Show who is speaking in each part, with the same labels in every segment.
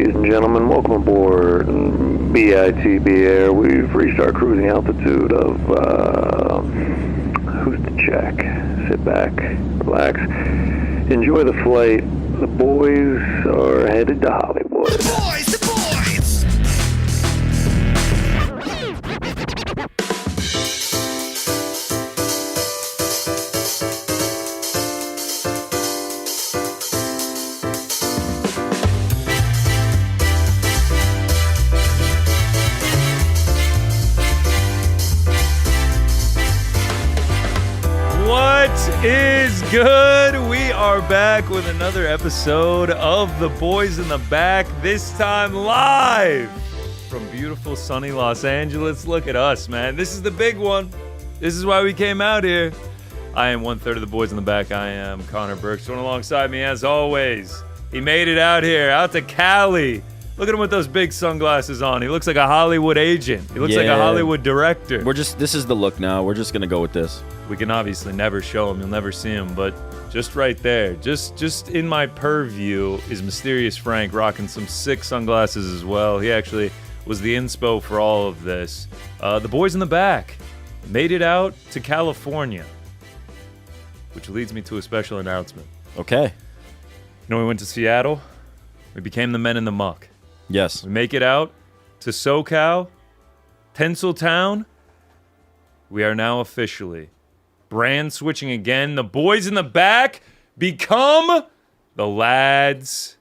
Speaker 1: Ladies and gentlemen, welcome aboard BITB Air. We've reached our cruising altitude of, who's to check? Sit back, relax, enjoy the flight. The boys are headed to Hollywood.
Speaker 2: The boys!
Speaker 3: What is good? We are back with another episode of The Boys in the Back, this time live from beautiful sunny Los Angeles. Look at us, man. This is the big one. This is why we came out here. I am one-third of The Boys in the Back. I am Connor Burks. Joined alongside me, as always, he made it out here, out to Cali. Look at him with those big sunglasses on. He looks like a Hollywood agent. He looks like a Hollywood director.
Speaker 4: This is the look now. We're just going to go with this.
Speaker 3: We can obviously never show him. You'll never see him. But just right there, just in my purview is Mysterious Frank rocking some sick sunglasses as well. He actually was the inspo for all of this. The Boys in the Back made it out to California, which leads me to a special announcement.
Speaker 4: Okay.
Speaker 3: You know, we went to Seattle. We became the Men in the Muck.
Speaker 4: Yes.
Speaker 3: We make it out to SoCal, Tinseltown. We are now officially brand switching again. The Boys in the Back become the Lads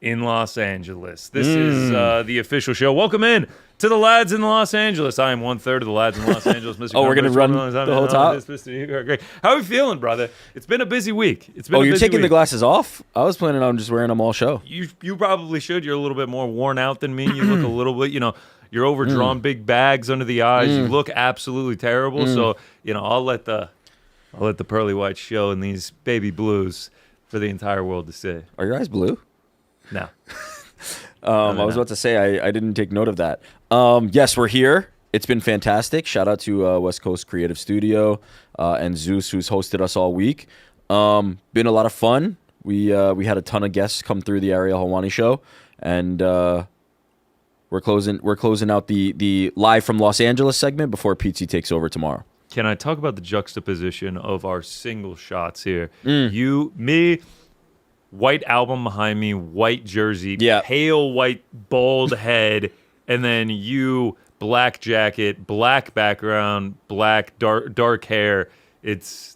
Speaker 3: in Los Angeles. This is the official show. Welcome in to the Lads in Los Angeles. I am one-third of the Lads in Los Angeles. Mr.
Speaker 4: We're going to run the whole top?
Speaker 3: Great. How are we feeling, brother? It's been a busy week.
Speaker 4: You're taking the glasses off? I was planning on just wearing them all show.
Speaker 3: You probably should. You're a little bit more worn out than me. You look a little bit, you're overdrawn, big bags under the eyes. You look absolutely terrible. So, I'll let the pearly whites show in these baby blues for the entire world to see.
Speaker 4: Are your eyes blue?
Speaker 3: No.
Speaker 4: I was about to say I didn't take note of that. Yes, we're here. It's been fantastic. Shout out to West Coast Creative Studio and Zeus, who's hosted us all week. Been a lot of fun. We had a ton of guests come through the Ariel Helwani show, and we're closing out the live from Los Angeles segment before PT takes over tomorrow.
Speaker 3: Can I talk about the juxtaposition of our single shots here? You, me, white album behind me, white jersey, pale white bald head, and then you, black jacket, black background, black dark hair. It's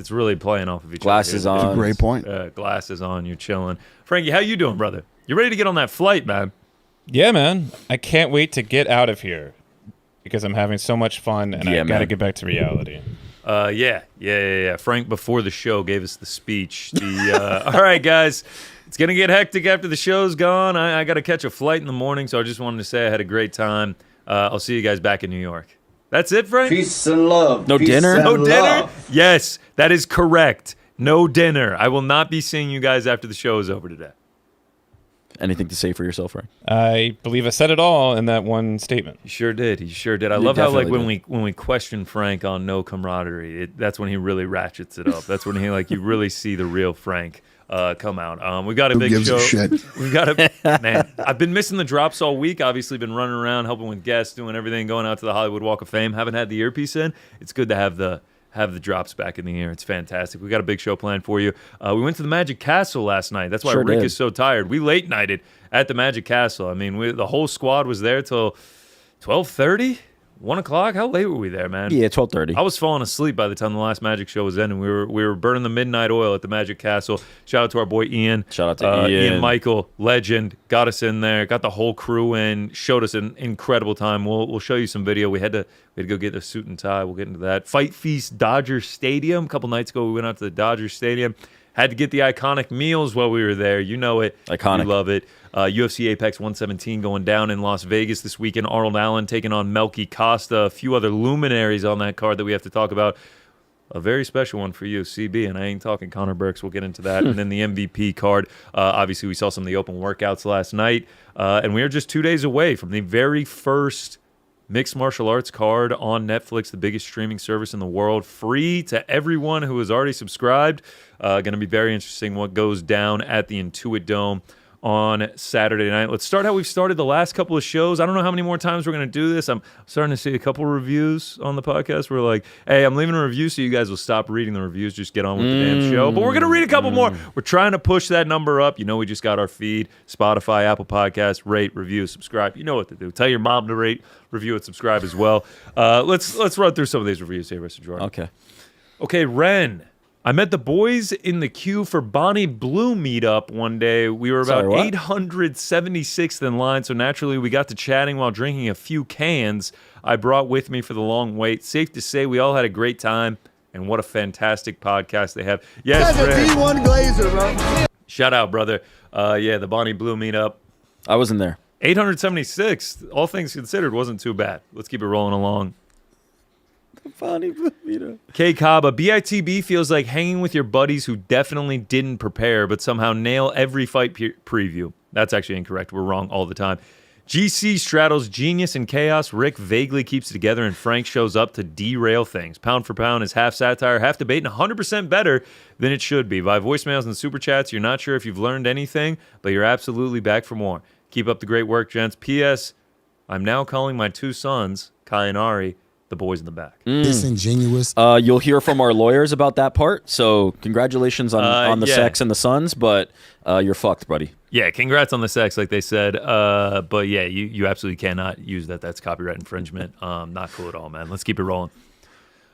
Speaker 3: really playing off of each
Speaker 4: Glasses
Speaker 3: other.
Speaker 4: on.
Speaker 5: That's a great point.
Speaker 3: Glasses on, you're chilling. Frankie, how you doing, brother? You ready to get on that flight, man?
Speaker 6: Yeah, man. I can't wait to get out of here because I'm having so much fun and I got to get back to reality.
Speaker 3: Yeah. Frank, before the show, gave us the speech. All right, guys, it's going to get hectic after the show's gone. I got to catch a flight in the morning, so I just wanted to say I had a great time. I'll see you guys back in New York. That's it, Frank?
Speaker 7: Peace and love.
Speaker 4: No
Speaker 7: Peace
Speaker 4: dinner?
Speaker 7: and
Speaker 3: No
Speaker 7: love.
Speaker 3: dinner? Yes, that is correct. No dinner. I will not be seeing you guys after the show is over today.
Speaker 4: Anything to say for yourself, Frank?
Speaker 6: I believe I said it all in that one statement.
Speaker 3: He sure did. I love how when we question Frank on no camaraderie, that's when he really ratchets it up. That's when you really see the real Frank come out. We got a big show. We've got man. I've been missing the drops all week. Obviously, been running around helping with guests, doing everything, going out to the Hollywood Walk of Fame. Haven't had the earpiece in. It's good to have the drops back in the air. It's fantastic. We got a big show planned for you. We went to the Magic Castle last night. That's why Rick is so tired. We late nighted at the Magic Castle. I mean, the whole squad was there till 12:30, 1 o'clock. How late were we there, man?
Speaker 4: Yeah, 12:30.
Speaker 3: I was falling asleep by the time the last Magic show was ending. We were burning the midnight oil at the Magic Castle. Shout out to our boy Ian.
Speaker 4: Shout out to
Speaker 3: Ian Michael, legend. Got us in there. Got the whole crew in. Showed us an incredible time. We'll show you some video. We had to go get a suit and tie. We'll get into that. Fight Feast Dodger Stadium. A couple nights ago, we went out to the Dodger Stadium. Had to get the iconic meals while we were there. You know it.
Speaker 4: Iconic.
Speaker 3: You love it. UFC Apex 117 going down in Las Vegas this weekend. Arnold Allen taking on Melky Costa. A few other luminaries on that card that we have to talk about. A very special one for you, CB, and I ain't talking Connor Burks. We'll get into that. And then the MVP card. Obviously, we saw some of the open workouts last night. And we are just 2 days away from the very first mixed martial arts card on Netflix, the biggest streaming service in the world. Free to everyone who has already subscribed. Going to be very interesting what goes down at the Intuit Dome on Saturday night. Let's start how we've started the last couple of shows. I don't know how many more times we're going to do this. I'm starting to see a couple reviews on the podcast. We're like, hey, I'm leaving a review so you guys will stop reading the reviews. Just get on with the damn show. But we're going to read a couple more. We're trying to push that number up. You know, we just got our feed, Spotify, Apple Podcasts, rate, review, subscribe. You know what to do. Tell your mom to rate, review, and subscribe as well. Let's run through some of these reviews here, Mr. Jordan. Okay, Ren. I met the boys in the queue for Bonnie Blue meetup one day. We were about 876th in line, so naturally we got to chatting while drinking a few cans I brought with me for the long wait. Safe to say we all had a great time, and what a fantastic podcast they have. Yes, Ren. D1 Glazer, bro. Shout out, brother. The Bonnie Blue meetup.
Speaker 4: I wasn't there.
Speaker 3: 876th, all things considered, wasn't too bad. Let's keep it rolling along. K Kaba, BITB feels like hanging with your buddies who definitely didn't prepare but somehow nail every fight preview. That's actually incorrect. We're wrong all the time. GC straddles genius and chaos. Rick vaguely keeps it together, and Frank shows up to derail things. Pound for pound is half satire, half debate, and 100% better than it should be. By voicemails and super chats, you're not sure if you've learned anything, but you're absolutely back for more. Keep up the great work, gents. P.S. I'm now calling my two sons, Kai and Ari, the boys in the back.
Speaker 2: Disingenuous.
Speaker 4: You'll hear from our lawyers about that part. So congratulations on the sex and the sons, but you're fucked, buddy.
Speaker 3: Yeah, congrats on the sex, like they said. But yeah, you absolutely cannot use that. That's copyright infringement. Not cool at all, man. Let's keep it rolling.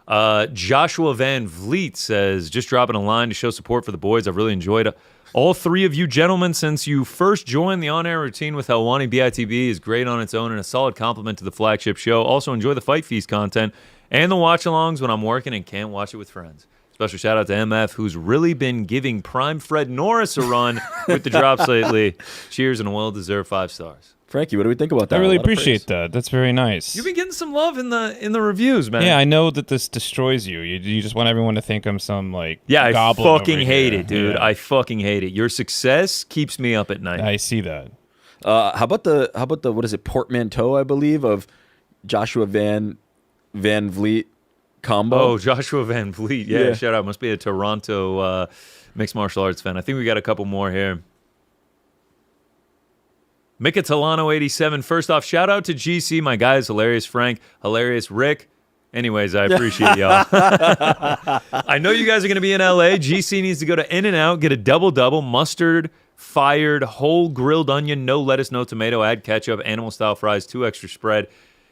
Speaker 3: Joshua Van Vliet says, just dropping a line to show support for the boys. I've really enjoyed all three of you gentlemen since you first joined the on-air routine with Helwani. BITB is great on its own and a solid compliment to the flagship show. Also enjoy the Fight Feast content and the watch-alongs when I'm working and can't watch it with friends. Special shout-out to MF, who's really been giving Prime Fred Norris a run with the drops lately. Cheers and a well-deserved 5 stars.
Speaker 4: Frankie, what do we think about that?
Speaker 6: I really appreciate that. That's very nice.
Speaker 3: You've been getting some love in the reviews, man.
Speaker 6: Yeah, I know that this destroys you. You just want everyone to think I'm some
Speaker 3: I
Speaker 6: goblin
Speaker 3: fucking hate
Speaker 6: here.
Speaker 3: it, dude. Yeah. I fucking hate it. Your success keeps me up at night.
Speaker 6: I see that.
Speaker 4: How about the what is it, portmanteau, I believe, of Joshua Van Vliet combo?
Speaker 3: Oh, Joshua Van Vliet. Yeah, shout out. Must be a Toronto mixed martial arts fan. I think we got a couple more here. Mika Talano 87. First off, shout out to GC. My guy is hilarious. Frank, hilarious. Rick. Anyways, I appreciate y'all. I know you guys are going to be in LA. GC needs to go to In-N-Out, get a double-double, mustard, fired, whole grilled onion, no lettuce, no tomato, add ketchup, animal-style fries, 2 extra spread,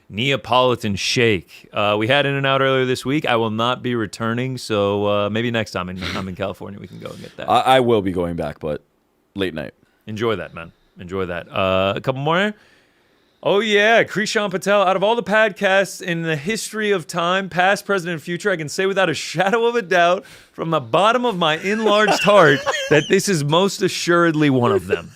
Speaker 3: Neapolitan shake. We had In-N-Out earlier this week. I will not be returning, so maybe next time I'm in California, we can go and get that.
Speaker 4: I will be going back, but late night.
Speaker 3: Enjoy that, man. Enjoy that. A couple more. Oh, yeah. Krishan Patel. Out of all the podcasts in the history of time, past, present, and future, I can say without a shadow of a doubt from the bottom of my enlarged heart that this is most assuredly one of them.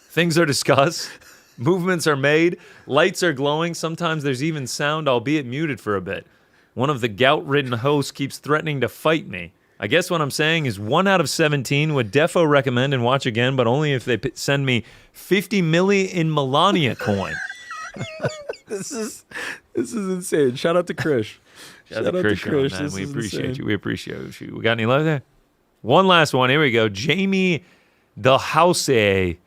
Speaker 3: Things are discussed. Movements are made. Lights are glowing. Sometimes there's even sound, albeit muted for a bit. One of the gout-ridden hosts keeps threatening to fight me. I guess what I'm saying is 1 out of 17 would defo recommend and watch again, but only if they send me 50 milli in Melania coin.
Speaker 4: This is insane. Shout out to Krish.
Speaker 3: Shout out to Krish, man. We appreciate you. We appreciate you. We got any love there? One last one. Here we go. Jamie the House. Didn't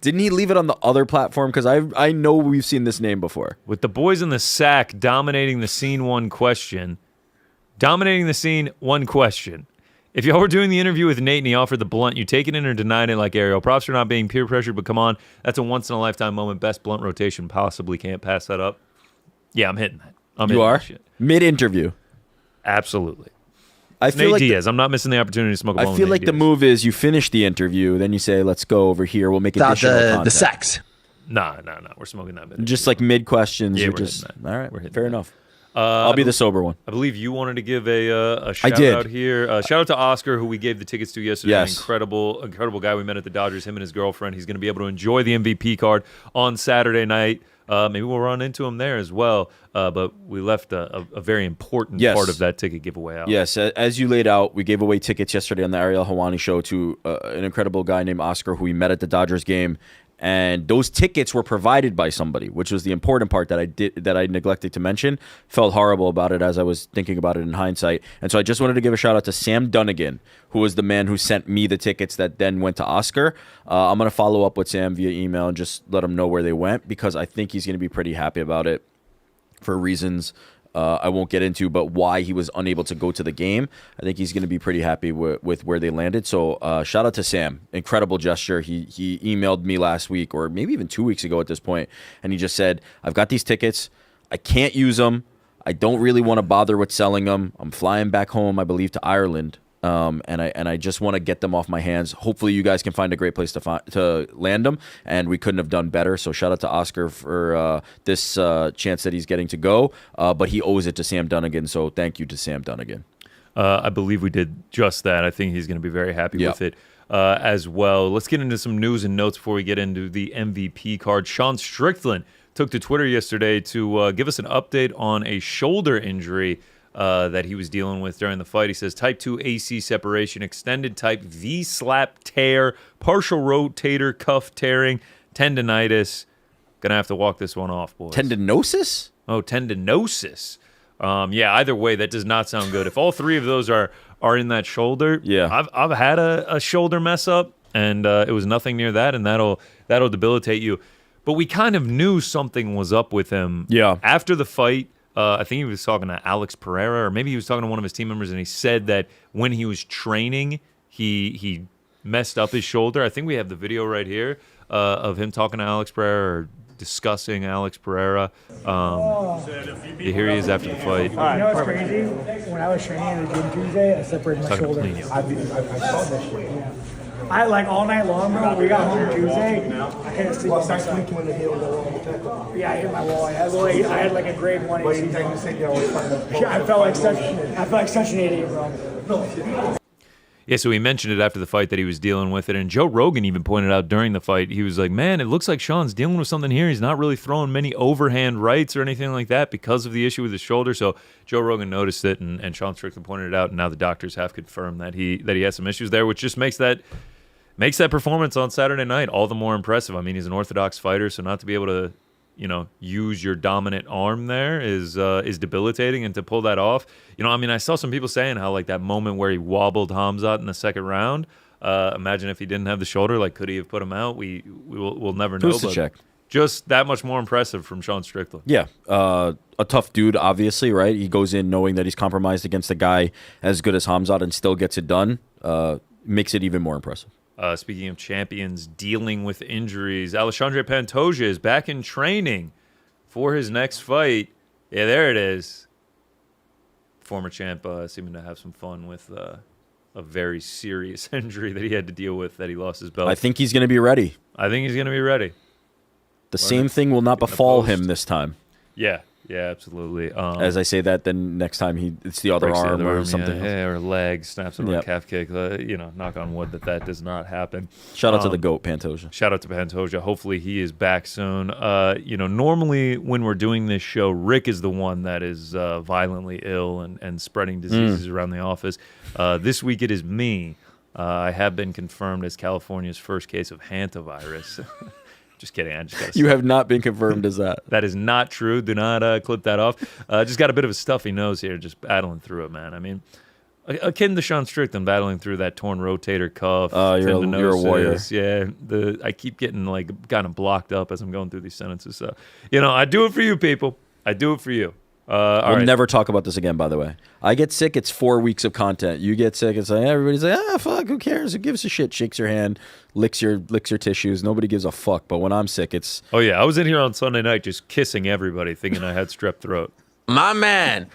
Speaker 4: he leave it on the other platform? Because I know we've seen this name before.
Speaker 3: With the boys in the sack dominating the scene, one question. If y'all were doing the interview with Nate and he offered the blunt, you take it in or denied it like Ariel. Props for not being peer pressured, but come on. That's a once-in-a-lifetime moment. Best blunt rotation. Possibly can't pass that up. Yeah, I'm hitting that.
Speaker 4: You are? Mid-interview.
Speaker 3: Absolutely.
Speaker 4: I feel
Speaker 3: Nate Diaz. I'm not missing the opportunity to smoke a blunt.
Speaker 4: I feel like the move is you finish the interview, then you say, let's go over here. We'll make additional content.
Speaker 2: The sex.
Speaker 3: No. We're smoking that bit.
Speaker 4: Just like mid-questions.
Speaker 3: Yeah,
Speaker 4: you're
Speaker 3: we're
Speaker 4: just,
Speaker 3: hitting that.
Speaker 4: All right,
Speaker 3: we're hitting
Speaker 4: fair
Speaker 3: that.
Speaker 4: Enough. I'll be the sober one.
Speaker 3: I believe you wanted to give a shout out here. Shout out to Oscar, who we gave the tickets to yesterday.
Speaker 4: Yes.
Speaker 3: Incredible guy we met at the Dodgers, him and his girlfriend. He's going to be able to enjoy the MVP card on Saturday night. Maybe we'll run into him there as well. But we left a very important part of that ticket giveaway out.
Speaker 4: Yes, as you laid out, we gave away tickets yesterday on the Ariel Helwani show to an incredible guy named Oscar, who we met at the Dodgers game. And those tickets were provided by somebody, which was the important part that I neglected to mention. Felt horrible about it as I was thinking about it in hindsight. And so I just wanted to give a shout out to Sam Dunnigan, who was the man who sent me the tickets that then went to Oscar. I'm going to follow up with Sam via email and just let him know where they went, because I think he's going to be pretty happy about it for reasons I won't get into, but why he was unable to go to the game. I think he's going to be pretty happy with where they landed. So shout out to Sam. Incredible gesture. He emailed me last week, or maybe even 2 weeks ago at this point, and he just said, I've got these tickets. I can't use them. I don't really want to bother with selling them. I'm flying back home, I believe, to Ireland. And I just want to get them off my hands. Hopefully you guys can find a great place to land them, and we couldn't have done better. So shout out to Oscar for this chance that he's getting to go, but he owes it to Sam Dunnigan. So thank you to Sam Dunnigan.
Speaker 3: I believe we did just that. I think he's going to be very happy with it as well. Let's get into some news and notes before we get into the MVP card. Sean Strickland took to Twitter yesterday to give us an update on a shoulder injury that he was dealing with during the fight. He says type 2 AC separation, extended type V-slap tear, partial rotator cuff tearing, tendonitis. Gonna have to walk this one off, boys.
Speaker 4: Tendinosis?
Speaker 3: Oh, tendinosis. Yeah, either way, that does not sound good. If all three of those are in that shoulder, I've had a shoulder mess up, and it was nothing near that, and that'll debilitate you. But we kind of knew something was up with him.
Speaker 4: Yeah.
Speaker 3: After the fight, I think he was talking to Alex Pereira, or maybe he was talking to one of his team members, and he said that when he was training, he messed up his shoulder. I think we have the video right here of him talking to Alex Pereira, or discussing Alex Pereira. Here he is after the fight.
Speaker 2: You know what's crazy? When I was training in the gym Tuesday, I separated my shoulder. I saw this shit. Yeah. I like all night long, bro. We got home Tuesday. I couldn't sleep. Yeah, I hit my wall. I had like a grade 1 AC. I felt like such an idiot, bro.
Speaker 3: Yeah, so he mentioned it after the fight that he was dealing with it, and Joe Rogan even pointed out during the fight, he was like, man, it looks like Sean's dealing with something here. He's not really throwing many overhand rights or anything like that because of the issue with his shoulder. So Joe Rogan noticed it, and Sean Strickland pointed it out, and now the doctors have confirmed that he has some issues there, which just makes that performance on Saturday night all the more impressive. I mean, he's an orthodox fighter, so not to be able to, use your dominant arm there is debilitating, and to pull that off, I mean, I saw some people saying how like that moment where he wobbled Hamzat in the second round. Imagine if he didn't have the shoulder, like could he have put him out? We'll never know.
Speaker 4: Who's to check?
Speaker 3: Just that much more impressive from Sean Strickland.
Speaker 4: Yeah, a tough dude, obviously, right? He goes in knowing that he's compromised against a guy as good as Hamzat and still gets it done. Makes it even more impressive.
Speaker 3: Speaking of champions dealing with injuries, Alexandre Pantoja is back in training for his next fight. Yeah, there it is. Former champ seeming to have some fun with a very serious injury that he had to deal with, that he lost his belt.
Speaker 4: I think he's going to be ready.
Speaker 3: The
Speaker 4: same thing will not befall him this time.
Speaker 3: Yeah, absolutely.
Speaker 4: As I say that, then next time it's the other arm or something.
Speaker 3: Yeah, or leg, snaps him with a calf kick. Knock on wood that does not happen.
Speaker 4: Shout out to the GOAT, Pantoja.
Speaker 3: Shout out to Pantoja. Hopefully he is back soon. Normally when we're doing this show, Rick is the one that is violently ill and spreading diseases around the office. This week it is me. I have been confirmed as California's first case of hantavirus. Just kidding. I just got
Speaker 4: You have not been confirmed as that.
Speaker 3: That is not true. Do not clip that off. Just got a bit of a stuffy nose here, just battling through it, man. I mean, akin to Sean Strickland battling through that torn rotator cuff.
Speaker 4: You're a warrior.
Speaker 3: Yeah, I keep getting kind of blocked up as I'm going through these sentences. So, I do it for you, people. I do it for you.
Speaker 4: We'll never talk about this again, by the way. I get sick, it's 4 weeks of content. You get sick, it's like everybody's like, fuck, who cares? Who gives a shit? Shakes your hand, licks your tissues. Nobody gives a fuck. But when I'm sick, it's...
Speaker 3: Oh, yeah. I was in here on Sunday night just kissing everybody, thinking I had strep throat.
Speaker 4: My man!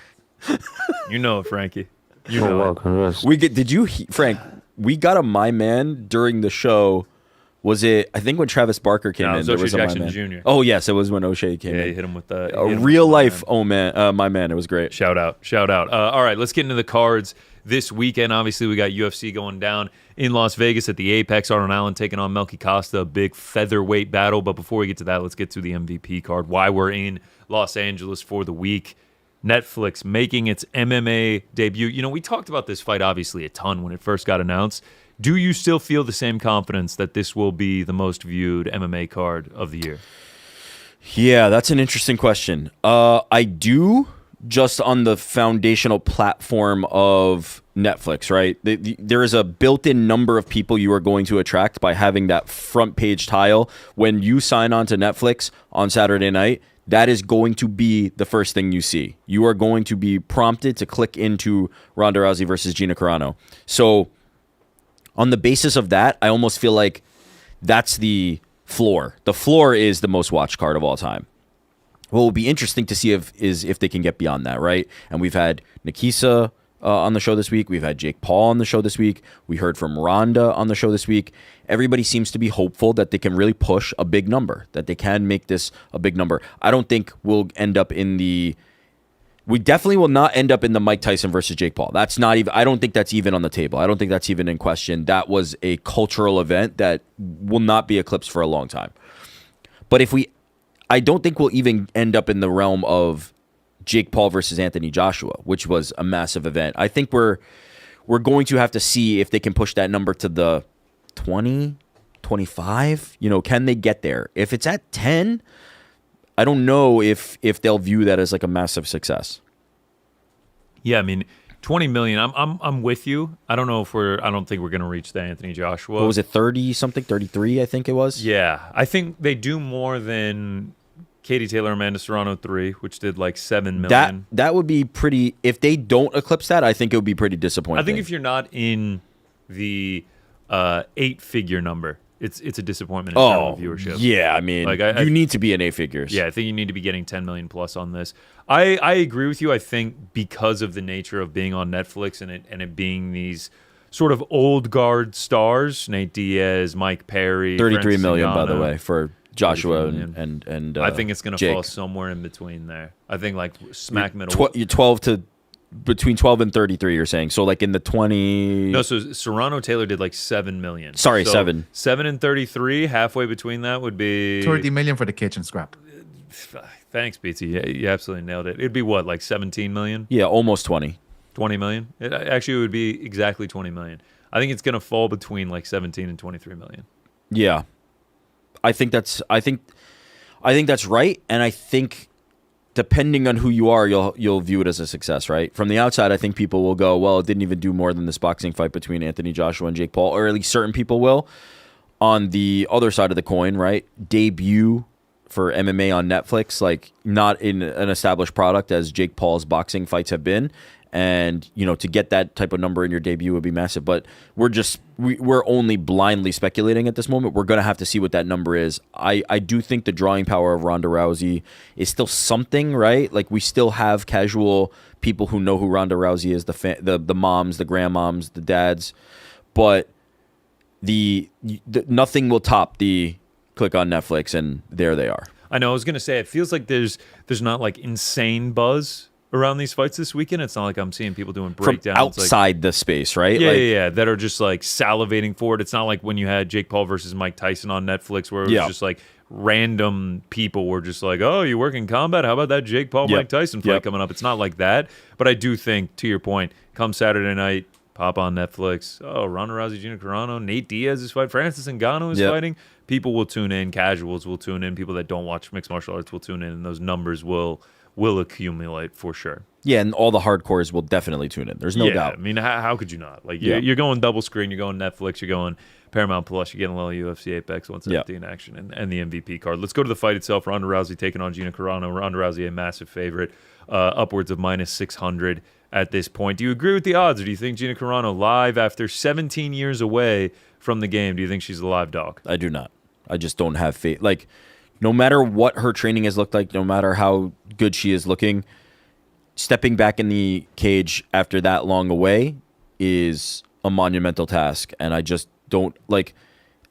Speaker 3: You know it, Frankie. You know it.
Speaker 4: Frank, we got a my man during the show. Was it, I think when Travis Barker came in, there was a
Speaker 3: Jackson
Speaker 4: my man.
Speaker 3: Jr.
Speaker 4: Oh, yes, it was when O'Shea came in.
Speaker 3: Yeah, he hit him with the...
Speaker 4: real life, my man. It was great.
Speaker 3: Shout out. All right, let's get into the cards this weekend. Obviously, we got UFC going down in Las Vegas at the Apex. Arnold Allen taking on Melky Costa, a big featherweight battle. But before we get to that, let's get to the MVP card. Why we're in Los Angeles for the week. Netflix making its MMA debut. We talked about this fight, obviously, a ton when it first got announced. Do you still feel the same confidence that this will be the most viewed MMA card of the year?
Speaker 4: Yeah, that's an interesting question. I do, just on the foundational platform of Netflix, right? There is a built-in number of people you are going to attract by having that front page tile. When you sign on to Netflix on Saturday night, that is going to be the first thing you see. You are going to be prompted to click into Ronda Rousey versus Gina Carano. So on the basis of that, I almost feel like that's the floor. The floor is the most watched card of all time. What will be interesting to see if they can get beyond that, right? And we've had Nikisa on the show this week. We've had Jake Paul on the show this week. We heard from Ronda on the show this week. Everybody seems to be hopeful that they can really push a big number, that they can make this a big number. I don't think we'll end up in the... We definitely will not end up in the Mike Tyson versus Jake Paul. That's not even... I don't think that's even on the table. I don't think that's even in question. That was a cultural event that will not be eclipsed for a long time. But if we... I don't think we'll even end up in the realm of Jake Paul versus Anthony Joshua, which was a massive event. I think we're going to have to see if they can push that number to the 20, 25. You know, can they get there? If it's at 10, I don't know if they'll view that as like a massive success.
Speaker 3: Yeah, I mean, 20 million. I'm with you. I don't know if I don't think we're going to reach the Anthony Joshua.
Speaker 4: What was it? 30 something? 33, I think it was.
Speaker 3: Yeah, I think they do more than Katie Taylor, Amanda Serrano 3, which did like 7 million.
Speaker 4: That would be pretty. If they don't eclipse that, I think it would be pretty disappointing.
Speaker 3: I think if you're not in the 8-figure number, it's a disappointment in terms of viewership.
Speaker 4: Yeah, I mean, like you need to be in 8 figures.
Speaker 3: Yeah, I think you need to be getting 10 million plus on this. I agree with you. I think because of the nature of being on Netflix and it being these sort of old guard stars, Nate Diaz, Mike Perry,
Speaker 4: 33 million,
Speaker 3: Ngannou,
Speaker 4: by the way, for Joshua and
Speaker 3: I think it's going to
Speaker 4: Jake.
Speaker 3: fall somewhere in between there. I think like smack middle.
Speaker 4: You're 12 to between 12 and 33. You're saying so, like in the 20.
Speaker 3: No, so Serrano Taylor did like 7 million.
Speaker 4: Sorry,
Speaker 3: so
Speaker 4: 7.
Speaker 3: 7 and 33. Halfway between that would be
Speaker 5: 30 million for the kitchen scrap.
Speaker 3: Thanks, BT. Yeah, you absolutely nailed it. It'd be what, like 17 million?
Speaker 4: Yeah, almost 20.
Speaker 3: 20 million? It would be exactly 20 million. I think it's going to fall between like 17 and 23 million.
Speaker 4: Yeah. I think that's right, and I think depending on who you are, you'll view it as a success, right? From the outside, I think people will go, well, it didn't even do more than this boxing fight between Anthony Joshua and Jake Paul, or at least certain people will. On the other side of the coin, right? Debut for MMA on Netflix, like not in an established product as Jake Paul's boxing fights have been. And, you know, to get that type of number in your debut would be massive. But we're only blindly speculating at this moment. We're going to have to see what that number is. I do think the drawing power of Ronda Rousey is still something, right? Like we still have casual people who know who Ronda Rousey is, the moms, the grandmoms, the dads. But the nothing will top the click on Netflix and there they are.
Speaker 3: I know. I was going to say, it feels like there's not like insane buzz around these fights this weekend. It's not like I'm seeing people doing breakdowns
Speaker 4: from outside the space, right?
Speaker 3: Yeah, that are just like salivating for it. It's not like when you had Jake Paul versus Mike Tyson on Netflix, where it was just like random people were just like, "Oh, you work in combat? How about that Jake Paul Mike Tyson fight coming up?" It's not like that. But I do think, to your point, come Saturday night, pop on Netflix. Oh, Ronda Rousey, Gina Carano, Nate Diaz is fighting, Francis Ngannou is fighting. People will tune in. Casuals will tune in. People that don't watch mixed martial arts will tune in, and those numbers will accumulate for sure.
Speaker 4: Yeah, and all the hardcores will definitely tune in. There's no doubt.
Speaker 3: I mean, how could you not? Like, you're going double screen, you're going Netflix, you're going Paramount Plus, you're getting a little UFC Apex 170 in action, and the MVP card. Let's go to the fight itself. Ronda Rousey taking on Gina Carano. Ronda Rousey, a massive favorite, upwards of minus 600 at this point. Do you agree with the odds, or do you think Gina Carano, live after 17 years away from the game, do you think she's a live dog?
Speaker 4: I do not. I just don't have faith. Like, no matter what her training has looked like, no matter how good she is looking, stepping back in the cage after that long away is a monumental task. And I just don't, like,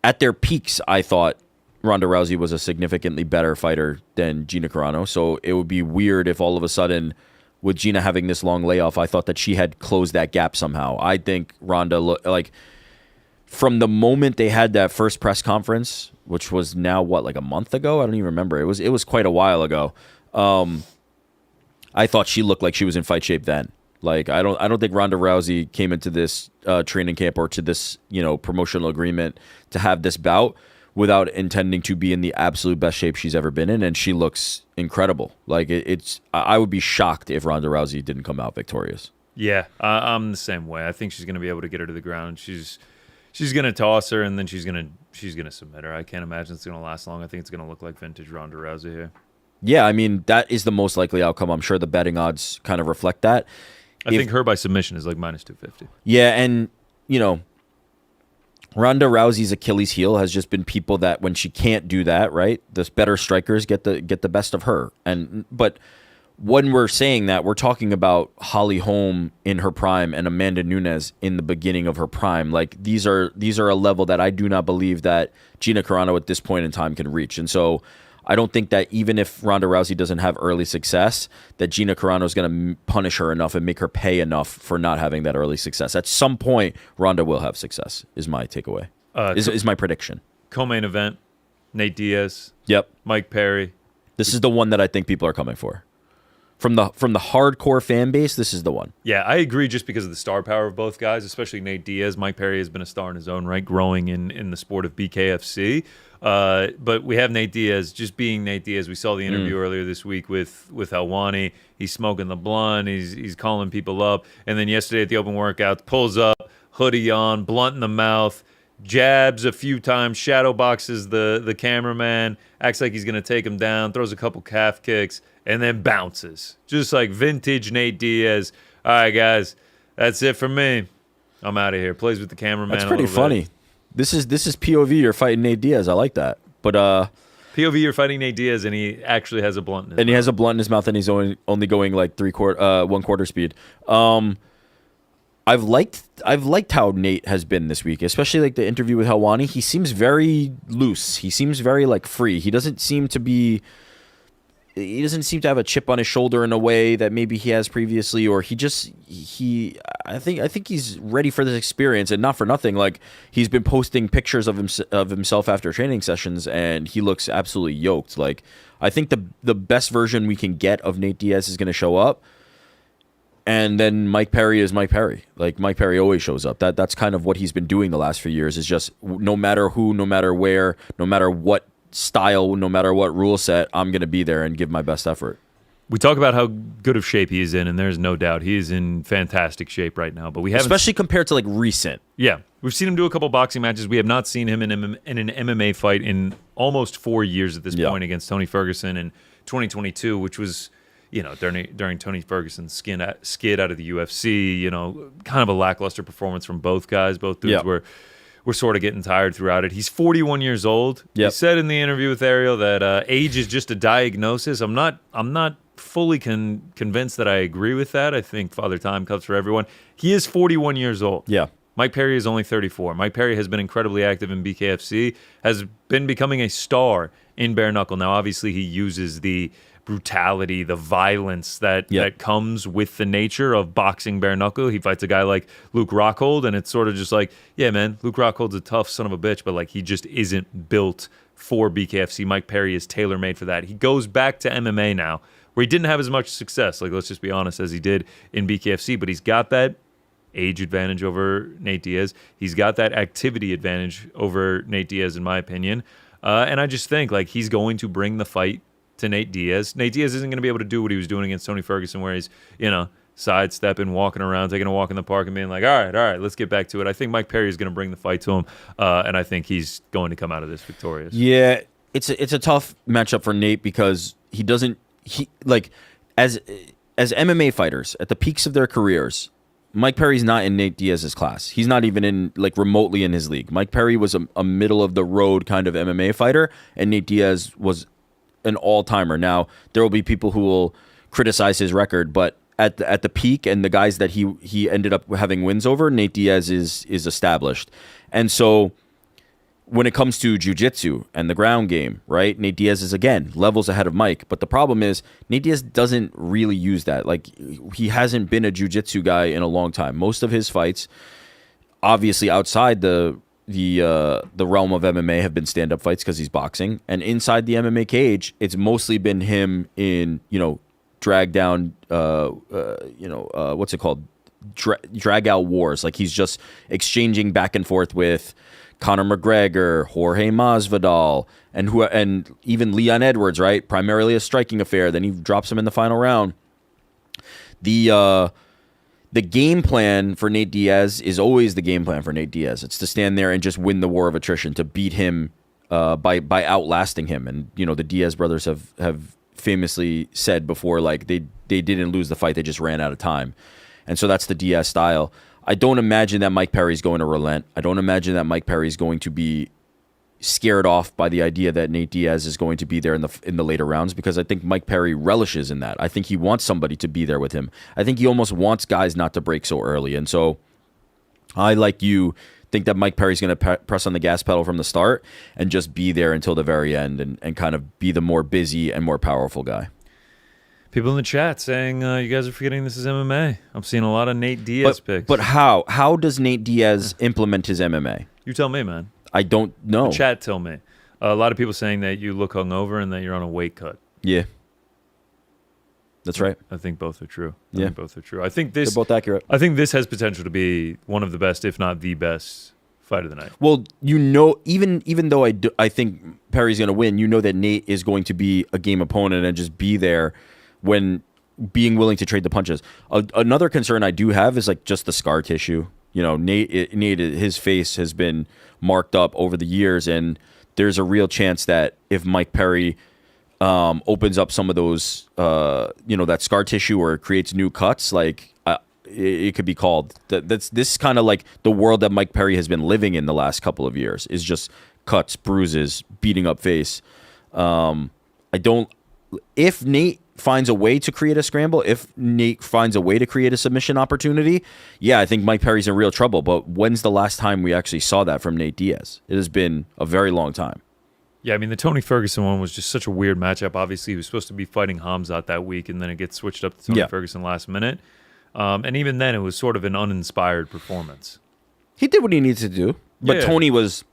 Speaker 4: at their peaks, I thought Ronda Rousey was a significantly better fighter than Gina Carano. So it would be weird if all of a sudden, with Gina having this long layoff, I thought that she had closed that gap somehow. I think Ronda, like, from the moment they had that first press conference, which was now like a month ago? I don't even remember. It was quite a while ago. I thought she looked like she was in fight shape then. Like I don't think Ronda Rousey came into this training camp or to this promotional agreement to have this bout without intending to be in the absolute best shape she's ever been in, and she looks incredible. Like I would be shocked if Ronda Rousey didn't come out victorious.
Speaker 3: Yeah, I'm the same way. I think she's going to be able to get her to the ground. She's going to toss her, and then she's going to submit her. I can't imagine it's going to last long. I think it's going to look like vintage Ronda Rousey here.
Speaker 4: Yeah, I mean, that is the most likely outcome. I'm sure the betting odds kind of reflect that.
Speaker 3: I think her by submission is like minus 250.
Speaker 4: Yeah, and, Ronda Rousey's Achilles heel has just been people that when she can't do that, right, the better strikers get the best of her. But when we're saying that, we're talking about Holly Holm in her prime and Amanda Nunes in the beginning of her prime. Like these are a level that I do not believe that Gina Carano at this point in time can reach. And so I don't think that even if Ronda Rousey doesn't have early success, that Gina Carano is going to punish her enough and make her pay enough for not having that early success. At some point, Ronda will have success, is my takeaway, is my prediction.
Speaker 3: Co-main event, Nate Diaz.
Speaker 4: Yep.
Speaker 3: Mike Perry.
Speaker 4: This is the one that I think people are coming for. From the hardcore fan base, this is the one.
Speaker 3: Yeah, I agree just because of the star power of both guys, especially Nate Diaz. Mike Perry has been a star in his own right, growing in the sport of BKFC. But we have Nate Diaz just being Nate Diaz. We saw the interview earlier this week with Helwani. He's smoking the blunt. He's calling people up. And then yesterday at the open workout, pulls up, hoodie on, blunt in the mouth, jabs a few times, shadow boxes the cameraman, acts like he's going to take him down, throws a couple calf kicks, and then bounces. Just like vintage Nate Diaz. All right, guys, that's it for me. I'm out of here. Plays with the cameraman.
Speaker 4: That's pretty funny. This is POV. You're fighting Nate Diaz. I like that. But
Speaker 3: POV, you're fighting Nate Diaz, and he actually has a blunt in his mouth.
Speaker 4: He has a blunt in his mouth, and he's only going like 1/4 speed. I've liked how Nate has been this week, especially like the interview with Helwani. He seems very loose. He seems very like free. He doesn't seem to have a chip on his shoulder in a way that maybe he has previously, or I think he's ready for this experience, and not for nothing. Like he's been posting pictures of himself after training sessions, and he looks absolutely yoked. Like I think the best version we can get of Nate Diaz is going to show up. And then Mike Perry is Mike Perry. Like Mike Perry always shows up. That's kind of what he's been doing the last few years, is just no matter who, no matter where, no matter what style, no matter what rule set, I'm going to be there and give my best effort.
Speaker 3: We talk about how good of shape he is in, and there's no doubt he is in fantastic shape right now. But we haven't,
Speaker 4: especially compared to like recent.
Speaker 3: Yeah, we've seen him do a couple boxing matches. We have not seen him in an MMA fight in almost 4 years at this point against Tony Ferguson in 2022, which was, during Tony Ferguson's skid out of the UFC. Kind of a lackluster performance from both guys. Both dudes were sort of getting tired throughout it. He's 41 years old. He said in the interview with Ariel that age is just a diagnosis. I'm not fully convinced that I agree with that. I think Father Time comes for everyone. He is 41 years old.
Speaker 4: Yeah.
Speaker 3: Mike Perry is only 34. Mike Perry has been incredibly active in BKFC, has been becoming a star in bare knuckle. Now, obviously, he uses the brutality, the violence that comes with the nature of boxing bare knuckle. He fights a guy like Luke Rockhold, and it's sort of just like, yeah, man, Luke Rockhold's a tough son of a bitch, but like he just isn't built for BKFC. Mike Perry is tailor-made for that. He goes back to MMA now, where he didn't have as much success, like let's just be honest, as he did in BKFC, but he's got that age advantage over Nate Diaz. He's got that activity advantage over Nate Diaz, in my opinion. And I just think like he's going to bring the fight to Nate Diaz. Nate Diaz isn't going to be able to do what he was doing against Tony Ferguson, where he's, sidestepping, walking around, taking a walk in the park and being like, all right, let's get back to it. I think Mike Perry is going to bring the fight to him, and I think he's going to come out of this victorious.
Speaker 4: Yeah, it's a tough matchup for Nate because as MMA fighters at the peaks of their careers, Mike Perry's not in Nate Diaz's class. He's not even in remotely in his league. Mike Perry was a middle of the road kind of MMA fighter, and Nate Diaz was an all-timer. Now, there will be people who will criticize his record, but at the peak and the guys that he ended up having wins over, Nate Diaz is established. And so when it comes to jiu-jitsu and the ground game, right, Nate Diaz is, again, levels ahead of Mike. But the problem is Nate Diaz doesn't really use that. Like, he hasn't been a jiu-jitsu guy in a long time. Most of his fights, obviously outside the realm of MMA, have been stand-up fights because he's boxing. And inside the MMA cage, it's mostly been him in, drag down, what's it called? Drag out wars. Like he's just exchanging back and forth with Conor McGregor, Jorge Masvidal, and even Leon Edwards, right? Primarily a striking affair. Then he drops him in the final round. The game plan for Nate Diaz is always the game plan for Nate Diaz. It's to stand there and just win the war of attrition, to beat him by outlasting him. And the Diaz brothers have famously said before, like they didn't lose the fight, they just ran out of time. And so that's the Diaz style. I don't imagine that Mike Perry's going to relent. I don't imagine that Mike Perry's going to be scared off by the idea that Nate Diaz is going to be there in the later rounds, because I think Mike Perry relishes in that. I think he wants somebody to be there with him. I think he almost wants guys not to break so early. And so I, like you, think that Mike Perry's going to press on the gas pedal from the start and just be there until the very end and kind of be the more busy and more powerful guy.
Speaker 3: People in the chat saying you guys are forgetting this is MMA. I'm seeing a lot of Nate Diaz picks.
Speaker 4: But how? How does Nate Diaz implement his MMA?
Speaker 3: You tell me, man.
Speaker 4: I don't know.
Speaker 3: The chat tell me. A lot of people saying that you look hungover and that you're on a weight cut.
Speaker 4: Yeah. That's right.
Speaker 3: I think both are true.
Speaker 4: Yeah.
Speaker 3: Both are true. I think this.
Speaker 4: They're both accurate.
Speaker 3: I think this has potential to be one of the best, if not the best, fight of the night.
Speaker 4: Well, even though I think Perry's going to win, that Nate is going to be a game opponent and just be there when being willing to trade the punches. Another concern I do have is like just the scar tissue. Nate, his face has been marked up over the years, and there's a real chance that if Mike Perry opens up some of those, that scar tissue or creates new cuts, like it could be called. This kind of like the world that Mike Perry has been living in the last couple of years is just cuts, bruises, beating up face. If Nate finds a way to create a scramble, if Nate finds a way to create a submission opportunity, I think Mike Perry's in real trouble. But when's the last time we actually saw that from Nate Diaz? It has been a very long time.
Speaker 3: Yeah, I mean, the Tony Ferguson one was just such a weird matchup. Obviously, he was supposed to be fighting Hamzat that week, and then it gets switched up to Tony Ferguson last minute. And even then, it was sort of an uninspired performance.
Speaker 4: He did what he needed to do. But Tony was...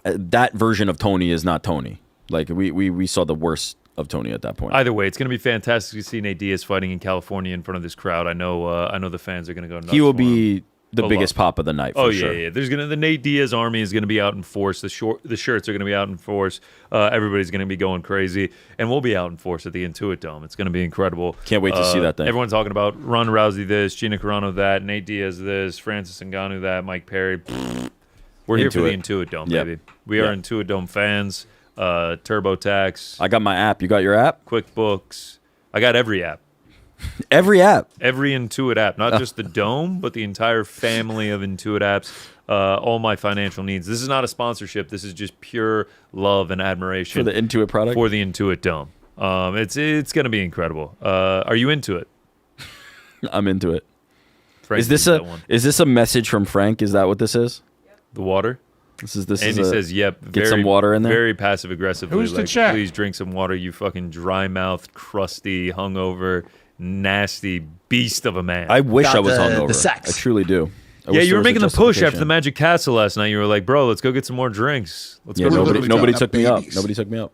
Speaker 4: that version of Tony is not Tony. Like, we saw the worst of Tony at that point.
Speaker 3: Either way, it's going to be fantastic to see Nate Diaz fighting in California in front of this crowd. I know the fans are going to go nuts.
Speaker 4: He will be the biggest pop of the night. For sure.
Speaker 3: Yeah. The Nate Diaz army is going to be out in force. The shirts are going to be out in force. Everybody's going to be going crazy, and we'll be out in force at the Intuit Dome. It's going to be incredible.
Speaker 4: Can't wait to see that thing.
Speaker 3: Everyone's talking about Ronda Rousey this, Gina Carano that, Nate Diaz this, Francis Ngannou that, Mike Perry. We're here for the Intuit Dome, baby. We are Intuit Dome fans. TurboTax.
Speaker 4: I got my app. You got your app?
Speaker 3: QuickBooks. I got every app.
Speaker 4: Every app?
Speaker 3: Every Intuit app. Not just the Dome, but the entire family of Intuit apps. All my financial needs. This is not a sponsorship. This is just pure love and admiration.
Speaker 4: For the Intuit product?
Speaker 3: For the Intuit Dome. It's going to be incredible. Are you into it?
Speaker 4: I'm into it.
Speaker 3: Frank,
Speaker 4: is this a message from Frank? Is that what this is?
Speaker 3: The water? Andy says, "Yep."
Speaker 4: Get some water in there.
Speaker 3: Very passive aggressively.
Speaker 6: Who's the chat?
Speaker 3: Please drink some water. You fucking dry mouthed, crusty, hungover, nasty beast of a man.
Speaker 4: I wish I was hungover. The sex. I truly do.
Speaker 3: You were making the push after the Magic Castle last night. You were like, "Bro, let's go get some more drinks. Let's go."
Speaker 4: Nobody took me up. Nobody took me up.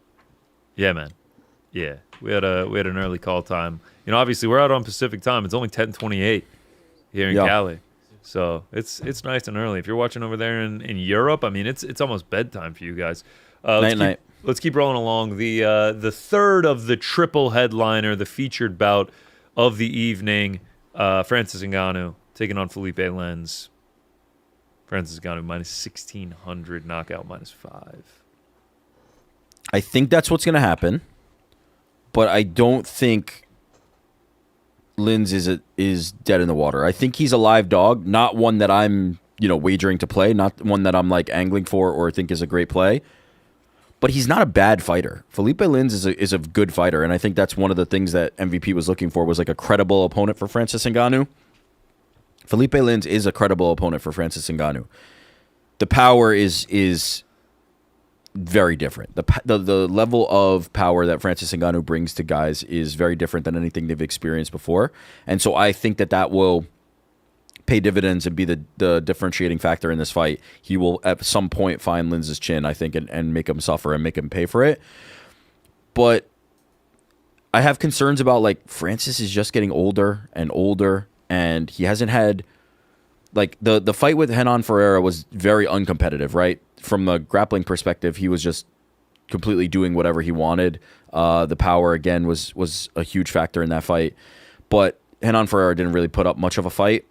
Speaker 3: Yeah, man. Yeah, we had an early call time. Obviously we're out on Pacific time. It's only 10:28 here in Cali. So it's nice and early. If you're watching over there in Europe, I mean, it's almost bedtime for you guys.
Speaker 4: Night.
Speaker 3: Let's keep rolling along. The third of the triple headliner, the featured bout of the evening, Francis Ngannou taking on Felipe Lens. Francis Ngannou minus 1,600, knockout minus 5.
Speaker 4: I think that's what's going to happen, but I don't think Lins is dead in the water. I think he's a live dog, not one that I'm, wagering to play, not one that I'm like angling for or think is a great play. But he's not a bad fighter. Felipe Lins is a good fighter, and I think that's one of the things that MVP was looking for, was like a credible opponent for Francis Ngannou. Felipe Lins is a credible opponent for Francis Ngannou. The power is very different. The level of power that Francis Ngannou brings to guys is very different than anything they've experienced before. And so I think that will pay dividends and be the differentiating factor in this fight. He will at some point find Lins' chin, I think, and make him suffer and make him pay for it. But I have concerns about like Francis is just getting older and older, and he hasn't had like the fight with Renan Ferreira was very uncompetitive, right? From a grappling perspective, he was just completely doing whatever he wanted. The power again was a huge factor in that fight, but Renan Ferreira didn't really put up much of a fight.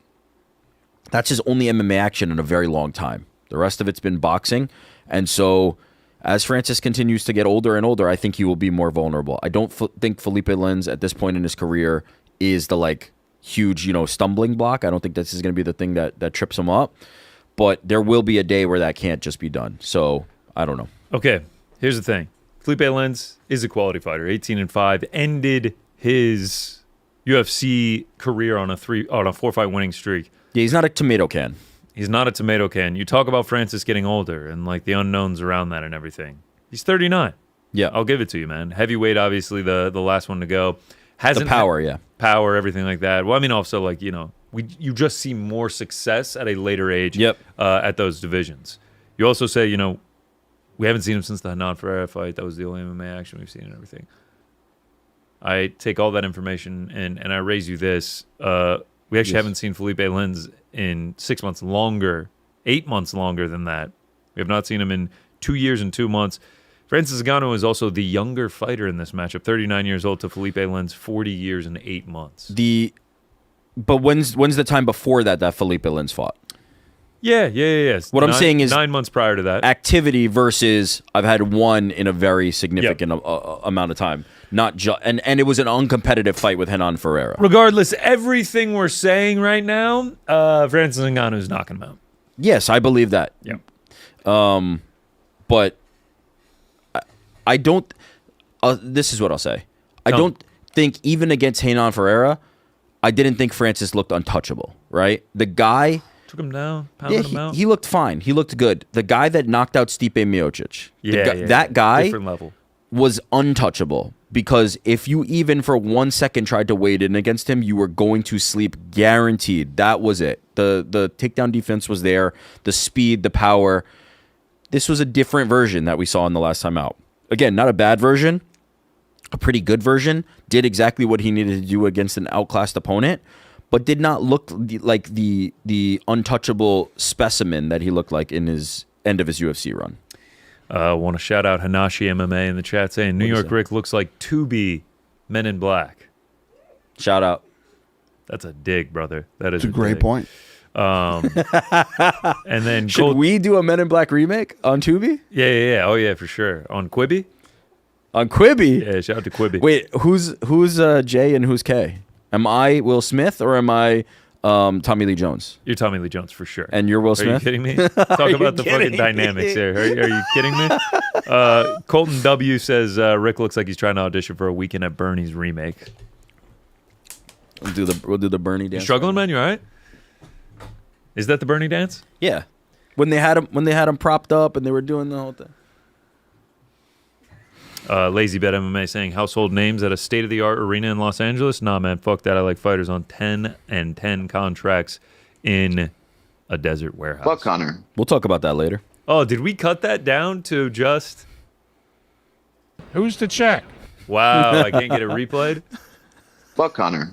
Speaker 4: That's his only MMA action in a very long time. The rest of it's been boxing, and so as Francis continues to get older and older, I think he will be more vulnerable. I don't think Felipe Lins at this point in his career is the like huge, stumbling block. I don't think this is going to be the thing that trips him up. But there will be a day where that can't just be done. So I don't know.
Speaker 3: Okay, here's the thing. Felipe Lins is a quality fighter. 18-5, ended his UFC career on a 4-fight winning streak.
Speaker 4: Yeah, he's not a tomato can.
Speaker 3: He's not a tomato can. You talk about Francis getting older and like the unknowns around that and everything. He's 39.
Speaker 4: Yeah,
Speaker 3: I'll give it to you, man. Heavyweight, obviously the last one to go.
Speaker 4: The power,
Speaker 3: power, everything like that. Well, I mean, also like you just see more success at a later age.
Speaker 4: Yep.
Speaker 3: At those divisions. You also say we haven't seen him since the Renan Ferreira fight. That was the only MMA action we've seen and everything. I take all that information and I raise you this. We actually haven't seen Felipe Lins in 6 months longer, 8 months longer than that. We have not seen him in 2 years and 2 months. Francis Ngannou is also the younger fighter in this matchup, 39 years old to Felipe Lins, 40 years and 8 months.
Speaker 4: But when's the time before that Felipe Lins fought?
Speaker 3: Yeah.
Speaker 4: What I'm saying is
Speaker 3: 9 months prior to that.
Speaker 4: Activity versus I've had one in a very significant amount of time. Not just and it was an uncompetitive fight with Renan Ferreira.
Speaker 3: Regardless, everything we're saying right now, Francis Ngannou is knocking him out.
Speaker 4: Yes, I believe that.
Speaker 3: Yeah.
Speaker 4: But I don't. This is what I'll say. I don't think even against Renan Ferreira, I didn't think Francis looked untouchable. Right, the guy
Speaker 3: took him down, pounded him out.
Speaker 4: He looked fine. He looked good. The guy that knocked out Stipe Miocic, that guy
Speaker 3: different level.
Speaker 4: Was untouchable. Because if you even for 1 second tried to wade in against him, you were going to sleep guaranteed. That was it. The takedown defense was there. The speed, the power. This was a different version that we saw in the last time out. Again, not a bad version. A pretty good version. Did exactly what he needed to do against an outclassed opponent. But did not look like the untouchable specimen that he looked like in his end of his UFC run.
Speaker 3: I want to shout out Hanashi MMA in the chat saying New York Rick looks like Tubi Men in Black.
Speaker 4: Shout out.
Speaker 3: That's a dig, brother. That is
Speaker 5: a great point.
Speaker 3: And then
Speaker 4: should we do a Men in Black remake on Tubi?
Speaker 3: Yeah. Oh yeah, for sure. On Quibi?
Speaker 4: On Quibi?
Speaker 3: Yeah, shout out to Quibi.
Speaker 4: Wait, who's J and who's K? Am I Will Smith or am I Tommy Lee Jones?
Speaker 3: You're Tommy Lee Jones for sure.
Speaker 4: And you're Will Smith?
Speaker 3: Are you kidding me? Talk about the fucking dynamics here. Are you kidding me? Colton W says Rick looks like he's trying to audition for a Weekend at Bernie's remake.
Speaker 4: We'll do the Bernie dance.
Speaker 3: You struggling, man? You all right? Is that the Bernie dance?
Speaker 4: Yeah. When they had him propped up and they were doing the whole thing.
Speaker 3: Lazy Bet MMA saying household names at a state-of-the-art arena in Los Angeles. Nah, man, fuck that. I like fighters on 10 and 10 contracts in a desert warehouse.
Speaker 7: Fuck Connor.
Speaker 4: We'll talk about that later.
Speaker 3: Oh, did we cut that down to just...
Speaker 6: Who's to check?
Speaker 3: Wow, I can't get it replayed?
Speaker 7: Fuck Connor.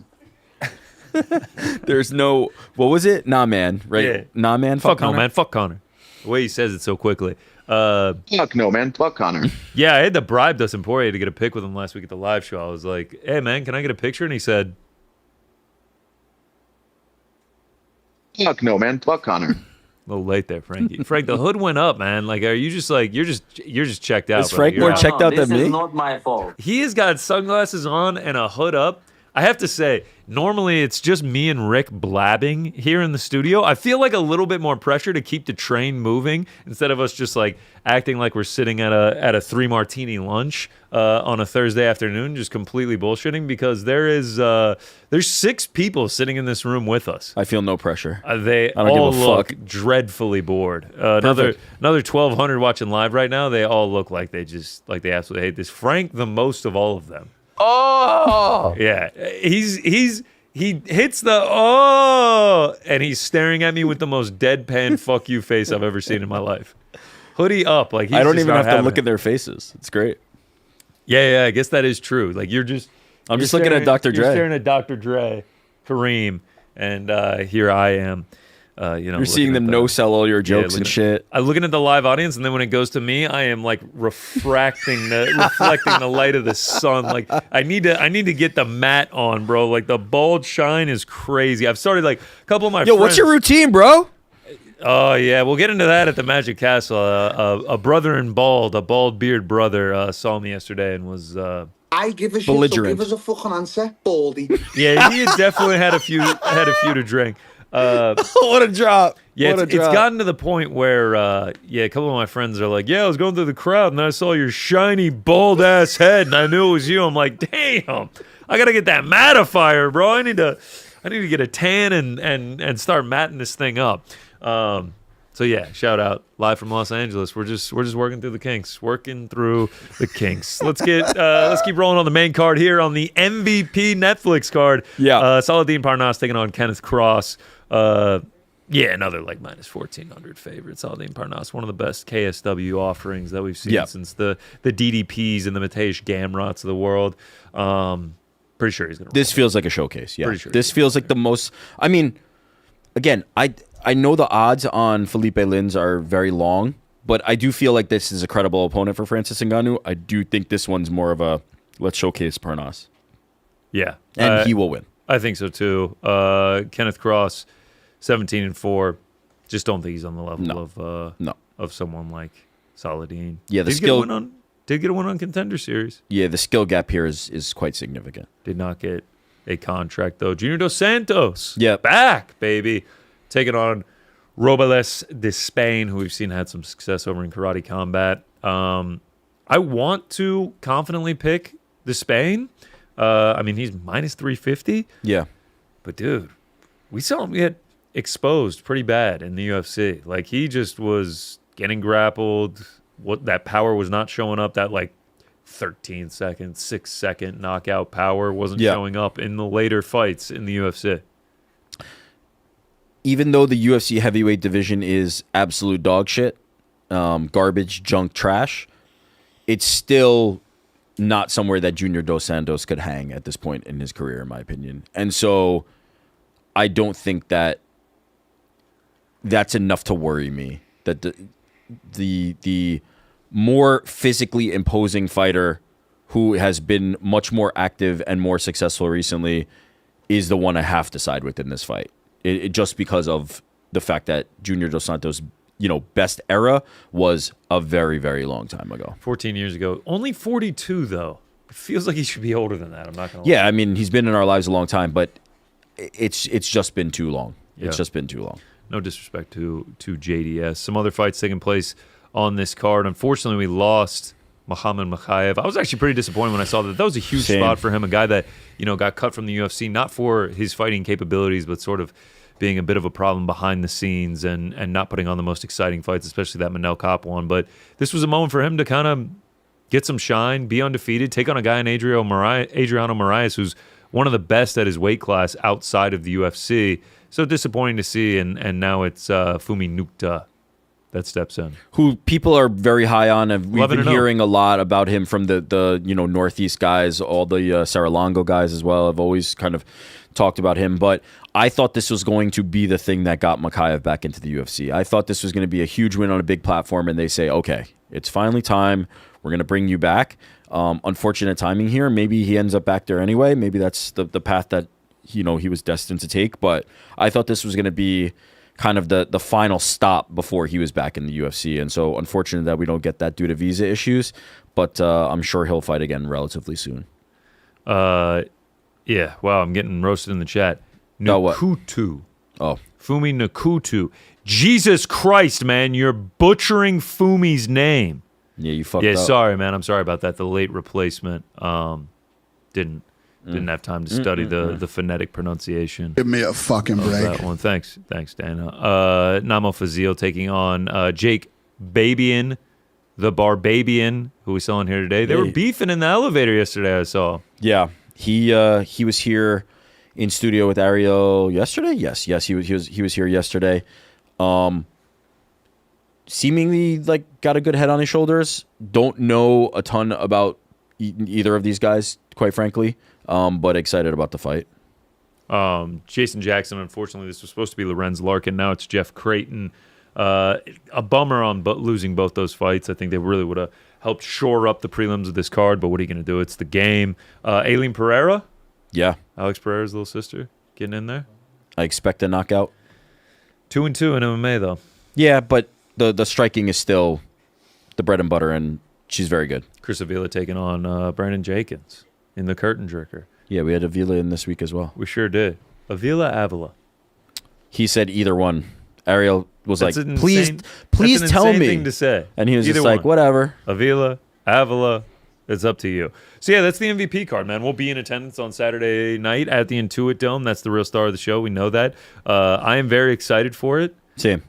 Speaker 4: There's no... What was it? Nah, man. Right?
Speaker 3: Yeah.
Speaker 4: Nah, man.
Speaker 3: Fuck no, man. Fuck Connor. The way he says it so quickly.
Speaker 7: Fuck no, man. Fuck Connor.
Speaker 3: Yeah, I had to bribe Dustin Poirier to get a pic with him last week at the live show. I was like, hey, man, can I get a picture? And he said...
Speaker 7: Fuck no, man. Fuck Connor.
Speaker 3: A little late there, Frankie. Frank, the hood went up, man. Like, are you just like, you're just checked out.
Speaker 4: Is Frank more checked out than me?
Speaker 8: This is not my fault.
Speaker 3: He has got sunglasses on and a hood up. I have to say, normally it's just me and Rick blabbing here in the studio. I feel like a little bit more pressure to keep the train moving instead of us just like acting like we're sitting at a 3 martini lunch on a Thursday afternoon, just completely bullshitting because there's 6 people sitting in this room with us.
Speaker 4: I feel no pressure.
Speaker 3: They
Speaker 4: I don't
Speaker 3: all
Speaker 4: give a
Speaker 3: look
Speaker 4: fuck.
Speaker 3: dreadfully bored. Another 1,200 watching live right now. They all look like they absolutely hate this. Frank, the most of all of them.
Speaker 4: Oh!
Speaker 3: Yeah, he hits the and he's staring at me with the most deadpan fuck you face I've ever seen in my life. Hoodie up, like he's
Speaker 4: I don't
Speaker 3: just
Speaker 4: even
Speaker 3: not
Speaker 4: have to look
Speaker 3: it.
Speaker 4: at their faces. It's great.
Speaker 3: Yeah, I guess that is true. Like you're just
Speaker 4: I'm just looking at Dr. Dre.
Speaker 3: You're staring at Dr. Dre, Kareem, and here I am.
Speaker 4: You're seeing them no-sell all your jokes and shit.
Speaker 3: I'm looking at the live audience, and then when it goes to me, I am like reflecting the light of the sun. Like I need to get the mat on, bro. Like the bald shine is crazy. I've started like a couple of my friends.
Speaker 4: What's your routine, bro?
Speaker 3: Oh yeah, we'll get into that at the Magic Castle. A brother in bald, a bald beard brother, saw me yesterday and was.
Speaker 5: I give a shit. So give us a fucking answer, baldy.
Speaker 3: Yeah, he had definitely had a few to drink.
Speaker 4: What a drop.
Speaker 3: Yeah, it's gotten to the point where, a couple of my friends are like, I was going through the crowd and I saw your shiny, bald-ass head and I knew it was you. I'm like, damn, I got to get that mattifier, bro. I need to get a tan and start matting this thing up. So yeah, shout out live from Los Angeles. We're just working through the kinks. Let's keep rolling on the main card here on the MVP Netflix card.
Speaker 4: Yeah.
Speaker 3: Saladin Parnasse taking on Kenneth Cross. Another like minus 1,400 favorite. Saladin Parnasse, one of the best KSW offerings that we've seen since the DDPs and the Mateusz Gamrots of the world. Pretty sure he's gonna.
Speaker 4: This feels like a showcase. Yeah.
Speaker 3: Pretty sure
Speaker 4: this feels like the most. I mean, again, I know the odds on Felipe Lins are very long, but I do feel like this is a credible opponent for Francis Ngannou. I do think this one's more of a let's showcase Parnasse.
Speaker 3: Yeah.
Speaker 4: And he will win.
Speaker 3: I think so too. Kenneth Cross, 17-4. Just don't think he's on the level of someone like Saladin.
Speaker 4: Yeah,
Speaker 3: did get a win on Contender Series.
Speaker 4: Yeah, the skill gap here is quite significant.
Speaker 3: Did not get a contract though. Junior Dos Santos.
Speaker 4: Yeah.
Speaker 3: Back, baby. Taking on Robles de Spain, who we've seen had some success over in Karate Combat. I want to confidently pick de Spain. He's minus 350.
Speaker 4: Yeah.
Speaker 3: But, dude, we saw him get exposed pretty bad in the UFC. Like, he just was getting grappled. That power was not showing up. That, 13-second, 6-second knockout power wasn't showing up in the later fights in the UFC.
Speaker 4: Even though the UFC heavyweight division is absolute dog shit, garbage, junk, trash, it's still not somewhere that Junior Dos Santos could hang at this point in his career, in my opinion. And so I don't think that that's enough to worry me. That the more physically imposing fighter who has been much more active and more successful recently is the one I have to side with in this fight. It just because of the fact that Junior Dos Santos, best era was a very, very long time ago.
Speaker 3: 14 years ago. Only 42, though. It feels like he should be older than that. I'm not going to
Speaker 4: lie. Yeah, I mean, he's been in our lives a long time, but it's just been too long.
Speaker 3: Yeah.
Speaker 4: It's just been too long.
Speaker 3: No disrespect to JDS. Some other fights taking place on this card. Unfortunately, we lost Muhammad Makhayev. I was actually pretty disappointed when I saw that. That was a huge spot for him, a guy that, got cut from the UFC, not for his fighting capabilities, but sort of being a bit of a problem behind the scenes and not putting on the most exciting fights, especially that Manel Kopp one. But this was a moment for him to kind of get some shine, be undefeated, take on a guy in Adriano Moraes, who's one of the best at his weight class outside of the UFC. So disappointing to see, and now it's Fumi Nukta that steps in. Who
Speaker 4: people are very high on. And we've been hearing a lot about him from the Northeast guys, all the Saralongo guys as well. I've always kind of talked about him, but I thought this was going to be the thing that got Makhayev back into the UFC. I thought this was going to be a huge win on a big platform, and they say, okay, it's finally time. We're going to bring you back. Unfortunate timing here. Maybe he ends up back there anyway. Maybe that's the path that he was destined to take, but I thought this was going to be kind of the final stop before he was back in the UFC. And so unfortunate that we don't get that due to visa issues, but I'm sure he'll fight again relatively soon.
Speaker 3: Yeah. Wow, I'm getting roasted in the chat. Nakutu.
Speaker 4: Oh.
Speaker 3: Fumi Nakutu. Jesus Christ, man, you're butchering Fumi's name.
Speaker 4: Yeah, you fucked up.
Speaker 3: Yeah, sorry, man. I'm sorry about that. The late replacement didn't have time to study the phonetic pronunciation.
Speaker 8: Give me a fucking break.
Speaker 3: That one. Thanks, Dana. Namo Fazil taking on Jake Babian, the Barbabian, who we saw in here today. They were beefing in the elevator yesterday, I saw.
Speaker 4: Yeah, he was here in studio with Ariel yesterday. Yes, he was here yesterday. Seemingly got a good head on his shoulders. Don't know a ton about either of these guys, quite frankly. But excited about the fight.
Speaker 3: Jason Jackson, unfortunately, this was supposed to be Lorenz Larkin. Now it's Jeff Creighton. A bummer on losing both those fights. I think they really would have helped shore up the prelims of this card, but what are you going to do? It's the game. Aileen Pereira?
Speaker 4: Yeah.
Speaker 3: Alex Pereira's little sister getting in there.
Speaker 4: I expect a knockout.
Speaker 3: 2-2 in MMA, though.
Speaker 4: Yeah, but the striking is still the bread and butter, and she's very good.
Speaker 3: Chris Avila taking on Brandon Jenkins in the curtain jerker.
Speaker 4: Yeah, we had Avila in this week as well.
Speaker 3: We sure did. Avila.
Speaker 4: He said either one. Ariel was
Speaker 3: That's
Speaker 4: like, please tell me.
Speaker 3: Thing to say.
Speaker 4: And he was
Speaker 3: Either
Speaker 4: just like, whatever.
Speaker 3: Avila, it's up to you. So yeah, that's the MVP card, man. We'll be in attendance on Saturday night at the Intuit Dome. That's the real star of the show. We know that. I am very excited for it.
Speaker 4: Same.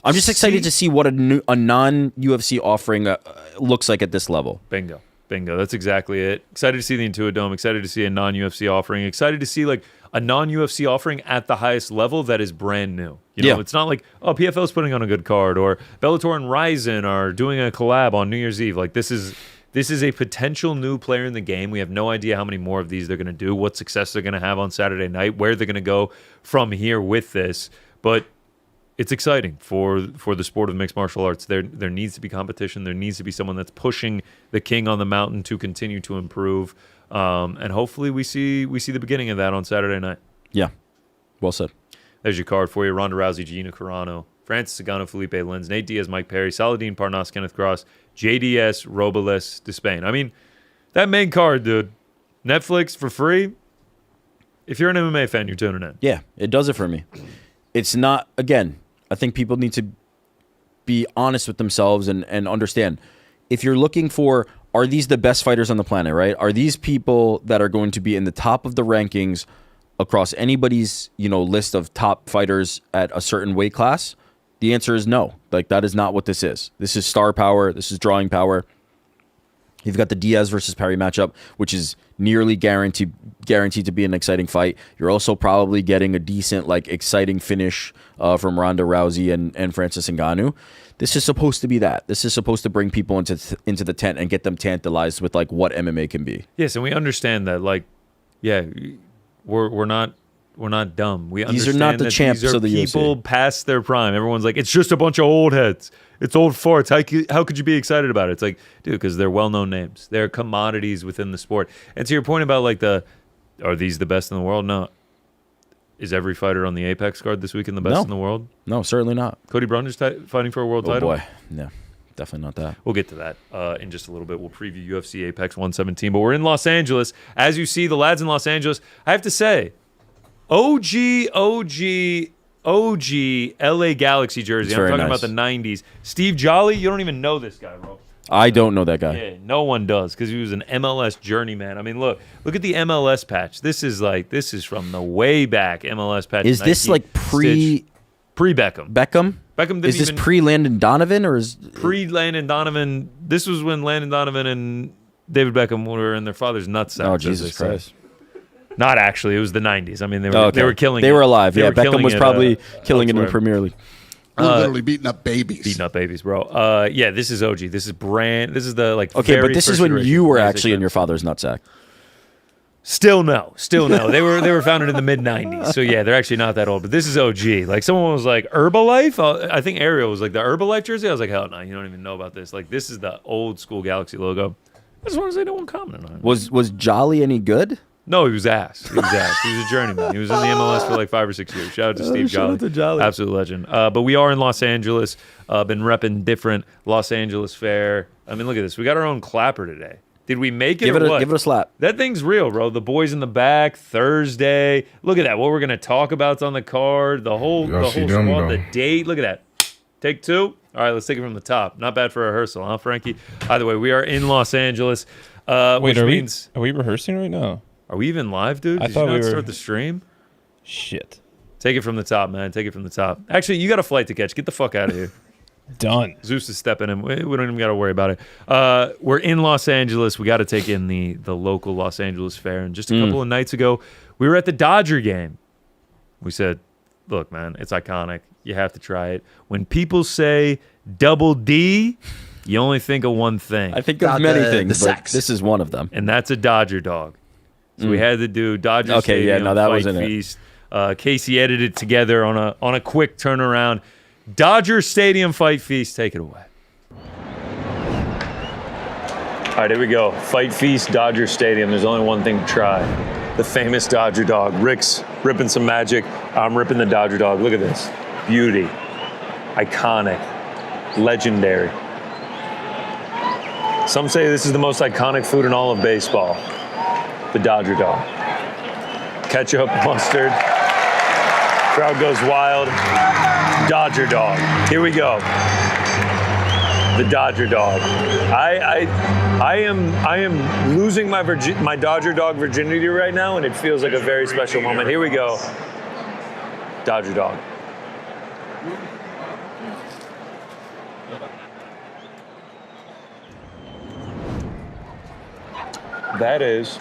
Speaker 4: I'm just excited to see what a non-UFC offering looks like at this level.
Speaker 3: Bingo. That's exactly it. Excited to see the Intuit Dome. Excited to see a non-UFC offering. Excited to see like a non-UFC offering at the highest level that is brand new. You know, it's not like, oh, PFL's putting on a good card, or Bellator and Ryzen are doing a collab on New Year's Eve. Like this is a potential new player in the game. We have no idea how many more of these they're going to do, what success they're going to have on Saturday night, where they're going to go from here with this. But it's exciting for the sport of mixed martial arts. There needs to be competition. There needs to be someone that's pushing the king on the mountain to continue to improve. And hopefully we see the beginning of that on Saturday night.
Speaker 4: Yeah. Well said.
Speaker 3: There's your card for you. Ronda Rousey, Gina Carano, Francis Ngannou, Felipe Lins, Nate Diaz, Mike Perry, Saladin Parnas, Kenneth Cross, JDS, Robles, Despain. I mean, that main card, dude. Netflix for free. If you're an MMA fan, you're tuning in.
Speaker 4: Yeah, it does it for me. It's not, again, I think people need to be honest with themselves and understand. If you're looking for, are these the best fighters on the planet, right? Are these people that are going to be in the top of the rankings across anybody's, list of top fighters at a certain weight class? The answer is no. Like, that is not what this is. This is star power. This is drawing power. You've got the Diaz versus Perry matchup, which is nearly guaranteed to be an exciting fight. You're also probably getting a decent, exciting finish from Ronda Rousey and Francis Ngannou. This is supposed to be that. This is supposed to bring people into the tent and get them tantalized with what MMA can be.
Speaker 3: Yes, and we understand that. We're not dumb. We understand
Speaker 4: these are not the champs of the
Speaker 3: people
Speaker 4: UFC.
Speaker 3: Past their prime. Everyone's like, it's just a bunch of old heads. It's old farts. How could you be excited about it? It's like, dude, because they're well-known names. They're commodities within the sport. And to your point about are these the best in the world? No. Is every fighter on the Apex card this weekend the best in the world?
Speaker 4: No, certainly not.
Speaker 3: Cody Brunder's fighting for a world title?
Speaker 4: Oh, boy. No, definitely not that.
Speaker 3: We'll get to that in just a little bit. We'll preview UFC Apex 117. But we're in Los Angeles. As you see, the lads in Los Angeles, I have to say, OG LA Galaxy jersey. I'm talking about the 90s. Steve Jolly, you don't even know this guy, bro.
Speaker 4: I don't know that guy.
Speaker 3: Yeah, no one does, because he was an MLS journeyman. I mean, look at the MLS patch. This is from the way back MLS patch.
Speaker 4: Is this pre
Speaker 3: Beckham?
Speaker 4: Beckham
Speaker 3: Didn't
Speaker 4: is this pre Landon Donovan or is
Speaker 3: pre Landon Donovan? This was when Landon Donovan and David Beckham were in their father's nutsack.
Speaker 4: Oh, Jesus Christ.
Speaker 3: Not actually. It was the 90s. I mean, they were killing.
Speaker 4: They were alive.
Speaker 3: They
Speaker 4: Yeah,
Speaker 3: were
Speaker 4: Beckham was probably killing it in the Premier League.
Speaker 8: We're literally beating up babies.
Speaker 3: Beating up babies, bro. Yeah, this is OG. This is the
Speaker 4: Okay, but this is when you were actually in your father's nutsack.
Speaker 3: Still no. They were founded in the mid 90s, so yeah, they're actually not that old. But this is OG. Like someone was like Herbalife. I think Ariel was like the Herbalife jersey. I was like, hell no, you don't even know about this. Like this is the old school Galaxy logo. I just want to say no one commented on it.
Speaker 4: Was Jolly any good?
Speaker 3: No, he was ass. He was a journeyman. He was in the MLS for 5 or 6 years. Shout out to Steve Jolly.
Speaker 4: Shout out to Jolly.
Speaker 3: Absolute legend. But we are in Los Angeles. Been repping different Los Angeles fare. I mean, look at this. We got our own clapper today. Did we make it
Speaker 4: give
Speaker 3: or
Speaker 4: it
Speaker 3: what?
Speaker 4: Give it a slap.
Speaker 3: That thing's real, bro. The boys in the back, Thursday. Look at that. What we're going to talk about's on the card. The whole squad, the date. Look at that. Take 2. All right, let's take it from the top. Not bad for a rehearsal, huh, Frankie? Either way, we are in Los Angeles.
Speaker 6: Wait, are we rehearsing right now?
Speaker 3: Are we even live, dude?
Speaker 6: I thought we were.
Speaker 3: Start the stream?
Speaker 6: Shit.
Speaker 3: Take it from the top, man. Take it from the top. Actually, you got a flight to catch. Get the fuck out of here.
Speaker 6: Done.
Speaker 3: Zeus is stepping in. We don't even got to worry about it. We're in Los Angeles. We got to take in the local Los Angeles fair. And just a couple of nights ago, we were at the Dodger game. We said, look, man, it's iconic. You have to try it. When people say Double D, you only think of one thing.
Speaker 4: I think of many things, but this is one of them.
Speaker 3: And that's a Dodger dog. So we had to do Dodger Stadium
Speaker 4: that
Speaker 3: Fight
Speaker 4: wasn't
Speaker 3: Feast. Casey edited it together on a quick turnaround. Dodger Stadium Fight Feast. Take it away. All right, here we go. Fight Feast, Dodger Stadium. There's only one thing to try. The famous Dodger dog. Rick's ripping some magic. I'm ripping the Dodger dog. Look at this. Beauty. Iconic. Legendary. Some say this is the most iconic food in all of baseball. The Dodger dog. Ketchup, mustard. Crowd goes wild. Dodger dog. Here we go. The Dodger dog. I am losing my Dodger dog virginity right now, and it feels like a very special moment. Here we go. Dodger dog. That is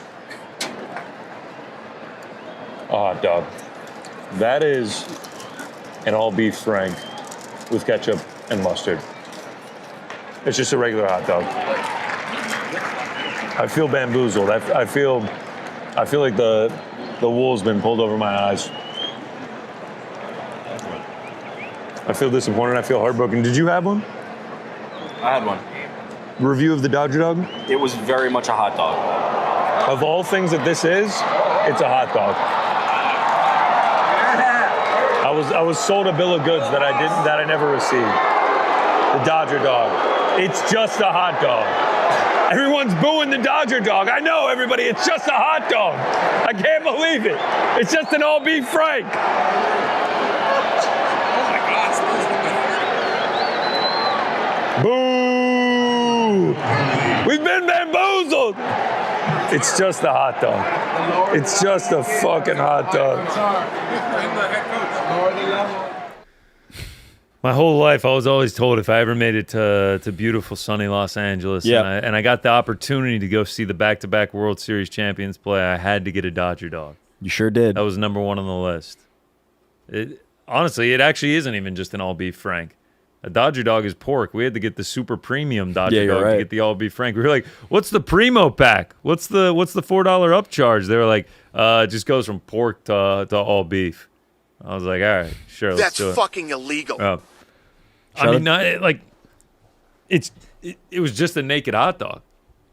Speaker 3: a hot dog. That is an all beef frank with ketchup and mustard. It's just a regular hot dog. I feel bamboozled. I feel like the wool's been pulled over my eyes. I feel disappointed. I feel heartbroken. Did you have one?
Speaker 4: I had one.
Speaker 3: Review of the Dodger dog?
Speaker 4: It was very much a hot dog.
Speaker 3: Of all things that this is, it's a hot dog. I was sold a bill of goods that I never received. The Dodger dog. It's just a hot dog. Everyone's booing the Dodger dog. I know, everybody. It's just a hot dog. I can't believe it. It's just an all beef frank. Boo! We've been bamboozled. It's just a hot dog. It's just a fucking hot dog. My whole life, I was always told if I ever made it to beautiful, sunny Los Angeles, and I got the opportunity to go see the back-to-back World Series champions play, I had to get a Dodger dog.
Speaker 4: You sure did.
Speaker 3: That was number one on the list. Honestly, it actually isn't even just an all-beef frank. A Dodger dog is pork. We had to get the super premium Dodger dog to get the all-beef frank. We were like, what's the primo pack? What's the $4 upcharge? They were like, it just goes from pork to all beef. I was like, all right, sure.
Speaker 9: That's fucking illegal.
Speaker 3: I mean, it was just a naked hot dog.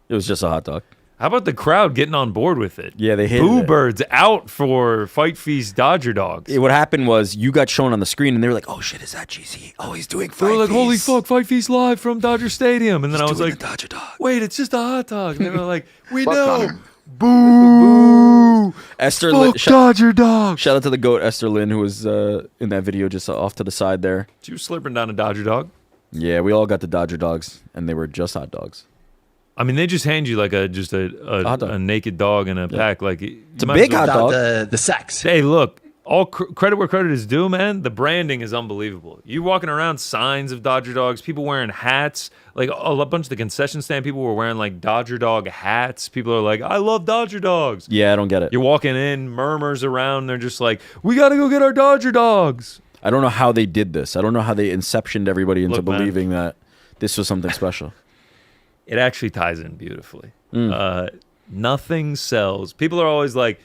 Speaker 4: It was just a hot dog.
Speaker 3: How about the crowd getting on board with it?
Speaker 4: Yeah, they hated
Speaker 3: Boo
Speaker 4: it.
Speaker 3: birds out for Fight Feast Dodger dogs.
Speaker 4: What happened was you got shown on the screen, and they were like, "Oh shit, is that GC? Oh, he's doing Fight Feast."
Speaker 3: They were like, "Holy fuck, Fight Feast live from Dodger Stadium!" And then I was like,
Speaker 4: Dodger dog.
Speaker 3: "Wait, it's just a hot dog." And they were like, "We
Speaker 7: Fuck
Speaker 3: know."
Speaker 7: Connor.
Speaker 3: Boo!
Speaker 4: Esther
Speaker 3: Fuck Dodger dog.
Speaker 4: Shout out to the goat Esther Lynn, who was in that video just off to the side there.
Speaker 3: She was slurping down a Dodger dog.
Speaker 4: Yeah, we all got the Dodger dogs, and they were just hot dogs.
Speaker 3: I mean, they just hand you like a naked dog in a pack. Like
Speaker 4: it's a big hot dog.
Speaker 10: The sex.
Speaker 3: Hey, look, all credit where credit is due, man. The branding is unbelievable. You walking around signs of Dodger dogs, people wearing hats. Like a bunch of the concession stand people were wearing like Dodger dog hats. People are like, I love Dodger dogs.
Speaker 4: Yeah, I don't get it.
Speaker 3: You're walking in, murmurs around. They're just like, we got to go get our Dodger dogs.
Speaker 4: I don't know how they did this. I don't know how they inceptioned everybody into believing that this was something special.
Speaker 3: It actually ties in beautifully. Nothing sells. People are always like,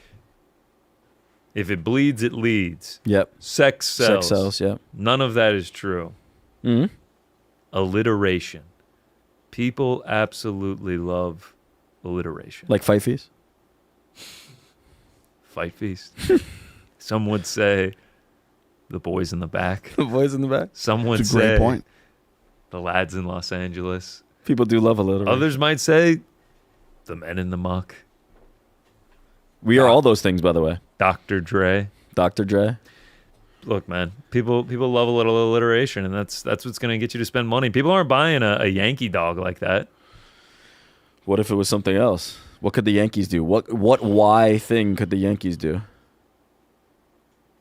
Speaker 3: if it bleeds, it leads.
Speaker 4: Yep.
Speaker 3: Sex sells.
Speaker 4: Sex sells, yep.
Speaker 3: None of that is true.
Speaker 4: Mm-hmm.
Speaker 3: Alliteration. People absolutely love alliteration.
Speaker 4: Like Fight Feast?
Speaker 3: Fight Feast. Some would say the boys in the back.
Speaker 4: The boys in the back?
Speaker 3: Some would
Speaker 8: That's a great
Speaker 3: say
Speaker 8: point.
Speaker 3: the lads in Los Angeles.
Speaker 4: People do love alliteration.
Speaker 3: Others might say the men in the muck.
Speaker 4: We are all those things, by the way.
Speaker 3: Dr. Dre.
Speaker 4: Dr. Dre.
Speaker 3: Look, man, people love a little alliteration, and that's what's going to get you to spend money. People aren't buying a Yankee dog like that.
Speaker 4: What if it was something else? What could the Yankees do? What why thing could the Yankees do?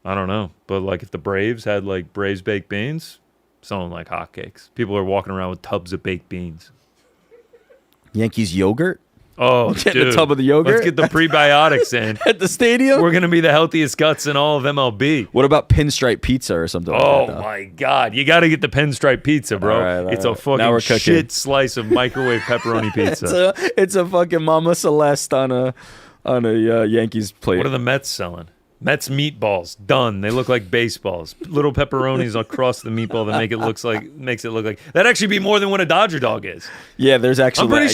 Speaker 3: I don't know, but like if the Braves had like Braves baked beans, selling like hotcakes. People are walking around with tubs of baked beans.
Speaker 4: Yankees yogurt?
Speaker 3: Oh,
Speaker 4: Get
Speaker 3: dude.
Speaker 4: the tub of the yogurt.
Speaker 3: Let's get the prebiotics in.
Speaker 4: At the stadium?
Speaker 3: We're going to be the healthiest guts in all of MLB.
Speaker 4: What about pinstripe pizza or something like that?
Speaker 3: Oh, my God. You got to get the pinstripe pizza, bro.
Speaker 4: All right,
Speaker 3: it's a fucking shit slice of microwave pepperoni pizza.
Speaker 4: It's a fucking Mama Celeste on a Yankees plate.
Speaker 3: What are the Mets selling? Mets meatballs, done. They look like baseballs. Little pepperonis across the meatball that makes it look like that'd actually be more than what a Dodger dog is.
Speaker 4: Yeah, there's actually.
Speaker 3: I'm pretty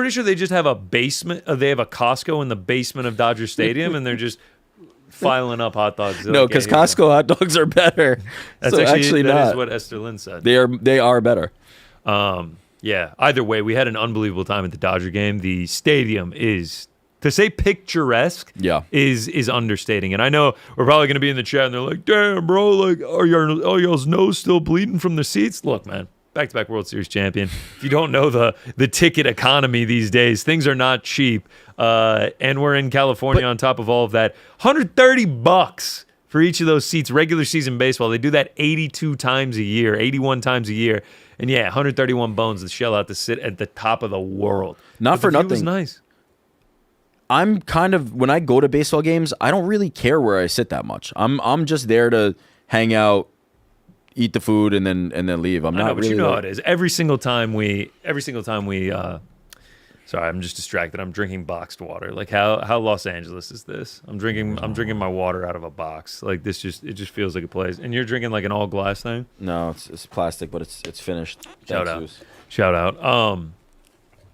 Speaker 3: sure they just have a basement. They have a Costco in the basement of Dodger Stadium, and they're just filing up hot dogs.
Speaker 4: No, because Costco hot dogs are better.
Speaker 3: That's
Speaker 4: so
Speaker 3: actually
Speaker 4: not.
Speaker 3: That is what Esther Lynn said.
Speaker 4: They are better.
Speaker 3: Yeah. Either way, we had an unbelievable time at the Dodger game. The stadium is. To say picturesque is understating. And I know we're probably going to be in the chat and they're like, damn, bro, like, are y'all's nose still bleeding from the seats? Look, man, back-to-back World Series champion. If you don't know the ticket economy these days, things are not cheap. And we're in California on top of all of that. $130 for each of those seats. Regular season baseball, they do that 82 times a year, 81 times a year. And yeah, 131 bones to shell out to sit at the top of the world.
Speaker 4: Not for nothing.
Speaker 3: It was nice.
Speaker 4: I'm kind of, when I go to baseball games, I don't really care where I sit that much. I'm just there to hang out, eat the food, and then leave. I'm not really.
Speaker 3: You know how it is. Every single time we. Sorry, I'm just distracted. I'm drinking boxed water. Like how Los Angeles is this? I'm drinking my water out of a box. Like this it just feels like a place. And you're drinking like an all glass thing?
Speaker 4: No, it's plastic, but it's finished.
Speaker 3: Shout out.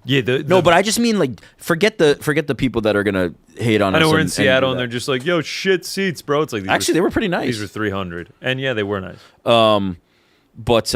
Speaker 3: Yeah,
Speaker 4: but I just mean like forget the people that are gonna hate on us.
Speaker 3: I know we're in Seattle and they're just like, yo, shit seats, bro. It's like
Speaker 4: they were pretty nice.
Speaker 3: These were 300, and yeah, they were nice.
Speaker 4: But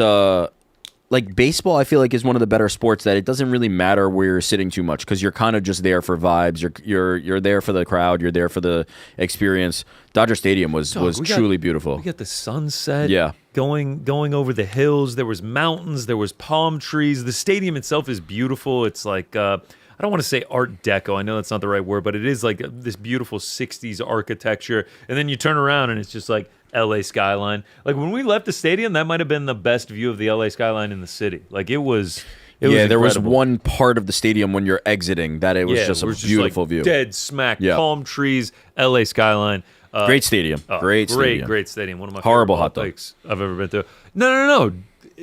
Speaker 4: like baseball, I feel like is one of the better sports that it doesn't really matter where you're sitting too much because you're kind of just there for vibes. You're there for the crowd. You're there for the experience. Dodger Stadium was truly beautiful.
Speaker 3: We got the sunset.
Speaker 4: Yeah.
Speaker 3: Going over the hills. There was mountains. There was palm trees. The stadium itself is beautiful. It's like I don't want to say Art Deco. I know that's not the right word, but it is like this beautiful 60s architecture. And then you turn around and it's just like LA skyline. Like when we left the stadium, that might have been the best view of the LA skyline in the city. Like it was.
Speaker 4: There was one part of the stadium when you're exiting that it was just a beautiful view.
Speaker 3: Dead smack, palm trees, LA skyline.
Speaker 4: Great stadium. Great stadium.
Speaker 3: Great stadium. One of my
Speaker 4: horrible
Speaker 3: favorite
Speaker 4: hot dogs
Speaker 3: I've ever been to. No.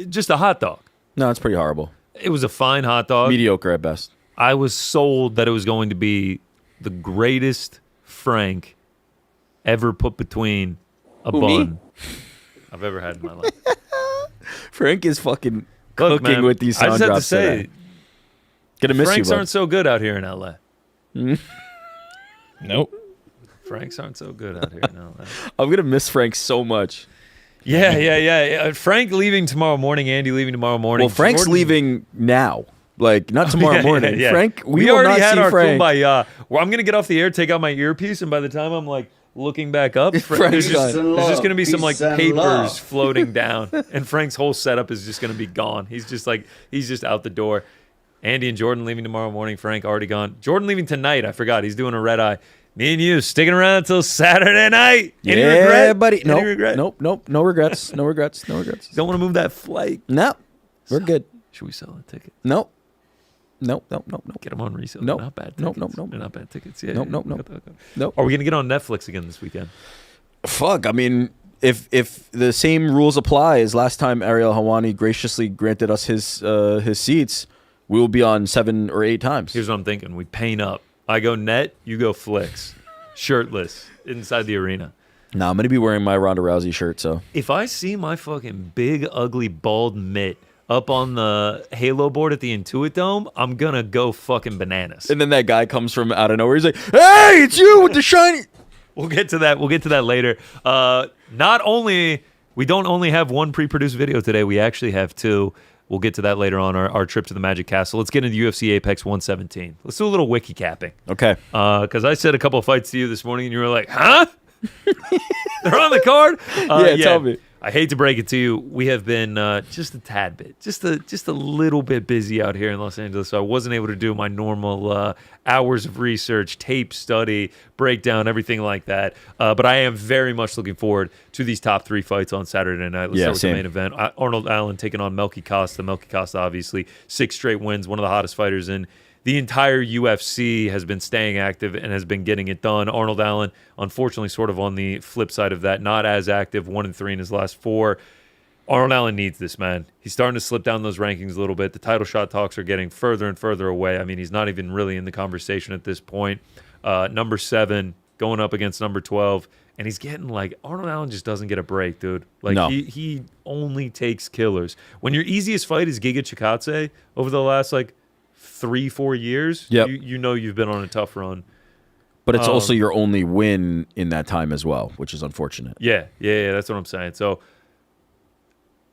Speaker 3: Just a hot dog.
Speaker 4: No, it's pretty horrible.
Speaker 3: It was a fine hot dog.
Speaker 4: Mediocre at best.
Speaker 3: I was sold that it was going to be the greatest Frank ever put between a bun I've ever had in my life.
Speaker 4: Frank is fucking cooking with these sound drops. I just have to say, gonna miss
Speaker 3: Franks
Speaker 4: you,
Speaker 3: aren't so good out here in LA.
Speaker 6: Nope.
Speaker 3: Franks aren't so good out here in LA.
Speaker 4: I'm gonna miss Frank so much.
Speaker 3: Yeah. Frank leaving tomorrow morning. Andy leaving tomorrow morning.
Speaker 4: Well, Frank's leaving now. Like, not tomorrow morning.
Speaker 3: Yeah.
Speaker 4: Frank,
Speaker 3: we already had our Frank. Kumbaya. Well, I'm going to get off the air, take out my earpiece, and by the time I'm, like, looking back up, there's just going to be some, like, papers floating down. And Frank's whole setup is just going to be gone. He's just out the door. Andy and Jordan leaving tomorrow morning. Frank already gone. Jordan leaving tonight. I forgot. He's doing a red eye. Me and you sticking around until Saturday night. Any regret?
Speaker 4: Buddy.
Speaker 3: Any regret?
Speaker 4: Nope. No regrets. No regrets. No regrets.
Speaker 3: Don't want to move that flight.
Speaker 4: No. We're good.
Speaker 3: Should we sell a ticket?
Speaker 4: Nope.
Speaker 3: Get them on resale.
Speaker 4: Nope.
Speaker 3: They're not bad tickets.
Speaker 4: Nope.
Speaker 3: They're not bad tickets. Yeah.
Speaker 4: Nope.
Speaker 3: Are we going to get on Netflix again this weekend?
Speaker 4: Fuck. I mean, if the same rules apply as last time Ariel Helwani graciously granted us his seats, we will be on 7 or 8 times.
Speaker 3: Here's what I'm thinking. We paint up. I go net, you go flicks. Shirtless inside the arena.
Speaker 4: Nah, I'm going to be wearing my Ronda Rousey shirt, so.
Speaker 3: If I see my fucking big, ugly, bald mitt up on the Halo board at the Intuit Dome, I'm going to go fucking bananas.
Speaker 4: And then that guy comes from out of nowhere. He's like, hey, it's you with the shiny.
Speaker 3: We'll get to that. We'll get to that later. We don't only have one pre-produced video today. We actually have 2. We'll get to that later on our trip to the Magic Castle. Let's get into UFC Apex 117. Let's do a little wiki capping.
Speaker 4: Okay.
Speaker 3: Because I said a couple of fights to you this morning, and you were like, huh? They're on the card?
Speaker 4: Tell me.
Speaker 3: I hate to break it to you. We have been just a tad bit, just a little bit busy out here in Los Angeles, so I wasn't able to do my normal hours of research, tape study, breakdown, everything like that. But I am very much looking forward to these top 3 fights on Saturday night. Let's start with the main event. Arnold Allen taking on Melky Costa. Melky Costa, obviously, 6 straight wins, one of the hottest fighters in the entire UFC has been staying active and has been getting it done. Arnold Allen, unfortunately, sort of on the flip side of that, not as active, 1-3 in his last 4. Arnold Allen needs this, man. He's starting to slip down those rankings a little bit. The title shot talks are getting further and further away. I mean, he's not even really in the conversation at this point. Number 7 going up against number 12. And he's getting Arnold Allen just doesn't get a break, dude.
Speaker 4: No.
Speaker 3: He only takes killers. When your easiest fight is Giga Chikadze over the last 3-4 years,
Speaker 4: yep.
Speaker 3: you know you've been on a tough run.
Speaker 4: But it's also your only win in that time as well, which is unfortunate.
Speaker 3: Yeah, that's what I'm saying. So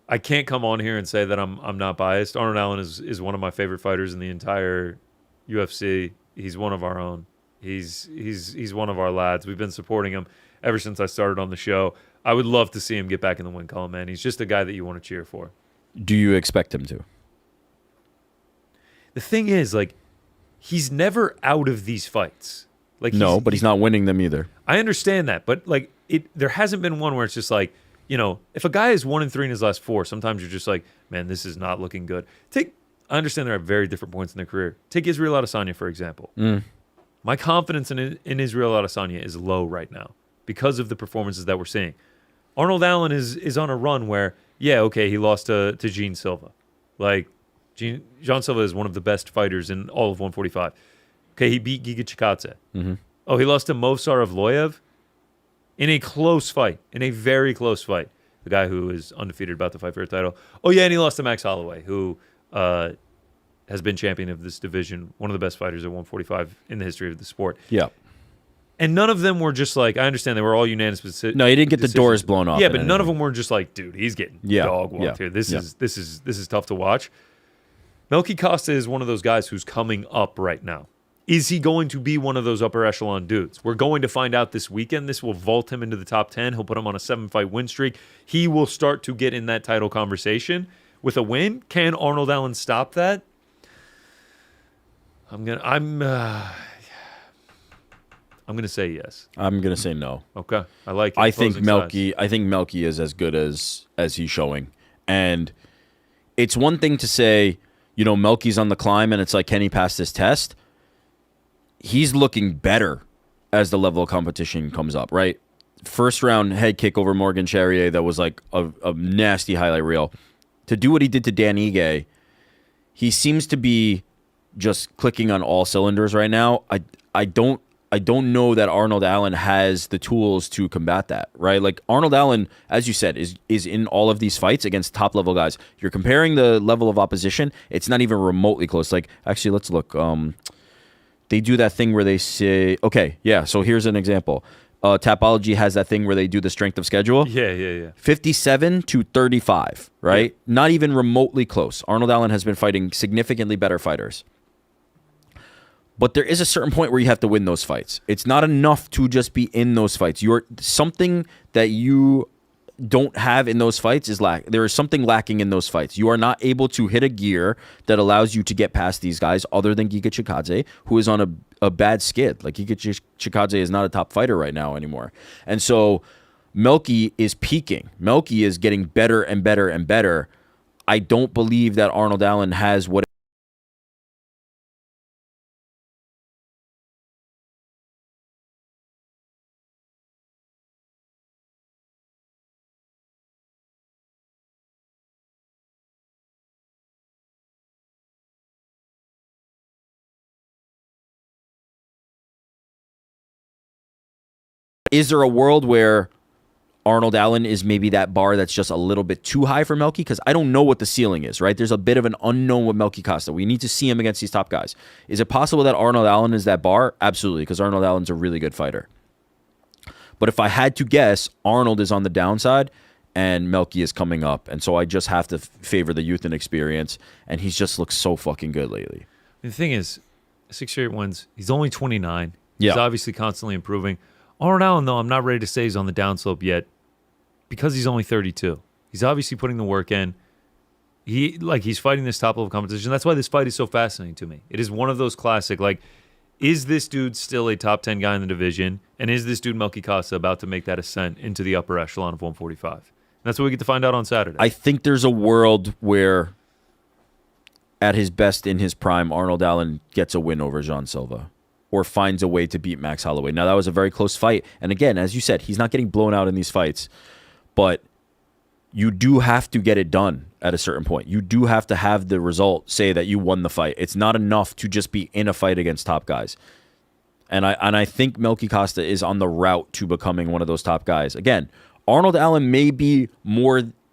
Speaker 3: I can't come on here and say that I'm not biased. Arnold Allen is one of my favorite fighters in the entire UFC. He's one of our own. He's one of our lads. We've been supporting him ever since I started on the show. I would love to see him get back in the win column, man. He's just a guy that you want to cheer for.
Speaker 4: Do you expect him to?
Speaker 3: The thing is, he's never out of these fights.
Speaker 4: No, but he's not winning them either.
Speaker 3: I understand that, but there hasn't been one where it's just if a guy is 1-3 in his last 4, sometimes you're just man, this is not looking good. I understand they're at very different points in their career. Take Israel Adesanya, for example. My confidence in Israel Adesanya is low right now because of the performances that we're seeing. Arnold Allen is on a run where, he lost to Gene Silva. Jean Silva is one of the best fighters in all of 145. Okay, he beat Giga Chikadze.
Speaker 4: Mm-hmm.
Speaker 3: Oh, he lost to Movsar Evloev in a close fight, in a very close fight. The guy who is undefeated, about to fight for a title. Oh, yeah, and he lost to Max Holloway, who has been champion of this division, one of the best fighters at 145 in the history of the sport.
Speaker 4: Yeah.
Speaker 3: And none of them were just I understand they were all unanimous.
Speaker 4: No, he didn't get
Speaker 3: decisions.
Speaker 4: the doors blown off.
Speaker 3: Yeah, but none of them were just dude, he's getting dog walked here. This is tough to watch. Melky Costa is one of those guys who's coming up right now. Is he going to be one of those upper echelon dudes? We're going to find out this weekend. This will vault him into the top 10. He'll put him on a 7-fight win streak. He will start to get in that title conversation with a win. Can Arnold Allen stop that? I'm gonna say yes.
Speaker 4: I'm gonna say no.
Speaker 3: Okay, I like it.
Speaker 4: I think Melky is as good as he's showing, and it's one thing to say, Melky's on the climb, and it's can he pass this test? He's looking better as the level of competition comes up, right? First round head kick over Morgan Charrier that was a nasty highlight reel. To do what he did to Dan Ige, he seems to be just clicking on all cylinders right now. I don't know that Arnold Allen has the tools to combat that, right? Arnold Allen, as you said, is in all of these fights against top level guys. You're comparing the level of opposition, it's not even remotely close. Actually, let's look. They do that thing where they say, so here's an example. Tapology has that thing where they do the strength of schedule.
Speaker 3: Yeah.
Speaker 4: 57-35, right? Yeah. Not even remotely close. Arnold Allen has been fighting significantly better fighters. But there is a certain point where you have to win those fights. It's not enough to just be in those fights. Something that you don't have in those fights is there is something lacking in those fights. You are not able to hit a gear that allows you to get past these guys other than Giga Chikadze, who is on a bad skid. Giga Chikadze is not a top fighter right now anymore. And so Melky is peaking. Melky is getting better and better and better. I don't believe that Arnold Allen has what Is there a world where Arnold Allen is maybe that bar that's just a little bit too high for Melky? Because I don't know what the ceiling is, right? There's a bit of an unknown with Melky Costa. We need to see him against these top guys. Is it possible that Arnold Allen is that bar? Absolutely, because Arnold Allen's a really good fighter. But if I had to guess, Arnold is on the downside and Melky is coming up. And so I just have to favor the youth and experience. And he's just looked so fucking good lately.
Speaker 3: The thing is, 6 straight wins. He's only 29. He's obviously constantly improving. Arnold Allen, though, I'm not ready to say he's on the downslope yet because he's only 32. He's obviously putting the work in. He's fighting this top level competition. That's why this fight is so fascinating to me. It is one of those classic, is this dude still a top 10 guy in the division? And is this dude Melky Costa about to make that ascent into the upper echelon of 145? And that's what we get to find out on Saturday.
Speaker 4: I think there's a world where at his best in his prime, Arnold Allen gets a win over Jean Silva or finds a way to beat Max Holloway. Now, that was a very close fight. And again, as you said, he's not getting blown out in these fights. But you do have to get it done at a certain point. You do have to have the result say that you won the fight. It's not enough to just be in a fight against top guys. And I think Melky Costa is on the route to becoming one of those top guys. Again, Arnold Allen may be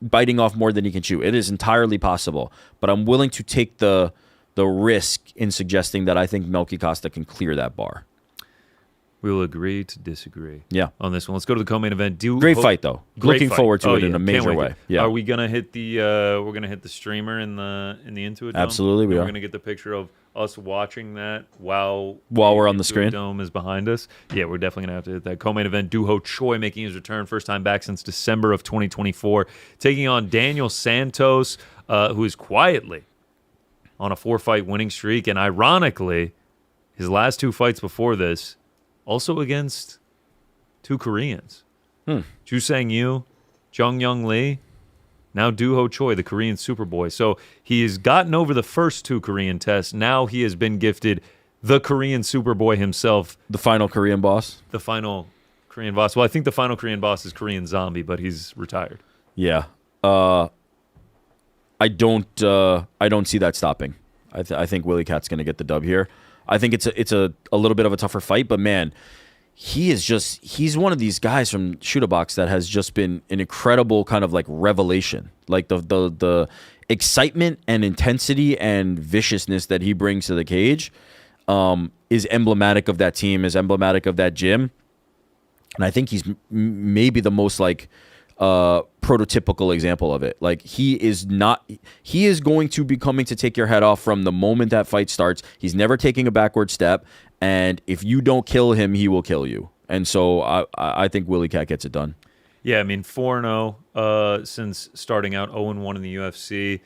Speaker 4: biting off more than he can chew. It is entirely possible. But I'm willing to take the risk in suggesting that I think Melky Costa can clear that bar.
Speaker 3: We'll agree to disagree.
Speaker 4: Yeah.
Speaker 3: On this one. Let's go to the co-main event.
Speaker 4: Great fight though. Looking forward to it in a major way. Yeah.
Speaker 3: Are we gonna hit the we're gonna hit the streamer in the Intuit Dome?
Speaker 4: Absolutely, we are.
Speaker 3: We're gonna get the picture of us watching that while
Speaker 4: we're on the screen.
Speaker 3: Dome is behind us. Yeah, we're definitely gonna have to hit that. Co-main event, Doo Ho Choi making his return, first time back since December of 2024, taking on Daniel Santos, who is quietly on a 4-fight winning streak, and ironically, his last 2 fights before this also against 2 Koreans. Ju Sang-yu, Jung Young Lee, now Doo Ho Choi, the Korean Superboy. So he has gotten over the first 2 Korean tests. Now he has been gifted the Korean Superboy himself.
Speaker 4: The final Korean boss?
Speaker 3: The final Korean boss. Well, I think the final Korean boss is Korean Zombie, but he's retired.
Speaker 4: Yeah. I don't see that stopping. I think Willie Cat's going to get the dub here. I think it's a little bit of a tougher fight, but man, he's one of these guys from Shooter Box that has just been an incredible kind of like revelation. Like the excitement and intensity and viciousness that he brings to the cage is emblematic of that team, is emblematic of that gym. And I think he's maybe the most like prototypical example of it. Like he is going to be coming to take your head off from the moment that fight starts. He's never taking a backward step, and if you don't kill him, he will kill you. And so I think Willie Cat gets it done.
Speaker 3: Yeah, I mean 4-0 since starting out, 0-1 in the UFC.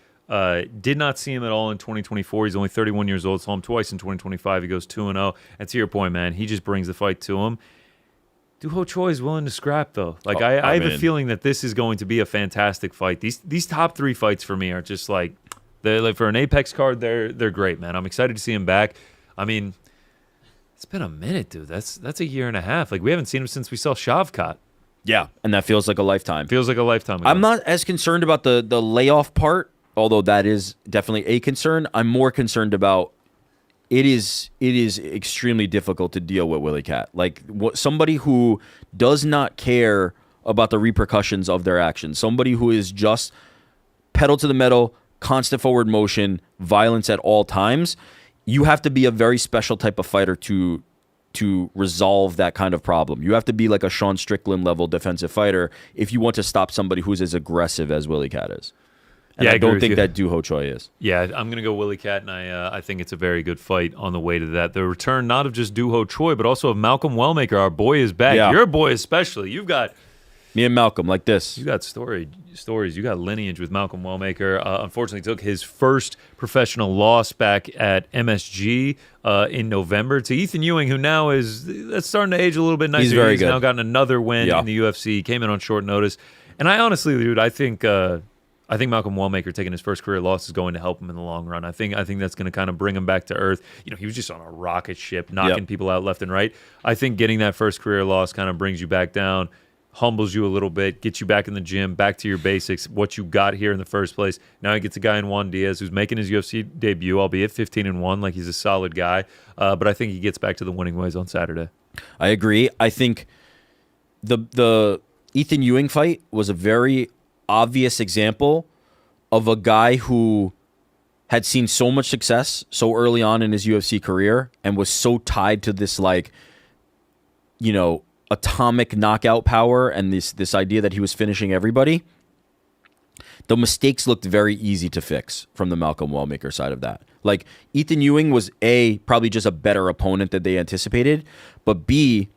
Speaker 3: Did not see him at all in 2024. He's only 31 years old. Saw him twice in 2025. He goes 2-0. And to your point, man, he just brings the fight to him. Doo Ho Choi is willing to scrap, though. Like I have a feeling that this is going to be a fantastic fight. These top 3 fights for me are just like for an Apex card. They're great, man. I'm excited to see him back. I mean, it's been a minute, dude. That's a year and a half. Like we haven't seen him since we saw Shavkat.
Speaker 4: Yeah, and that feels like a lifetime.
Speaker 3: Feels like a lifetime ago.
Speaker 4: I'm not as concerned about the layoff part, although that is definitely a concern. I'm more concerned about it is extremely difficult to deal with Willie Cat. Like somebody who does not care about the repercussions of their actions. Somebody who is just pedal to the metal, constant forward motion, violence at all times. You have to be a very special type of fighter to resolve that kind of problem. You have to be like a Sean Strickland level defensive fighter if you want to stop somebody who's as aggressive as Willie Cat is. And I don't think that Doo Ho Choi is.
Speaker 3: Yeah, I'm going to go Willie Cat, and I think it's a very good fight on the way to that. The return not of just Doo Ho Choi, but also of Malcolm Wellmaker. Our boy is back. Yeah. Your boy especially. You've got...
Speaker 4: Me and Malcolm, like this.
Speaker 3: You got stories. You got lineage with Malcolm Wellmaker. Unfortunately, took his first professional loss back at MSG in November to Ethan Ewing, who now that's starting to age a little bit nicer.
Speaker 4: He's very good.
Speaker 3: Now gotten another win in the UFC. Came in on short notice. And I honestly, dude, I think Malcolm Wellmaker taking his first career loss is going to help him in the long run. I think that's going to kind of bring him back to earth. You know, he was just on a rocket ship, knocking people out left and right. I think getting that first career loss kind of brings you back down, humbles you a little bit, gets you back in the gym, back to your basics, what you got here in the first place. Now he gets a guy in Juan Diaz who's making his UFC debut, albeit 15-1, like he's a solid guy. But I think he gets back to the winning ways on Saturday.
Speaker 4: I agree. I think the Ethan Ewing fight was a very obvious example of a guy who had seen so much success so early on in his UFC career and was so tied to this, like, you know, atomic knockout power and this idea that he was finishing everybody. The mistakes looked very easy to fix from the Malcolm Wellmaker side of that. Like, Ethan Ewing was A, probably just a better opponent than they anticipated, but B,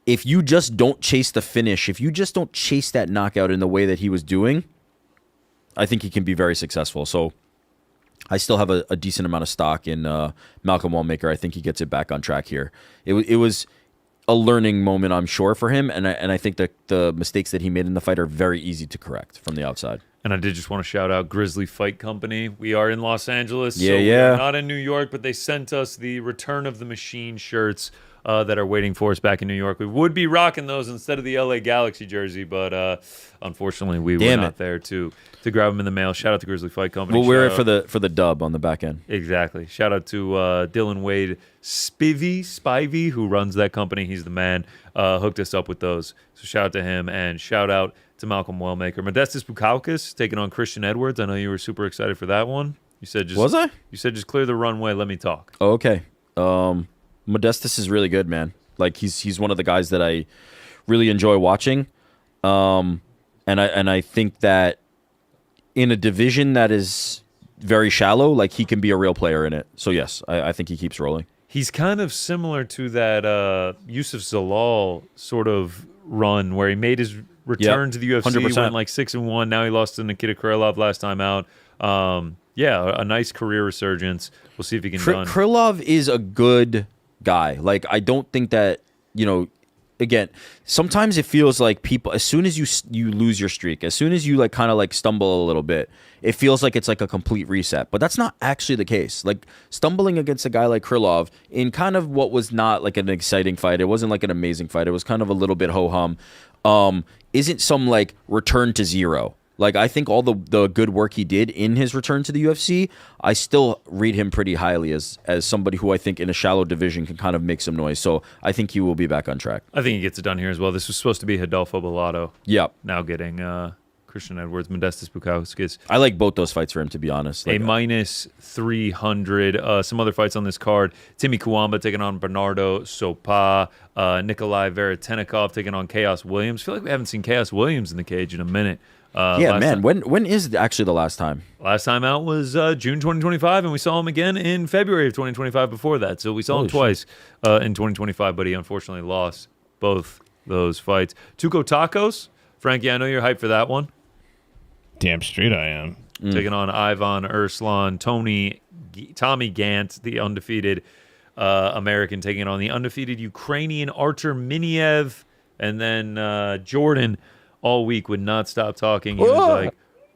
Speaker 4: if you just don't chase the finish, if you just don't chase that knockout in the way that he was doing, I think he can be very successful. So I still have a decent amount of stock in Malcolm Wellmaker. I think he gets it back on track here. It was a learning moment, I'm sure, for him, and I think that the mistakes that he made in the fight are very easy to correct from the outside.
Speaker 3: And I did just want to shout out Grizzly Fight Company. We are in Los Angeles.
Speaker 4: Yeah,
Speaker 3: so
Speaker 4: yeah.
Speaker 3: We're not in New York, but they sent us the Return of the Machine shirts that are waiting for us back in New York. We would be rocking those instead of the LA Galaxy jersey, but unfortunately we were not there to grab them in the mail. Shout out to Grizzly Fight Company.
Speaker 4: We'll wear it for the dub on the back end.
Speaker 3: Exactly. Shout out to Dylan Wade Spivey, who runs that company. He's the man. Hooked us up with those. So shout out to him, and shout out to Malcolm Wellmaker. Modestas Bukauskas taking on Christian Edwards. I know you were super excited for that one. You said just
Speaker 4: Was I?
Speaker 3: You said just clear the runway. Let me talk.
Speaker 4: Oh, okay. Modestas is really good, man. Like he's one of the guys that I really enjoy watching. And I think that in a division that is very shallow, like he can be a real player in it. So yes, I think he keeps rolling. He's
Speaker 3: kind of similar to that Yusuf Zalal sort of run where he made his return to the UFC,
Speaker 4: 100%.
Speaker 3: went like 6-1. Now he lost to Nikita Krylov last time out. A nice career resurgence. We'll see if he can done.
Speaker 4: Krylov is a good guy. Like I don't think that, again, sometimes it feels like people, as soon as you lose your streak, as soon as you like kind of like stumble a little bit, it feels like it's like a complete reset. But that's not actually the case. Like stumbling against a guy like Krylov in kind of what was not like an exciting fight, it wasn't like an amazing fight, it was kind of a little bit ho-hum, isn't some like return to zero. Like I think all the good work he did in his return to the UFC, I still read him pretty highly as somebody who I think in a shallow division can kind of make some noise. So I think he will be back on track.
Speaker 3: I think he gets it done here as well. This was supposed to be Hidalgo Bellato.
Speaker 4: Yep.
Speaker 3: Now getting Christian Edwards, Modestas Bukauskas.
Speaker 4: I like both those fights for him, to be honest.
Speaker 3: Like, minus 300. Some other fights on this card. Timmy Kuamba taking on Bernardo Sopa. Nikolai Veretennikov taking on Chaos Williams. I feel like we haven't seen Chaos Williams in the cage in a minute.
Speaker 4: When is actually the last time?
Speaker 3: Last time out was June 2025, and we saw him again in February of 2025 before that. So we saw him twice in 2025, but he unfortunately lost both those fights. Tuco Tacos. Frankie, I know you're hyped for that one.
Speaker 6: Damn straight I am.
Speaker 3: Taking on Ivan Erslan. Tommy Gant, the undefeated American, taking on the undefeated Ukrainian Artur Miniev. And then Jordan all week would not stop talking. He was like,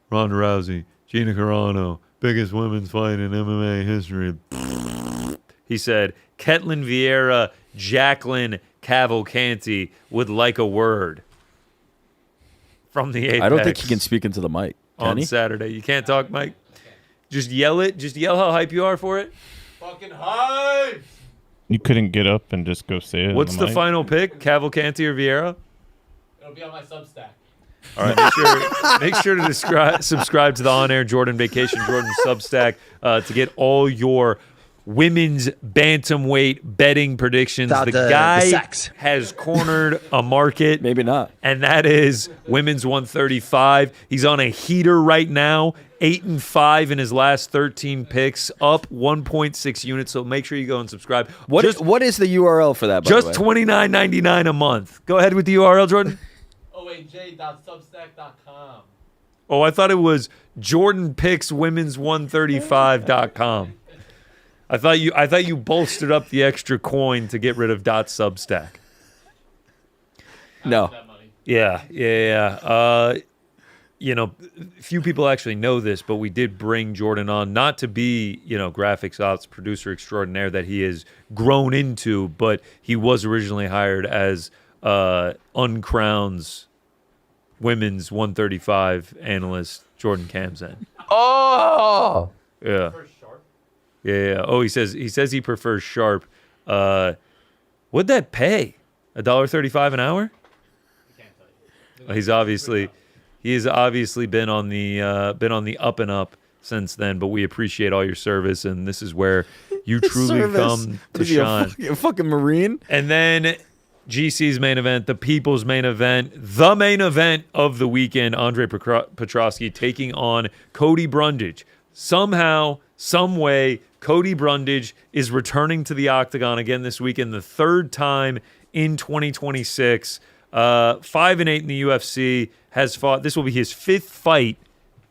Speaker 3: Ronda Rousey, Gina Carano, biggest women's fight in MMA history. He said, Ketlin Vieira, Jacqueline Cavalcanti would like a word from the Apex.
Speaker 4: I don't think he can speak into the mic.
Speaker 3: On Saturday. You can't talk, Mike? Just yell it. Just yell how hype you are for it.
Speaker 9: Fucking hype!
Speaker 6: You couldn't get up and just go say it.
Speaker 3: What's the final pick? Cavalcanti or Vieira?
Speaker 9: It'll be on my Substack.
Speaker 3: All right, make sure to subscribe to the On Air Jordan Vacation Jordan Substack to get all your women's bantamweight betting predictions. The guy has cornered a market.
Speaker 4: Maybe not.
Speaker 3: And that is women's 135. He's on a heater right now. 8-5 in his last 13 picks, up 1.6 units. So make sure you go and subscribe.
Speaker 4: What is the URL for that, by
Speaker 3: just
Speaker 4: the way?
Speaker 3: $29.99 a month. Go ahead with the URL, Jordan.
Speaker 9: OAJ.substack.com.
Speaker 3: Oh, I thought it was JordanPicksWomen's135.com. I thought you bolstered up the extra coin to get rid of .substack.
Speaker 4: No.
Speaker 3: Yeah. Few people actually know this, but we did bring Jordan on not to be, graphics ops producer extraordinaire that he has grown into, but he was originally hired as Uncrown's women's 135 analyst, Jordan Kamzan.
Speaker 9: Oh!
Speaker 3: Yeah. Yeah. Oh, he says he prefers Sharp. What'd that pay? $1.35 an hour?
Speaker 9: I can't tell you.
Speaker 3: He has obviously been on the up and up since then. But we appreciate all your service, and this is where you truly come to shine.
Speaker 4: A fucking Marine.
Speaker 3: And then GC's main event, the People's main event, the main event of the weekend. Andre Petrosky taking on Cody Brundage. Somehow, some way, Cody Brundage is returning to the octagon again this weekend, the third time in 2026. 5-8 in the UFC, has fought. This will be his fifth fight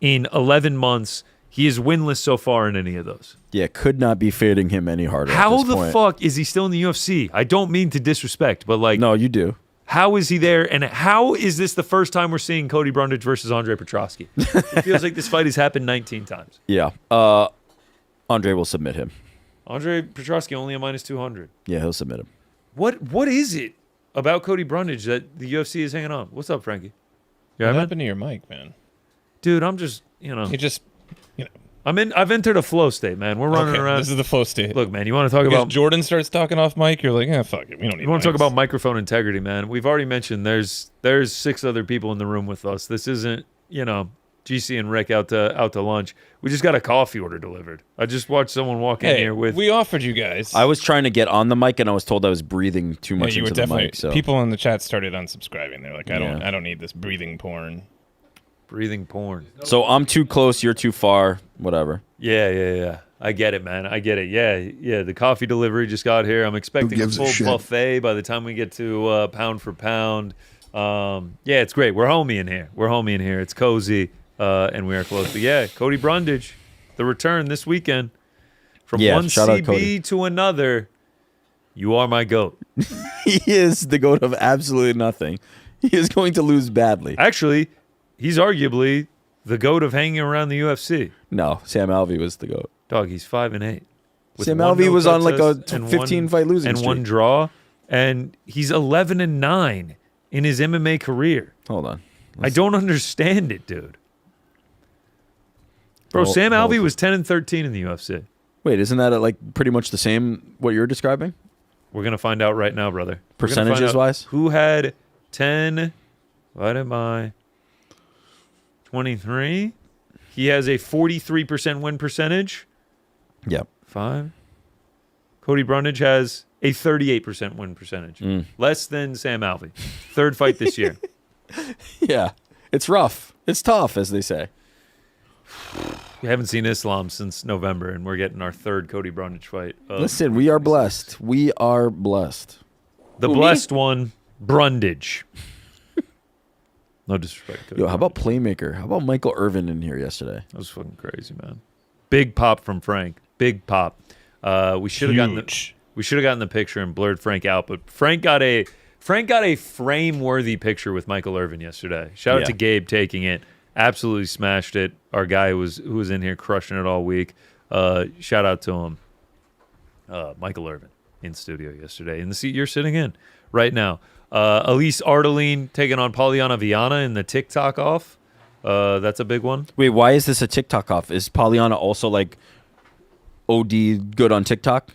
Speaker 3: in 11 months. He is winless so far in any of those.
Speaker 4: Yeah, could not be fading him any harder.
Speaker 3: How the fuck is he still in the UFC? I don't mean to disrespect, but like...
Speaker 4: No, you do.
Speaker 3: How is he there? And how is this the first time we're seeing Cody Brundage versus Andre Petroski? It feels like this fight has happened 19 times.
Speaker 4: Yeah. Andre will submit him.
Speaker 3: Andre Petroski only a -200.
Speaker 4: Yeah, he'll submit him.
Speaker 3: What is it about Cody Brundage that the UFC is hanging on? What's up, Frankie?
Speaker 6: What happened to your mic, man?
Speaker 3: Dude, I'm just,
Speaker 6: You just,
Speaker 3: I've entered a flow state, man. We're running around.
Speaker 6: This is the flow state.
Speaker 3: Look, man, you want to talk about
Speaker 6: Jordan starts talking off mic, you're like, fuck it. We don't need
Speaker 3: You want to talk
Speaker 6: mics.
Speaker 3: about microphone integrity, man. We've already mentioned there's 6 other people in the room with us. This isn't, GC and Rick out to lunch. We just got a coffee order delivered. I just watched someone walk in here with.
Speaker 6: We offered you guys.
Speaker 4: I was trying to get on the mic and I was told I was breathing too much
Speaker 6: you were
Speaker 4: into the
Speaker 6: definitely,
Speaker 4: mic. So
Speaker 6: people in the chat started unsubscribing. They're like, I don't need this breathing porn.
Speaker 3: Breathing porn.
Speaker 4: So I'm too close, you're too far, whatever.
Speaker 3: Yeah. I get it, man. I get it. Yeah. The coffee delivery just got here. I'm expecting a full buffet by the time we get to pound for pound. Yeah, it's great. We're homey in here. It's cozy, and we are close. But yeah, Cody Brundage, the return this weekend from one CB to another. You are my GOAT.
Speaker 4: He is the GOAT of absolutely nothing. He is going to lose badly.
Speaker 3: Actually, he's arguably the GOAT of hanging around the UFC.
Speaker 4: No, Sam Alvey was the GOAT.
Speaker 3: Dog, he's 5-8.
Speaker 4: Sam Alvey was on like a 15-fight losing streak.
Speaker 3: And one draw, and he's 11-9 in his MMA career.
Speaker 4: Hold on.
Speaker 3: I don't understand it, dude. Bro, Sam Alvey was 10-13 in the UFC.
Speaker 4: Wait, isn't that like pretty much the same what you're describing?
Speaker 3: We're going to find out right now, brother.
Speaker 4: Percentages-wise?
Speaker 3: Who had 10 divided by 23? He has a 43% win percentage.
Speaker 4: Yep.
Speaker 3: 5. Cody Brundage has a 38% win percentage. Less than Sam Alvey. Third fight this year.
Speaker 4: Yeah. It's rough. It's tough, as they say.
Speaker 3: We haven't seen Islam since November, and we're getting our third Cody Brundage fight.
Speaker 4: Listen, we are blessed. We are blessed.
Speaker 3: The blessed one, Brundage. No disrespect. Cody
Speaker 4: Yo, how about Playmaker? How about Michael Irvin in here yesterday?
Speaker 3: That was fucking crazy, man. Big pop from Frank. Big pop. We should have gotten the picture and blurred Frank out, but Frank got a frame-worthy picture with Michael Irvin yesterday. Shout out to Gabe taking it. Absolutely smashed it. Our guy who was in here crushing it all week. Shout out to him. Michael Irvin in studio yesterday in the seat you're sitting in right now. Elise Ardeline taking on Polyana Viana in the TikTok off. That's a big one.
Speaker 4: Wait, why is this a TikTok off? Is Polyana also like OD good on TikTok?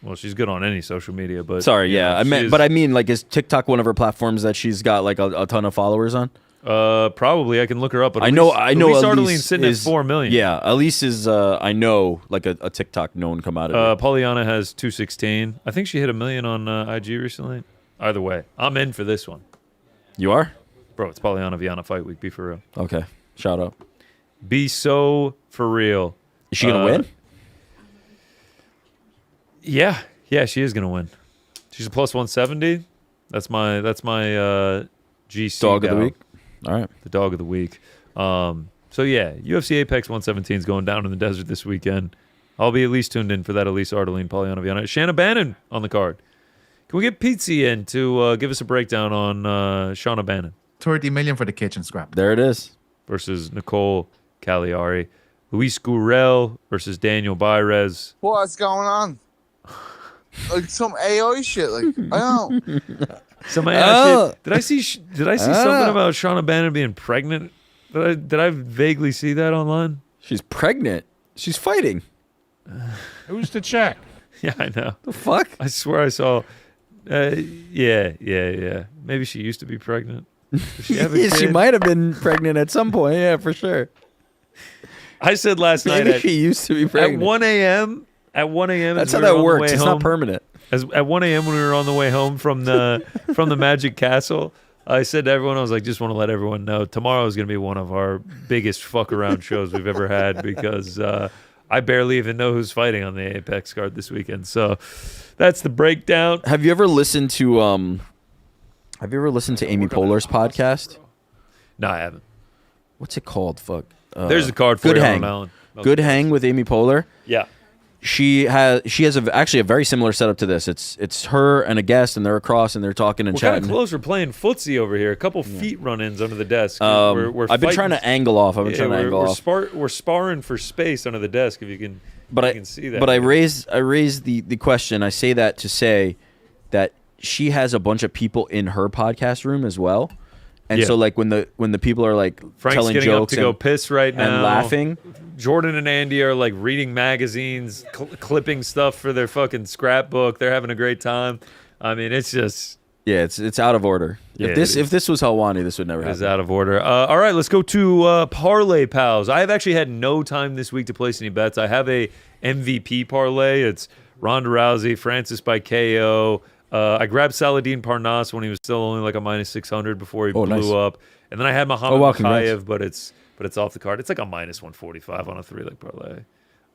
Speaker 3: Well, she's good on any social media, but
Speaker 4: sorry, yeah, I mean, like, is TikTok one of her platforms that she's got like a ton of followers on?
Speaker 3: Probably. I can look her up. But
Speaker 4: I know.
Speaker 3: Elise Ardeline's sitting at 4 million.
Speaker 4: Yeah, Elise is. I know, like a TikTok known come out of it.
Speaker 3: Polyana has 216. I think she hit 1 million on IG recently. Either way, I'm in for this one.
Speaker 4: You are,
Speaker 3: bro. It's Polyana Viana fight week. Be for real.
Speaker 4: Okay, shout out.
Speaker 3: Be so for real.
Speaker 4: Is she gonna win?
Speaker 3: Yeah, she is gonna win. She's a plus 170. That's my GC
Speaker 4: dog of the week. All right,
Speaker 3: the dog of the week. So yeah, UFC Apex 117 is going down in the desert this weekend. I'll be at least tuned in for that. Elise Ardeline, Polyana Viana, Shanna Bannon on the card. Can we get Pizzi in to give us a breakdown on Shanna Bannon?
Speaker 10: 30 million for the kitchen scrap.
Speaker 4: There it is.
Speaker 3: Versus Nicole Cagliari. Luis Gurel versus Daniel Bairez.
Speaker 11: What's going on? Like some AI shit. Like I don't.
Speaker 3: Some AI shit. Did I see something about Shanna Bannon being pregnant? Did I vaguely see that online?
Speaker 4: She's pregnant. She's fighting.
Speaker 6: Who's to check?
Speaker 3: Yeah, I know.
Speaker 4: The fuck?
Speaker 3: I swear I saw. Yeah. Maybe she used to be pregnant. Does she have a kid?
Speaker 4: She might have been pregnant at some point. Yeah, for sure.
Speaker 3: I said last night.
Speaker 4: Maybe she used to be pregnant.
Speaker 3: At 1 a.m.
Speaker 4: That's how that works. It's not permanent.
Speaker 3: At 1 a.m. when we were on the way home from the Magic Castle, I said to everyone, I was like, just want to let everyone know tomorrow is going to be one of our biggest fuck around shows we've ever had because I barely even know who's fighting on the Apex card this weekend. So that's the breakdown.
Speaker 4: Have you ever listened to Amy Poehler's podcast?
Speaker 3: No, I haven't.
Speaker 4: What's it called? Fuck.
Speaker 3: There's a card for
Speaker 4: Good
Speaker 3: you,
Speaker 4: Hang.
Speaker 3: Alan.
Speaker 4: Good Hang with Amy Poehler.
Speaker 3: Yeah.
Speaker 4: she has actually a very similar setup to this. It's her and a guest, and they're across and they're talking and
Speaker 3: we're
Speaker 4: chatting.
Speaker 3: Kind of close. We're playing footsie over here. A couple feet run-ins under the desk.
Speaker 4: I've been trying to angle off.
Speaker 3: We're sparring for space under the desk. If you can, you can see that.
Speaker 4: But I raised the question. I say that to say that she has a bunch of people in her podcast room as well. And so, like, when the people are like
Speaker 3: Frank's
Speaker 4: telling
Speaker 3: getting
Speaker 4: jokes
Speaker 3: up to go piss right now
Speaker 4: and laughing,
Speaker 3: Jordan and Andy are like reading magazines, clipping stuff for their fucking scrapbook. They're having a great time. I mean, it's just
Speaker 4: it's out of order.
Speaker 3: Yeah,
Speaker 4: if this was Helwani, this would never happen.
Speaker 3: It's out of order. All right, let's go to Parlay Pals. I have actually had no time this week to place any bets. I have a MVP parlay. It's Ronda Rousey, Francis by KO. I grabbed Saladin Parnasse when he was still only like a minus 600 before he blew up, and then I had Muhammad Makhayev, but it's off the card. It's like a minus 145 on a 3-leg parlay.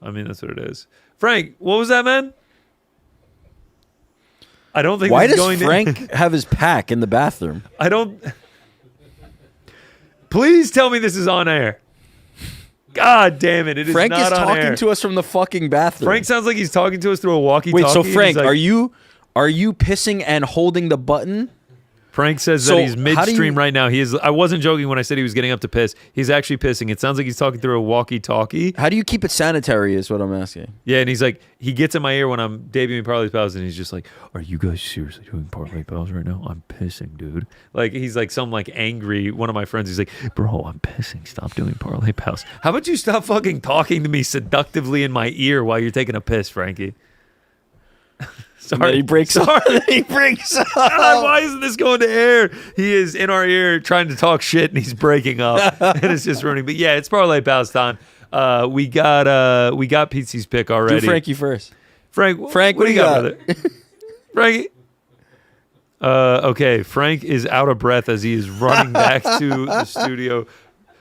Speaker 3: I mean, that's what it is. Frank, what was that, man? I don't think.
Speaker 4: Why does Frank have his pack in the bathroom?
Speaker 3: I don't. Please tell me this is on air. God damn it! It is
Speaker 4: Frank
Speaker 3: not
Speaker 4: is
Speaker 3: on
Speaker 4: talking
Speaker 3: air.
Speaker 4: to us from the fucking bathroom.
Speaker 3: Frank sounds like he's talking to us through a walkie-talkie.
Speaker 4: Wait, so Frank,
Speaker 3: like,
Speaker 4: are you pissing and holding the button?
Speaker 3: Frank says that he's midstream right now. He is. I wasn't joking when I said he was getting up to piss. He's actually pissing. It sounds like he's talking through a walkie-talkie.
Speaker 4: How do you keep it sanitary is what I'm asking.
Speaker 3: Yeah, and he's like, he gets in my ear when I'm debuting Parlay Pals, and he's just like, are you guys seriously doing Parlay Pals right now? I'm pissing, dude. Like, he's like some like angry, one of my friends, he's like, bro, I'm pissing. Stop doing Parlay Pals. How about you stop fucking talking to me seductively in my ear while you're taking a piss, Frankie? Sorry.
Speaker 4: He breaks up. He breaks up.
Speaker 3: God, why isn't this going to air? He is in our ear trying to talk shit, and he's breaking up, and it's just ruining. But yeah, it's Parlay Pals time. We got Pete's pick already.
Speaker 4: Do Frankie first.
Speaker 3: Frank, what do you got, brother? Frankie. Okay, Frank is out of breath as he is running back to the studio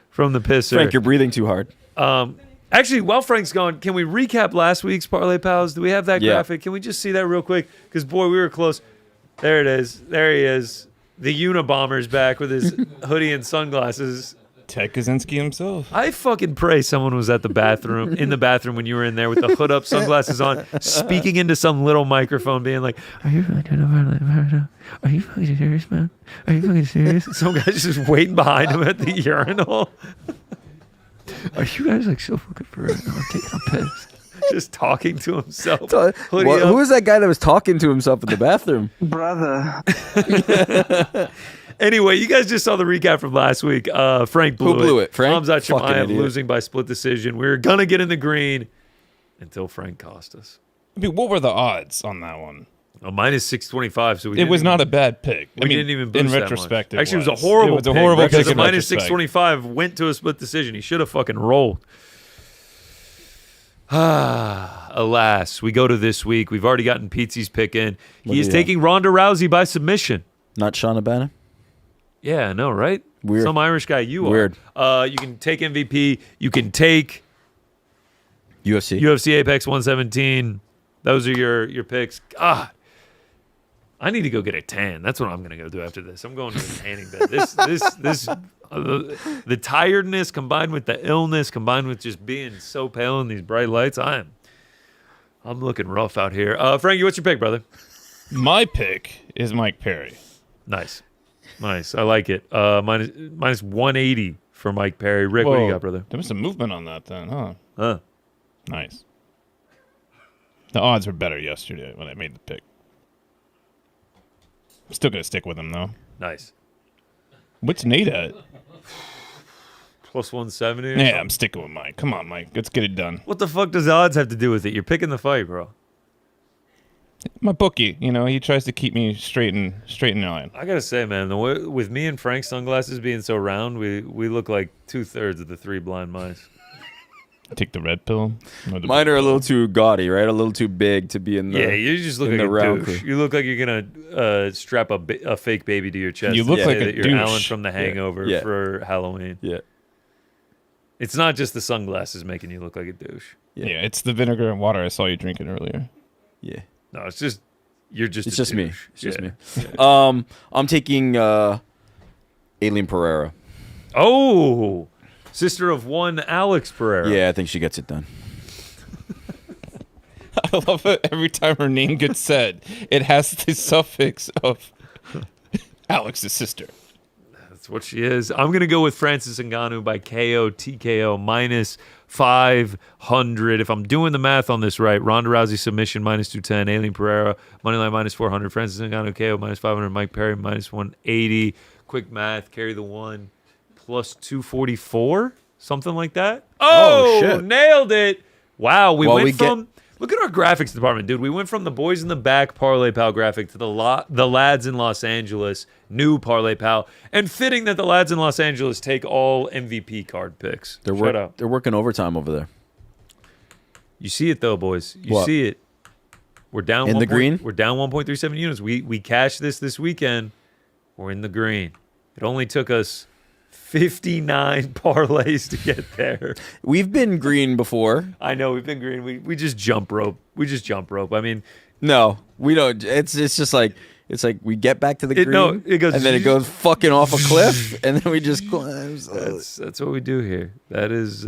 Speaker 3: from the pisser.
Speaker 4: Frank, you're breathing too hard.
Speaker 3: Actually, while Frank's gone, can we recap last week's Parlay Pals? Do we have that graphic? Can we just see that real quick? Because, boy, we were close. There it is. There he is. The Unabomber's back with his hoodie and sunglasses.
Speaker 6: Ted Kaczynski himself.
Speaker 3: I fucking pray someone was at the bathroom, in the bathroom when you were in there with the hood up, sunglasses on, speaking into some little microphone, being like, are you fucking serious, man? Are you fucking serious? Some guy's just waiting behind him at the urinal. Are you guys like so fucking for real? I'm taking a piss. Just talking to himself.
Speaker 4: Who was that guy that was talking to himself in the bathroom?
Speaker 12: Brother.
Speaker 3: Anyway, you guys just saw the recap from last week. Frank blew it.
Speaker 4: Who blew it? Frank?
Speaker 3: Hamzat
Speaker 4: Fucking
Speaker 3: Chimaev
Speaker 4: idiot.
Speaker 3: losing by split decision. We were going to get in the green until Frank cost us.
Speaker 6: I mean, what were the odds on that one?
Speaker 3: Oh, minus 625. So
Speaker 6: it was not a bad pick.
Speaker 3: We didn't even boost
Speaker 6: in
Speaker 3: that
Speaker 6: retrospect.
Speaker 3: much. Actually, it was a horrible pick.
Speaker 6: It was a horrible pick.
Speaker 3: Because
Speaker 6: in
Speaker 3: the minus
Speaker 6: retrospect.
Speaker 3: 625 went to a split decision. He should have fucking rolled. Alas, we go to this week. We've already gotten Pete's pick in. He is taking Ronda Rousey by submission.
Speaker 4: Not Shauna Bannon?
Speaker 3: Yeah, I know, right?
Speaker 4: Weird.
Speaker 3: Some Irish guy you
Speaker 4: Weird.
Speaker 3: are. You can take MVP. You can take
Speaker 4: UFC
Speaker 3: Apex 117. Those are your picks. God, I need to go get a tan. That's what I'm going to go do after this. I'm going to a tanning bed. The tiredness combined with the illness, combined with just being so pale in these bright lights, I'm looking rough out here. Frankie, what's your pick, brother?
Speaker 6: My pick is Mike Perry.
Speaker 3: Nice. I like it. Minus 180 for Mike Perry. Rick, what do you got, brother?
Speaker 6: There was some movement on that then, huh?
Speaker 3: Huh.
Speaker 6: Nice. The odds were better yesterday when I made the pick. I'm still going to stick with him, though.
Speaker 3: Nice.
Speaker 6: What's Nate at?
Speaker 3: Plus 170?
Speaker 6: Yeah, I'm sticking with Mike. Come on, Mike. Let's get it done.
Speaker 3: What the fuck does the odds have to do with it? You're picking the fight, bro.
Speaker 6: My bookie, he tries to keep me straight in line.
Speaker 3: I gotta say, man, with me and Frank's sunglasses being so round, we look like 2/3 of the three blind mice.
Speaker 6: Take the red pill.
Speaker 4: Mine are a little too gaudy, right? A little too big to be in the.
Speaker 3: Yeah, you just look like a douche. You look like you're gonna strap a fake baby to your chest.
Speaker 6: You look like a
Speaker 3: you're
Speaker 6: douche.
Speaker 3: Alan from The Hangover for Halloween.
Speaker 4: Yeah.
Speaker 3: It's not just the sunglasses making you look like a douche.
Speaker 6: Yeah, it's the vinegar and water I saw you drinking earlier.
Speaker 4: Yeah.
Speaker 3: No, it's just you're just.
Speaker 4: It's
Speaker 3: a
Speaker 4: just me.
Speaker 3: douche.
Speaker 4: It's just me. I'm taking Aileen Pereira.
Speaker 3: Oh, sister of one Alex Pereira.
Speaker 4: Yeah, I think she gets it done.
Speaker 6: I love it every time her name gets said. It has the suffix of Alex's sister.
Speaker 3: That's what she is. I'm going to go with Francis Ngannou by KO, TKO, minus 500. If I'm doing the math on this right, Ronda Rousey submission, minus 210. Aileen Pereira, moneyline, minus 400. Francis Ngannou, KO, minus 500. Mike Perry, minus 180. Quick math, carry the one, plus 244. Something like that. Oh, shit. Nailed it. Wow, we went from... Look at our graphics department, dude. We went from the boys in the back Parlay Pal graphic to the lads in Los Angeles new Parlay Pal. And fitting that the lads in Los Angeles take all MVP card picks.
Speaker 4: They're working overtime over there.
Speaker 3: You see it, though, boys. You see it. We're down
Speaker 4: in the green.
Speaker 3: We're down 1.37 units. We cashed this weekend. We're in the green. It only took us 59 parlays to get there.
Speaker 4: We've been green before.
Speaker 3: I know we've been green. We just jump rope. I mean,
Speaker 4: no, we don't. It's just like we get back to the green.
Speaker 3: No, it goes,
Speaker 4: and then it goes fucking off a cliff, and then we just climb.
Speaker 3: That's what we do here. That is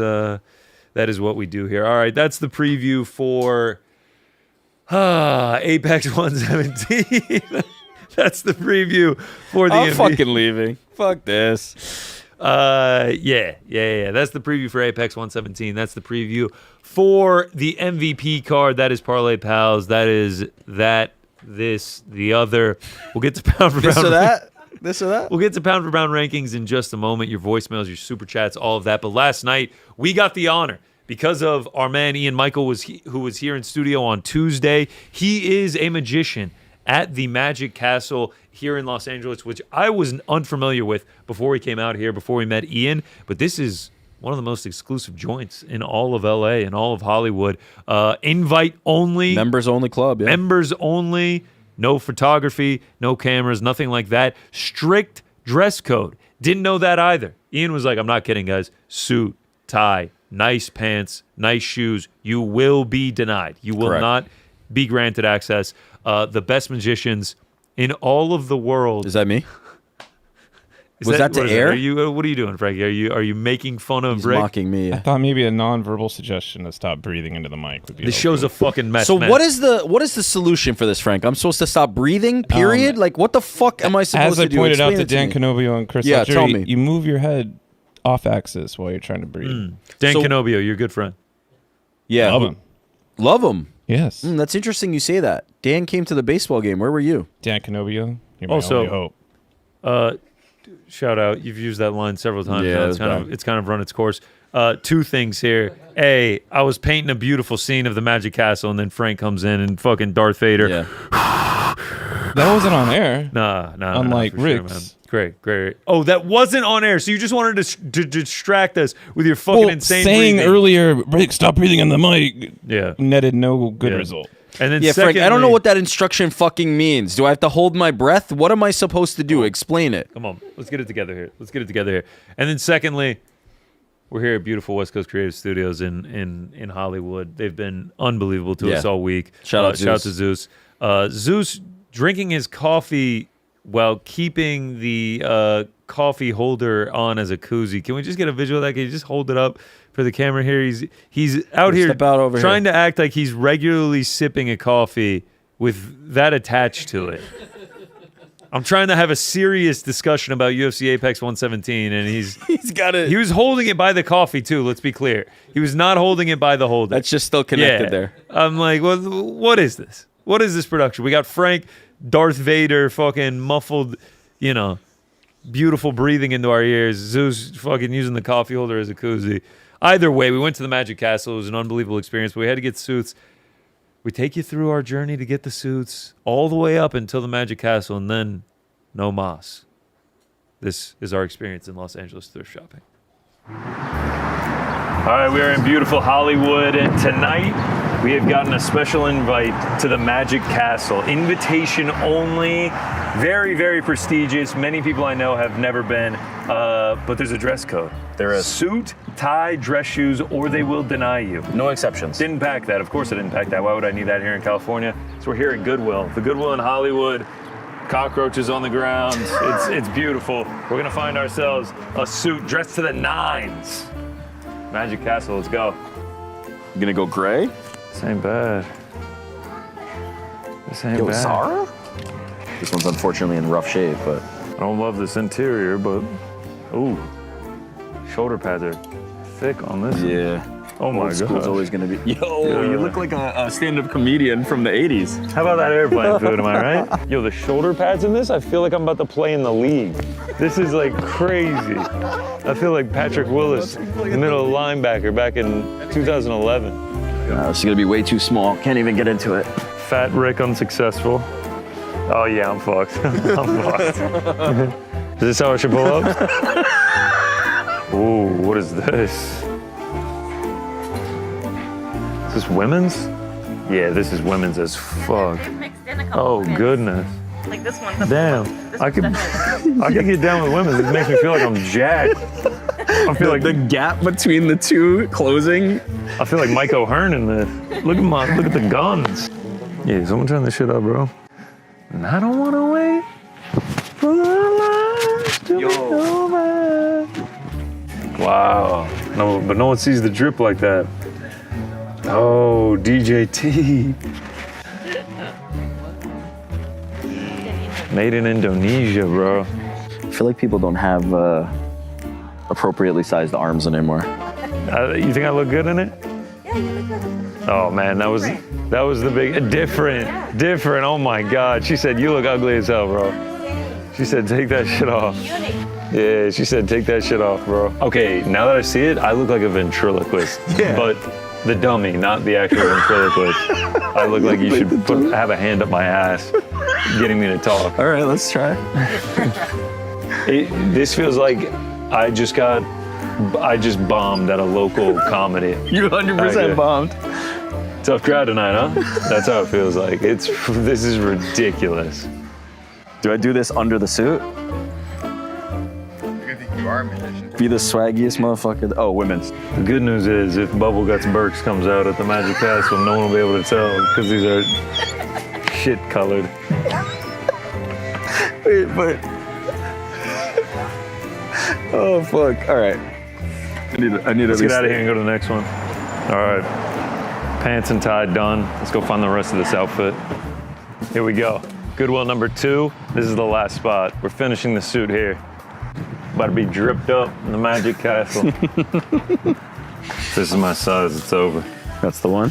Speaker 3: what we do here. All right, that's the preview for Apex 117. That's the preview for the.
Speaker 4: I'm fucking leaving. Fuck this.
Speaker 3: Yeah. That's the preview for Apex 117. That's the preview for the MVP card. That is Parlay Pals. That is this, the other. We'll get to pound for pound.
Speaker 4: This or that.
Speaker 3: We'll get to pound for pound rankings in just a moment. Your voicemails, your super chats, all of that. But last night we got the honor because of our man Ian Michael who was here in studio on Tuesday. He is a magician at the Magic Castle here in Los Angeles, which I was unfamiliar with before we came out here, before we met Ian. But this is one of the most exclusive joints in all of LA and all of Hollywood. Invite only.
Speaker 4: Members only club, yeah.
Speaker 3: Members only. No photography, no cameras, nothing like that. Strict dress code. Didn't know that either. Ian was like, I'm not kidding, guys. Suit, tie, nice pants, nice shoes. You will be denied. You will not be granted access. The best magicians in all of the world.
Speaker 4: Is that me? Was that to air?
Speaker 3: What are you doing, Frankie? Are you making fun of
Speaker 4: He's
Speaker 3: Rick?
Speaker 4: Mocking me. Yeah.
Speaker 6: I thought maybe a non-verbal suggestion to stop breathing into the mic would be.
Speaker 3: This show's a fucking mess.
Speaker 4: So
Speaker 3: man.
Speaker 4: what is the solution for this, Frank? I'm supposed to stop breathing? Period. Like what the fuck am I supposed to do?
Speaker 6: As I pointed out to Dan Canobio and Chris,
Speaker 4: tell me.
Speaker 6: You move your head off axis while you're trying to breathe.
Speaker 3: Dan Canobio, your good friend.
Speaker 4: Yeah,
Speaker 6: love him.
Speaker 4: Love him.
Speaker 6: Yes.
Speaker 4: That's interesting. You say that. Dan came to the baseball game. Where were you?
Speaker 6: Dan Canobio. You're my
Speaker 3: also,
Speaker 6: only hope.
Speaker 3: Shout out. You've used that line several times.
Speaker 4: Yeah,
Speaker 3: it's kind of run its course. Two things here. A, I was painting a beautiful scene of the Magic Castle, and then Frank comes in and fucking Darth Vader.
Speaker 4: Yeah.
Speaker 6: That wasn't on air.
Speaker 3: Nah.
Speaker 6: Unlike
Speaker 3: Rick's.
Speaker 6: Rick's.
Speaker 3: Great. Oh, that wasn't on air. So you just wanted to distract us with your fucking insane
Speaker 6: saying
Speaker 3: breathing.
Speaker 6: Earlier, Rick, stop breathing in the mic.
Speaker 3: Yeah.
Speaker 6: Netted no good result.
Speaker 3: And then
Speaker 4: Frank, I don't know what that instruction fucking means. Do I have to hold my breath? What am I supposed to do? Explain it.
Speaker 3: Come on. Let's get it together here. And then secondly, we're here at beautiful West Coast Creative Studios in Hollywood. They've been unbelievable to us all week.
Speaker 4: Shout out
Speaker 3: to Zeus. Zeus drinking his coffee while keeping the coffee holder on as a koozie. Can we just get a visual of that? Can you just hold it up for the camera here? He's out here trying to act like he's regularly sipping a coffee with that attached to it. I'm trying to have a serious discussion about UFC Apex 117, and he's got it. He was holding it by the coffee too. Let's be clear. He was not holding it by the holder.
Speaker 4: That's just still connected there.
Speaker 3: I'm like, well, what is this? What is this production? We got Frank, Darth Vader, fucking muffled, beautiful breathing into our ears. Zeus fucking using the coffee holder as a koozie. Either way, we went to the Magic Castle. It was an unbelievable experience. But we had to get suits. We take you through our journey to get the suits all the way up until the Magic Castle, and then no mas. This is our experience in Los Angeles thrift shopping. All right, we are in beautiful Hollywood, and tonight we have gotten a special invite to the Magic Castle. Invitation only, very, very prestigious. Many people I know have never been, but there's a dress code. There are suit, tie, dress shoes, or they will deny you.
Speaker 4: No exceptions.
Speaker 3: Didn't pack that. Of course I didn't pack that. Why would I need that here in California? So we're here at Goodwill. The Goodwill in Hollywood. Cockroaches on the ground. It's beautiful. We're going to find ourselves a suit dressed to the nines. Magic Castle, let's go.
Speaker 4: You gonna go gray?
Speaker 3: This ain't bad. This ain't
Speaker 4: Yo,
Speaker 3: bad.
Speaker 4: Zara? This one's unfortunately in rough shape, but
Speaker 3: I don't love this interior, but ooh, shoulder pads are thick on this.
Speaker 4: yeah.
Speaker 3: Oh my
Speaker 4: Old school's
Speaker 3: god.
Speaker 4: always gonna be. Yo,
Speaker 3: Yeah.
Speaker 4: you look like a stand-up comedian from the '80s.
Speaker 3: How about that airplane food, am I right? Yo, the shoulder pads in this, I feel like I'm about to play in the league. This is like crazy. I feel like Patrick Willis, middle linebacker back in 2011.
Speaker 4: This is gonna be way too small. Can't even get into it.
Speaker 3: Fat Rick unsuccessful. Oh yeah, I'm fucked. I'm fucked. Is this how I should pull up? Ooh, what is this? Is this women's? Yeah, this is women's as fuck. Oh goodness.
Speaker 12: Like this one.
Speaker 3: Damn. I could get down with women's. It makes me feel like I'm jacked. I feel like
Speaker 4: the gap between the two closing.
Speaker 3: I feel like Mike O'Hearn in this. Look at the guns. Yeah, someone turn this shit up, bro. And I don't wanna wait for the lights to be over. Wow. No, but no one sees the drip like that. Oh, DJT. Made in Indonesia, bro.
Speaker 4: I feel like people don't have appropriately sized arms anymore.
Speaker 3: You think I look good in it?
Speaker 12: Yeah, you look good.
Speaker 3: Oh man, that was the big different. Oh my God. She said you look ugly as hell, bro. She said take that shit off. Yeah, she said take that shit off, bro. Okay, now that I see it, I look like a ventriloquist.
Speaker 4: Yeah.
Speaker 3: But the dummy, not the actual ventriloquist. I look like you should have a hand up my ass, getting me to talk.
Speaker 4: All right, let's try.
Speaker 3: This feels like I just bombed at a local comedy.
Speaker 4: You 100% bombed.
Speaker 3: Tough crowd tonight, huh? That's how it feels like. This is ridiculous.
Speaker 4: Do I do this under the suit?
Speaker 11: I think you are a musician.
Speaker 4: Be the swaggiest motherfucker. Oh, women's.
Speaker 3: The good news is if Bubble Guts Burks comes out at the Magic Castle, no one will be able to tell because these are shit colored.
Speaker 4: Wait, but. Oh, fuck. All right. I need
Speaker 3: Let's get out of here and go to the next one. All right. Pants and tie done. Let's go find the rest of this outfit. Here we go. Goodwill number 2. This is the last spot. We're finishing the suit here. About to be dripped up in the Magic Castle. This is my size. It's over.
Speaker 4: That's the one?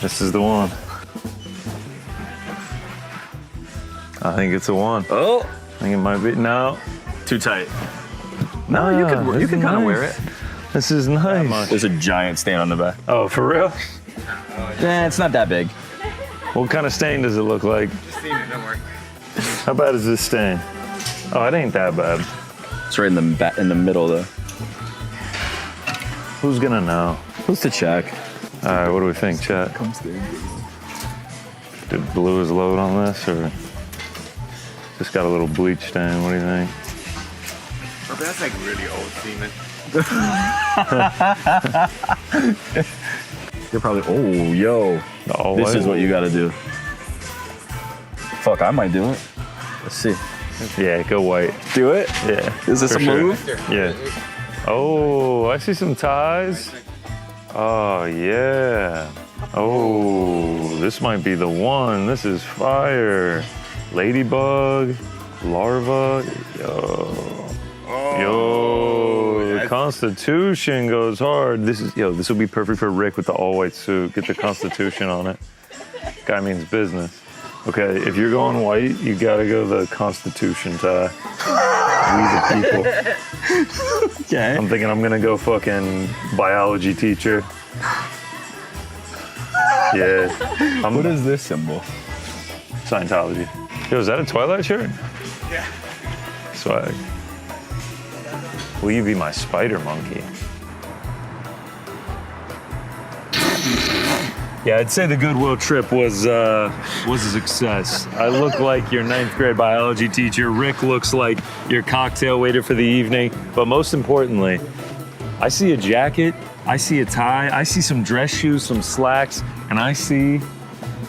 Speaker 3: This is the one. I think it's a 1.
Speaker 4: Oh.
Speaker 3: I think it might be. No.
Speaker 4: Too tight. No, you can kind of wear it.
Speaker 3: This is nice.
Speaker 4: There's a giant stain on the back.
Speaker 3: Oh, for real?
Speaker 4: Yeah, it's not that big.
Speaker 3: What kind of stain does it look like?
Speaker 11: Don't worry.
Speaker 3: How bad is this stain? Oh, it ain't that bad.
Speaker 4: It's right in the middle, though.
Speaker 3: Who's gonna know?
Speaker 4: Who's to check?
Speaker 3: All right, what do we think, chat? Did blue is load on this, or just got a little bleach stain? What do you think?
Speaker 11: Oh, that's like really old semen.
Speaker 4: You're probably. Oh, yo. This is what you gotta do. Fuck, I might do it. Let's see.
Speaker 3: Yeah, go white.
Speaker 4: Do it?
Speaker 3: Yeah.
Speaker 4: Is this
Speaker 3: for
Speaker 4: a move?
Speaker 3: Yeah. Oh, I see some ties. Oh, yeah. Oh, this might be the one. This is fire. Ladybug, larva. Yo, the Constitution goes hard. This will be perfect for Rick with the all-white suit. Get the Constitution on it. Guy means business. Okay, if you're going white, you gotta go the Constitution tie. We the people.
Speaker 4: Okay.
Speaker 3: I'm thinking I'm gonna go fucking biology teacher. Yeah.
Speaker 4: What is this symbol?
Speaker 3: Scientology. Yo, is that a Twilight shirt?
Speaker 11: Yeah.
Speaker 3: Swag. Will you be my spider monkey? Yeah, I'd say the Goodwill trip was a success. I look like your 9th grade biology teacher. Rick looks like your cocktail waiter for the evening. But most importantly, I see a jacket, I see a tie, I see some dress shoes, some slacks, and I see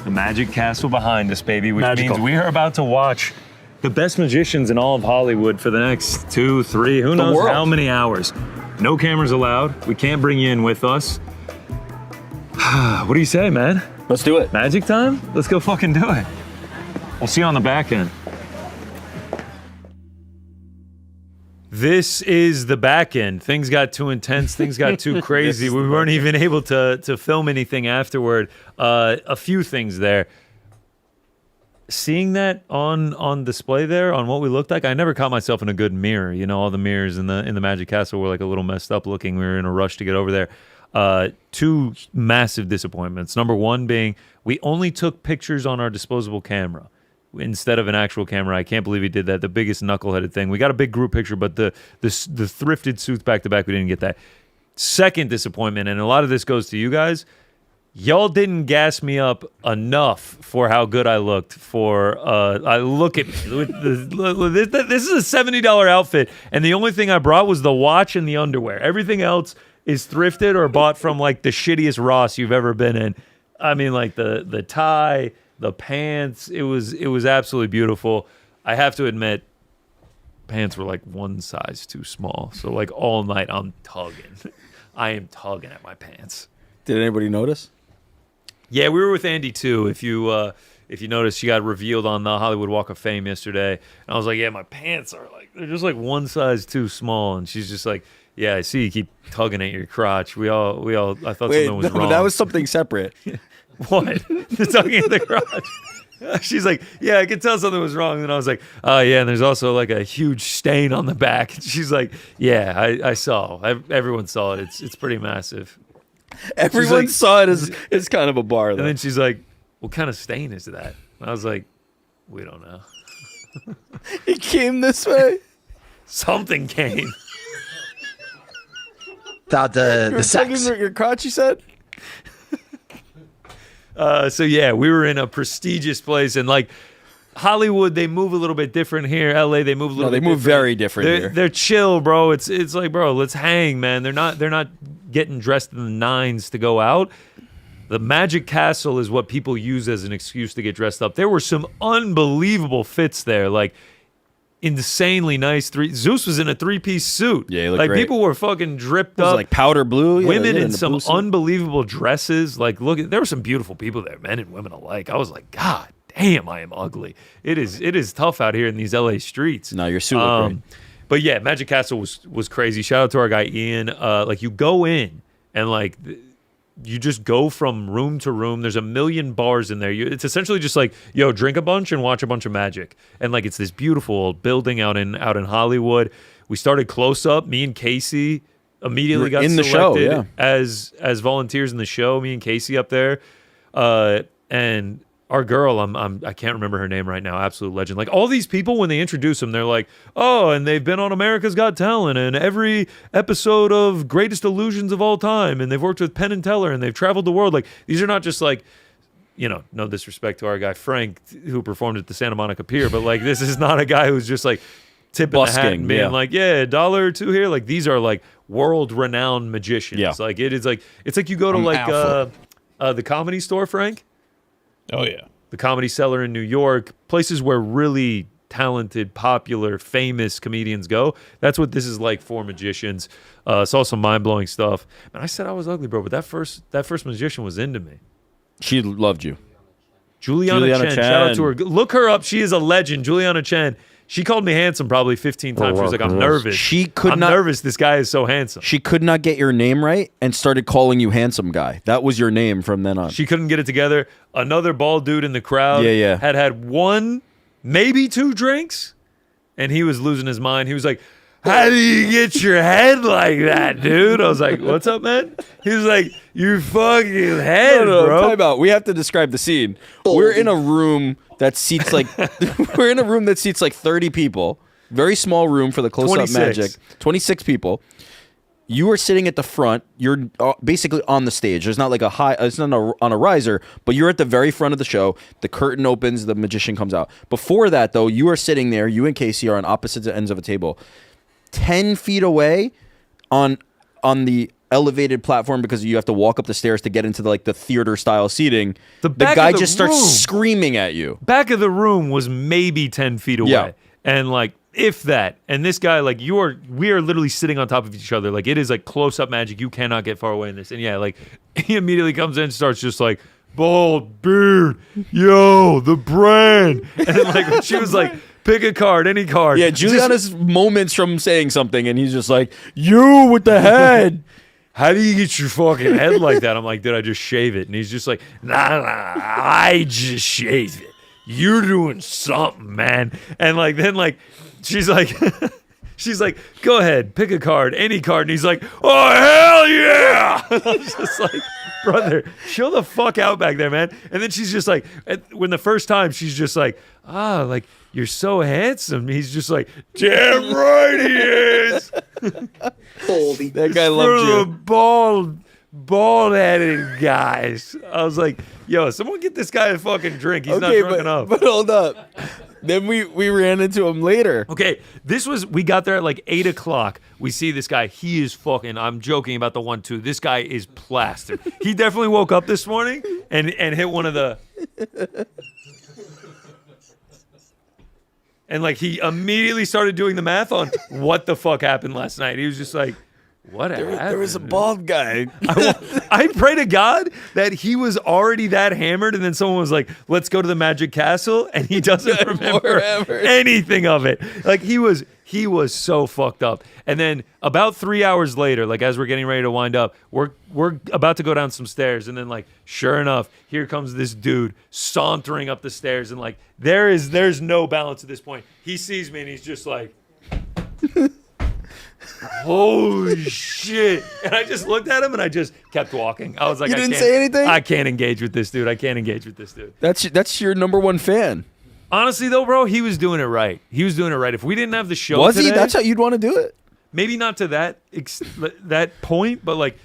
Speaker 3: the Magic Castle behind us, baby, which means we are about to watch the best magicians in all of Hollywood for the next 2, 3, who knows how many hours. No cameras allowed. We can't bring you in with us. What do you say, man?
Speaker 4: Let's do it.
Speaker 3: Magic time? Let's go fucking do it. We'll see you on the back end. This is the back end. Things got too intense. Things got too crazy. We weren't even able to film anything afterward. A few things there. Seeing that on display there, on what we looked like, I never caught myself in a good mirror. You know, all the mirrors in the Magic Castle were like a little messed up looking. We were in a rush to get over there. Two massive disappointments. Number one being we only took pictures on our disposable camera instead of an actual camera. I can't believe he did that. The biggest knuckleheaded thing. We got a big group picture, but the thrifted suits back to back, we didn't get that. Second disappointment, and a lot of this goes to you guys. Y'all didn't gas me up enough for how good I looked. I look at this is a $70 outfit, and the only thing I brought was the watch and the underwear. Everything else is thrifted or bought from like the shittiest Ross you've ever been in. I mean, like the tie, the pants. It was absolutely beautiful. I have to admit, pants were like one size too small. So like all night I'm tugging. I am tugging at my pants.
Speaker 4: Did anybody notice?
Speaker 3: Yeah, we were with Andy too. If you noticed, she got revealed on the Hollywood Walk of Fame yesterday. And I was like, yeah, my pants are like, they're just like one size too small. And she's just like, yeah, I see you keep tugging at your crotch. I thought something was wrong.
Speaker 4: That was something separate.
Speaker 3: What? The tugging at the crotch. She's like, yeah, I could tell something was wrong. And I was like, oh, yeah, and there's also like a huge stain on the back. And she's like, yeah, I saw. Everyone saw it. It's pretty massive.
Speaker 4: Everyone saw it as kind of a bar, though.
Speaker 3: And then she's like, what kind of stain is that? And I was like, we don't know.
Speaker 4: It came this way?
Speaker 3: Something came.
Speaker 4: The sex. Your crotch, you said?
Speaker 3: So yeah, we were in a prestigious place, and like Hollywood, they move a little bit different here. LA, they move a little.
Speaker 4: They
Speaker 3: bit
Speaker 4: move
Speaker 3: different.
Speaker 4: very different here.
Speaker 3: They're chill, bro. It's like, bro, let's hang, man. They're not getting dressed in the nines to go out. The Magic Castle is what people use as an excuse to get dressed up. There were some unbelievable fits there, like insanely nice Zeus was in a 3-piece suit.
Speaker 4: Yeah, he looked
Speaker 3: like
Speaker 4: great.
Speaker 3: People were fucking dripped up,
Speaker 4: like powder blue.
Speaker 3: Women in some unbelievable dresses. Like, look, there were some beautiful people there, men and women alike. I was like, God damn, I am ugly. It is tough out here in these LA streets.
Speaker 4: No, your suit looked great.
Speaker 3: But yeah, Magic Castle was crazy. Shout out to our guy Ian. Like, you go in and like you just go from room to room. There's a million bars in there. It's essentially just like, yo, drink a bunch and watch a bunch of magic. And like, it's this beautiful building out in Hollywood. We started close up. Me and Casey immediately got
Speaker 4: in the
Speaker 3: selected
Speaker 4: show, yeah.
Speaker 3: as volunteers in the show. Me and Casey up there, and our girl, I can't remember her name right now. Absolute legend. Like, all these people, when they introduce them, they're like, oh, and they've been on America's Got Talent and every episode of Greatest Illusions of All Time, and they've worked with Penn and Teller, and they've traveled the world. Like, these are not just like, you know, no disrespect to our guy Frank, who performed at the Santa Monica Pier, but like, this is not a guy who's just like tipping the hat and being like, yeah, $1 or $2 here. Like, these are like world-renowned magicians.
Speaker 4: Yeah.
Speaker 3: Like, it's like you go to the Comedy Store, Frank.
Speaker 6: Oh, yeah.
Speaker 3: The Comedy Cellar in New York, places where really talented, popular, famous comedians go. That's what this is like for magicians. Saw some mind-blowing stuff. And I said I was ugly, bro, but that first magician was into me.
Speaker 4: She loved you.
Speaker 3: Juliana Chen. Shout out to her. Look her up. She is a legend. Juliana Chen. She called me handsome probably 15 times. She was like, I'm nervous. I'm nervous. This guy is so handsome.
Speaker 4: She could not get your name right and started calling you handsome guy. That was your name from then on.
Speaker 3: She couldn't get it together. Another bald dude in the crowd
Speaker 4: Yeah.
Speaker 3: had one, maybe 2 drinks, and he was losing his mind. He was like, how do you get your head like that, dude? I was like, what's up, man? He was like, your fucking head, bro.
Speaker 4: Time out. We have to describe the scene. We're in a room that seats like 30 people. Very small room for the close-up magic. 26 people. You are sitting at the front. You're basically on the stage. There's not like it's not on a riser, but you're at the very front of the show. The curtain opens. The magician comes out. Before that, though, you are sitting there. You and Casey are on opposite ends of a table. 10 feet away on the elevated platform, because you have to walk up the stairs to get into the theater style seating. The guy just starts screaming at you.
Speaker 3: Back of the room was maybe 10 feet away.
Speaker 4: Yeah.
Speaker 3: And like, if that, and this guy, like, we are literally sitting on top of each other. Like, it is like close up magic. You cannot get far away in this. And yeah, like, he immediately comes in and starts just like, bald beard, yo, the brand. And then, like, when she was like, pick a card, any card.
Speaker 4: Yeah, Juliana's moments from saying something, and he's just like, you with the head.
Speaker 3: How do you get your fucking head like that? I'm like, did I just shave it? And he's just like, nah, I just shaved it. You're doing something, man. And like, then like, she's like, go ahead, pick a card, any card. And he's like, oh, hell yeah. And I was just like, brother, chill the fuck out back there, man. And then she's just like, when the first time, she's just like, like, you're so handsome. He's just like, damn right he is.
Speaker 5: Baldy.
Speaker 4: That guy loved you.
Speaker 3: Bald-headed guys. I was like, yo, someone get this guy a fucking drink. He's not drunk enough.
Speaker 4: But hold up. Then we ran into him later.
Speaker 3: Okay, we got there at like 8 o'clock. We see this guy. He is fucking, I'm joking about the 1-2. This guy is plastered. He definitely woke up this morning and hit one of the... And like he immediately started doing the math on what the fuck happened last night. He was just like, what happened?
Speaker 4: There was a bald guy.
Speaker 3: I pray to God that he was already that hammered, and then someone was like, let's go to the Magic Castle, and he doesn't remember anything of it. Like he was so fucked up. And then about 3 hours later, like as we're getting ready to wind up, we're about to go down some stairs, and then like sure enough, here comes this dude sauntering up the stairs, and like there's no balance at this point. He sees me and he's just like holy shit. And I just looked at him and I just kept walking. I was like,
Speaker 4: you didn't say anything?
Speaker 3: I can't engage with this dude.
Speaker 4: That's your number one fan.
Speaker 3: Honestly, though, bro, he was doing it right. If we didn't have the show
Speaker 4: Was
Speaker 3: today,
Speaker 4: he? That's how you'd want to do it?
Speaker 3: Maybe not to that point, but like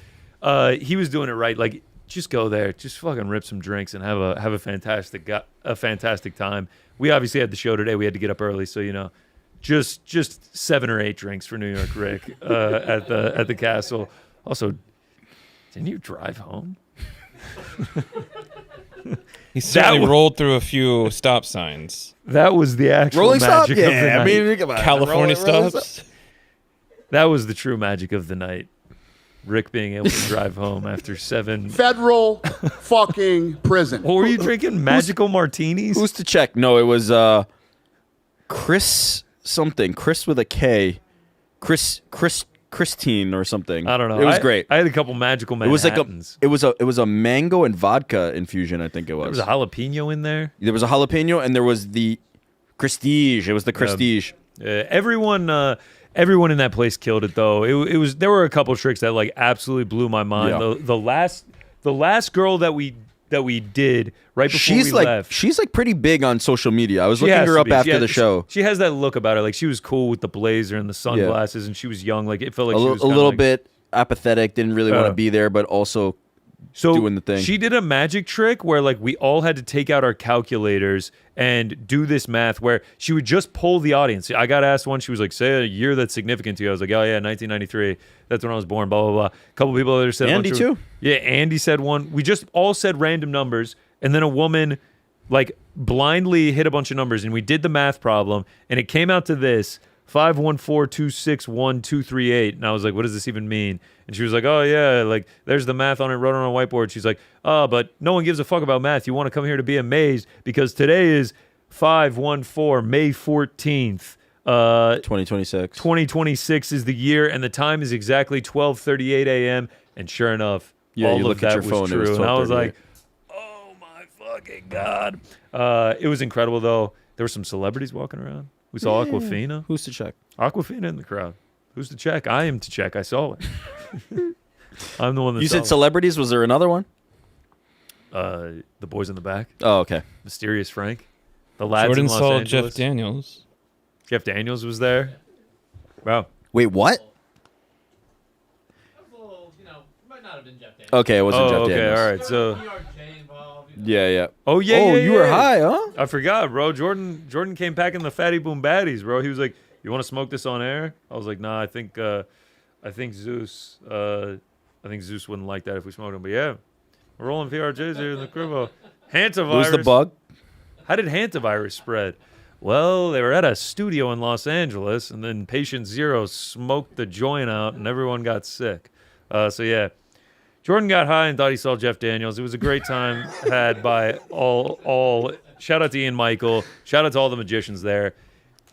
Speaker 3: he was doing it right. Like just go there, just fucking rip some drinks and have a fantastic time. We obviously had the show today. We had to get up early, so you know, just 7 or 8 drinks for New York Rick at the castle. Also, didn't you drive home?
Speaker 6: He certainly rolled through a few stop signs.
Speaker 3: That was the actual
Speaker 4: rolling
Speaker 3: magic
Speaker 4: stop?
Speaker 3: of the night.
Speaker 4: I mean, think about
Speaker 6: California
Speaker 4: rolling
Speaker 6: stops.
Speaker 3: That was the true magic of the night. Rick being able to drive home after 7
Speaker 8: federal fucking prison.
Speaker 3: What were you drinking? Magical martinis?
Speaker 4: Who's to check? No, it was Chris something. Chris with a K. Christine or something.
Speaker 3: I don't know.
Speaker 4: It was great.
Speaker 3: I had a couple magical Manhattans.
Speaker 4: It was a mango and vodka infusion, I think it was.
Speaker 3: There was a jalapeno in there.
Speaker 4: There was a jalapeno and there was the Prestige. It was the Prestige.
Speaker 3: Everyone in that place killed it though. It was there were a couple tricks that like absolutely blew my mind.
Speaker 4: Yeah.
Speaker 3: The last girl that we did right before we left.
Speaker 4: She's like pretty big on social media. I was looking her up after the show.
Speaker 3: She has that look about her. Like she was cool with the blazer and the sunglasses, and she was young. Like it felt like she was
Speaker 4: a little bit apathetic. Didn't really want to be there, but also doing the thing.
Speaker 3: She did a magic trick where like we all had to take out our calculators and do this math where she would just poll the audience. I got asked once, she was like, say a year that's significant to you. I was like, oh yeah, 1993. That's when I was born, blah, blah, blah. A couple people there said
Speaker 4: Andy too.
Speaker 3: Yeah, Andy said one. We just all said random numbers, and then a woman like blindly hit a bunch of numbers, and we did the math problem, and it came out to this 514261238. And I was like, what does this even mean? And she was like, oh yeah, like there's the math on it, wrote it on a whiteboard. She's like, oh, but no one gives a fuck about math. You want to come here to be amazed because today is 514 May 14th.
Speaker 4: 2026.
Speaker 3: 2026 is the year, and the time is exactly 12:38 a.m. And sure enough, all of that was true. And I was like, oh my fucking God. It was incredible though. There were some celebrities walking around. We saw Aquafina.
Speaker 4: Who's to check?
Speaker 3: Aquafina in the crowd. Who's to check? I am to check. I saw it. I'm the one that
Speaker 4: You
Speaker 3: saw
Speaker 4: said
Speaker 3: it.
Speaker 4: celebrities. Was there another one?
Speaker 3: The boys in the back.
Speaker 4: Oh, okay.
Speaker 3: Mysterious Frank. The lads
Speaker 6: Jordan
Speaker 3: in Los
Speaker 6: saw
Speaker 3: Angeles.
Speaker 6: Jeff Daniels.
Speaker 3: Jeff Daniels was there. Wow.
Speaker 4: Wait, what?
Speaker 9: Might not have been Jeff Daniels.
Speaker 4: Okay, it wasn't Jeff
Speaker 3: okay,
Speaker 4: Daniels.
Speaker 3: all right. So.
Speaker 4: Yeah.
Speaker 3: Oh yeah.
Speaker 4: Oh,
Speaker 3: yeah,
Speaker 4: you were
Speaker 3: yeah.
Speaker 4: high, huh?
Speaker 3: I forgot, bro. Jordan came packing the fatty boom baddies, bro. He was like, "You want to smoke this on air?" I was like, "Nah, I think Zeus wouldn't like that if we smoked him." But yeah, we're rolling PRJs here in the cribbo. Hantavirus.
Speaker 4: Who's the bug?
Speaker 3: How did hantavirus spread? Well, they were at a studio in Los Angeles, and then patient zero smoked the joint out, and everyone got sick. So yeah, Jordan got high and thought he saw Jeff Daniels. It was a great time had by all. Shout out to Ian Michael. Shout out to all the magicians there.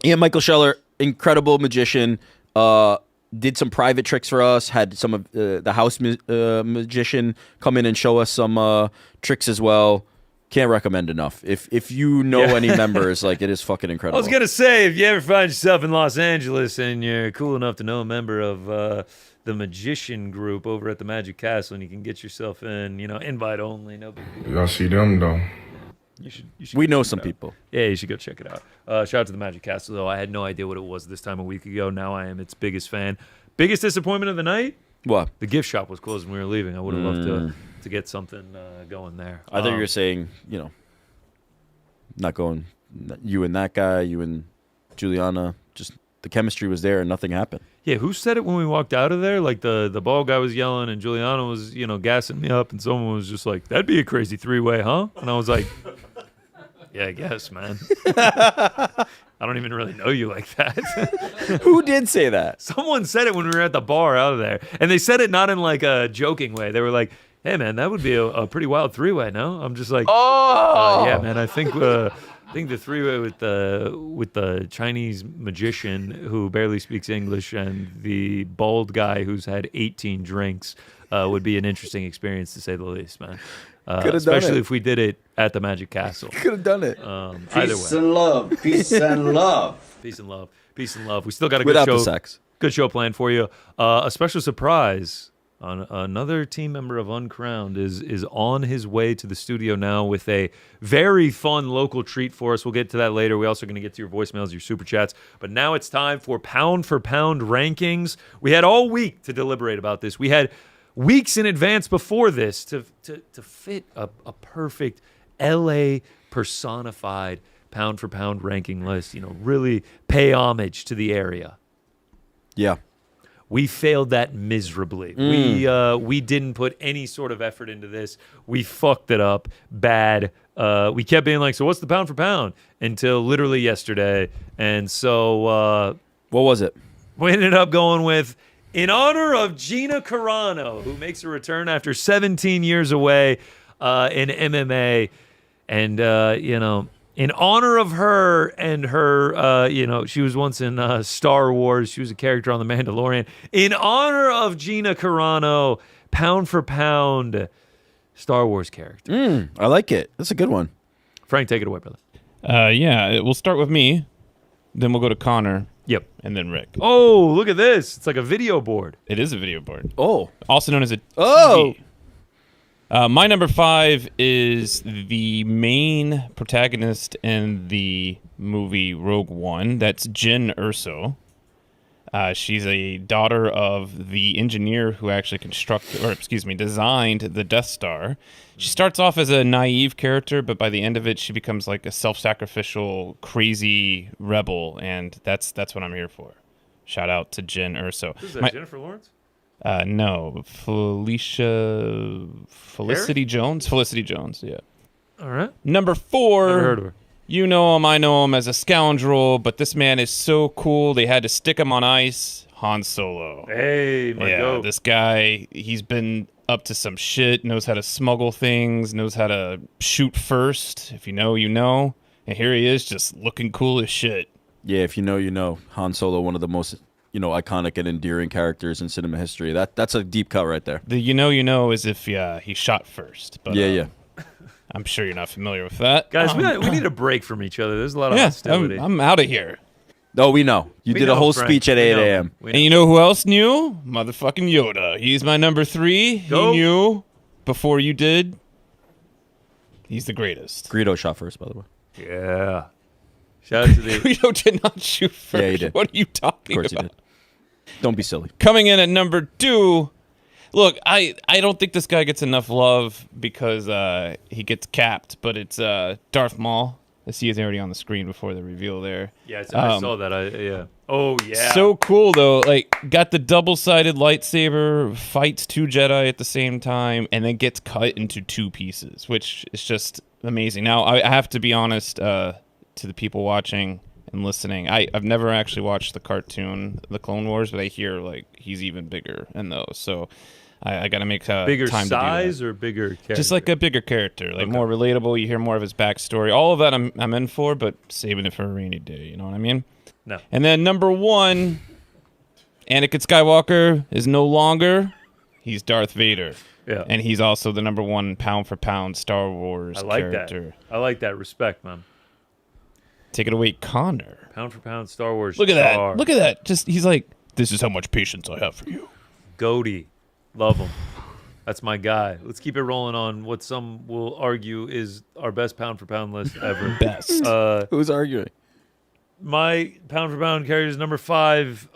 Speaker 4: Ian Michael Scheller, incredible magician. Did some private tricks for us. Had some of the house magician come in and show us some tricks as well. Can't recommend enough. If you know any members, like, it is fucking incredible.
Speaker 3: I was gonna say, if you ever find yourself in Los Angeles and you're cool enough to know a member of the magician group over at the Magic Castle, and you can get yourself in, invite only, no big deal.
Speaker 13: Y'all see them though.
Speaker 3: You should
Speaker 4: we know some people.
Speaker 3: Yeah, you should go check it out. Shout out to the Magic Castle, though. I had no idea what it was this time a week ago. Now I am its biggest fan. Biggest disappointment of the night?
Speaker 4: What?
Speaker 3: The gift shop was closed when we were leaving. I would have loved to get something going there.
Speaker 4: I thought you were saying, not going, you and that guy, you and Juliana, just the chemistry was there and nothing happened.
Speaker 3: Yeah, who said it when we walked out of there? Like the bald guy was yelling and Juliana was, gassing me up, and someone was just like, "That'd be a crazy three-way, huh?" And I was like, "Yeah, I guess, man." I don't even really know you like that.
Speaker 4: Who did say that?
Speaker 3: Someone said it when we were at the bar out of there, and they said it not in like a joking way. They were like, "Hey, man, that would be a pretty wild three-way, no?" I'm just like, yeah, man. I think the three-way with the Chinese magician who barely speaks English and the bald guy who's had 18 drinks would be an interesting experience, to say the least, man. Especially if we did it at the Magic Castle.
Speaker 4: Could have done it.
Speaker 3: Peace
Speaker 14: and love. Peace and love.
Speaker 3: Peace and love. Peace and love. We still got a
Speaker 4: Without
Speaker 3: good show.
Speaker 4: the sex.
Speaker 3: Good show planned for you. A special surprise. Another team member of Uncrowned is on his way to the studio now with a very fun local treat for us. We'll get to that later. We're also going to get to your voicemails, your super chats. But now it's time for pound rankings. We had all week to deliberate about this. We had weeks in advance before this to fit a perfect LA personified pound for pound ranking list. Really pay homage to the area.
Speaker 4: Yeah.
Speaker 3: We failed that miserably. We didn't put any sort of effort into this. We fucked it up bad. We kept being like, so what's the pound for pound? Until literally yesterday. And so
Speaker 4: what was it?
Speaker 3: We ended up going with, in honor of Gina Carano, who makes a return after 17 years away in MMA. And, in honor of her and her, she was once in Star Wars. She was a character on The Mandalorian. In honor of Gina Carano, pound for pound Star Wars character.
Speaker 4: I like it. That's a good one.
Speaker 3: Frank, take it away, brother.
Speaker 6: Yeah, we'll start with me. Then we'll go to Connor.
Speaker 3: Yep.
Speaker 6: And then Rick.
Speaker 3: Oh, look at this. It's like a video board.
Speaker 6: It is a video board.
Speaker 4: Oh.
Speaker 6: Also known as a TV.
Speaker 4: Oh.
Speaker 6: My number 5 is the main protagonist in the movie Rogue One. That's Jyn Erso. She's a daughter of the engineer who actually designed the Death Star. She starts off as a naive character, but by the end of it, she becomes like a self-sacrificial, crazy rebel, and that's what I'm here for. Shout out to Jyn Erso.
Speaker 3: Who's that, Jennifer Lawrence?
Speaker 6: No, Felicity Jones. Felicity Jones, yeah.
Speaker 3: All right.
Speaker 6: Number 4.
Speaker 3: Never heard of her.
Speaker 6: You know him, I know him as a scoundrel, but this man is so cool, they had to stick him on ice. Han Solo.
Speaker 3: Hey, my goat.
Speaker 6: This guy, he's been up to some shit, knows how to smuggle things, knows how to shoot first. If you know, you know. And here he is, just looking cool as shit.
Speaker 4: Yeah, if you know, you know. Han Solo, one of the most iconic and endearing characters in cinema history. That's a deep cut right there.
Speaker 6: The you know is if he shot first. But,
Speaker 4: yeah.
Speaker 6: I'm sure you're not familiar with that.
Speaker 3: Guys, we need a break from each other. There's a lot of hostility.
Speaker 6: I'm out of here.
Speaker 4: Oh, we know. You did a whole
Speaker 3: Frank.
Speaker 4: speech at 8 a.m.
Speaker 6: And you know who else knew? Motherfucking Yoda. He's my number 3.
Speaker 3: Go.
Speaker 6: He knew before you did. He's the greatest.
Speaker 4: Greedo shot first, by the way.
Speaker 3: Yeah. Shout out to the...
Speaker 6: Greedo did not shoot first.
Speaker 4: Yeah, he did.
Speaker 6: What are you talking about?
Speaker 4: Of course he did. Don't be silly.
Speaker 6: Coming in at number 2... Look, I don't think this guy gets enough love because he gets capped, but it's Darth Maul. I see he's already on the screen before the reveal there.
Speaker 3: Yeah, I saw that. Yeah. Oh, yeah.
Speaker 6: So cool, though. Like, got the double-sided lightsaber, fights 2 Jedi at the same time, and then gets cut into 2 pieces, which is just amazing. Now, I have to be honest to the people watching and listening. I've never actually watched the cartoon, The Clone Wars, but I hear, like, he's even bigger in those. So... I got to make
Speaker 3: bigger
Speaker 6: time
Speaker 3: size
Speaker 6: to do that.
Speaker 3: or bigger character?
Speaker 6: Just like a bigger character, like more relatable. You hear more of his backstory. All of that I'm in for, but saving it for a rainy day. You know what I mean?
Speaker 3: No.
Speaker 6: And then number 1, Anakin Skywalker is no longer. He's Darth Vader.
Speaker 3: Yeah.
Speaker 6: And he's also the number 1 pound for pound Star Wars character.
Speaker 3: I like that. Respect, man.
Speaker 6: Take it away, Connor.
Speaker 3: Pound for pound Star Wars.
Speaker 6: Look at that. Look at that. Just he's like, this is how much patience I have for you.
Speaker 3: Goaty. Love him. That's my guy. Let's keep it rolling on what some will argue is our best pound for pound list ever.
Speaker 6: Best.
Speaker 4: Who's arguing?
Speaker 3: My pound for pound character is number 5,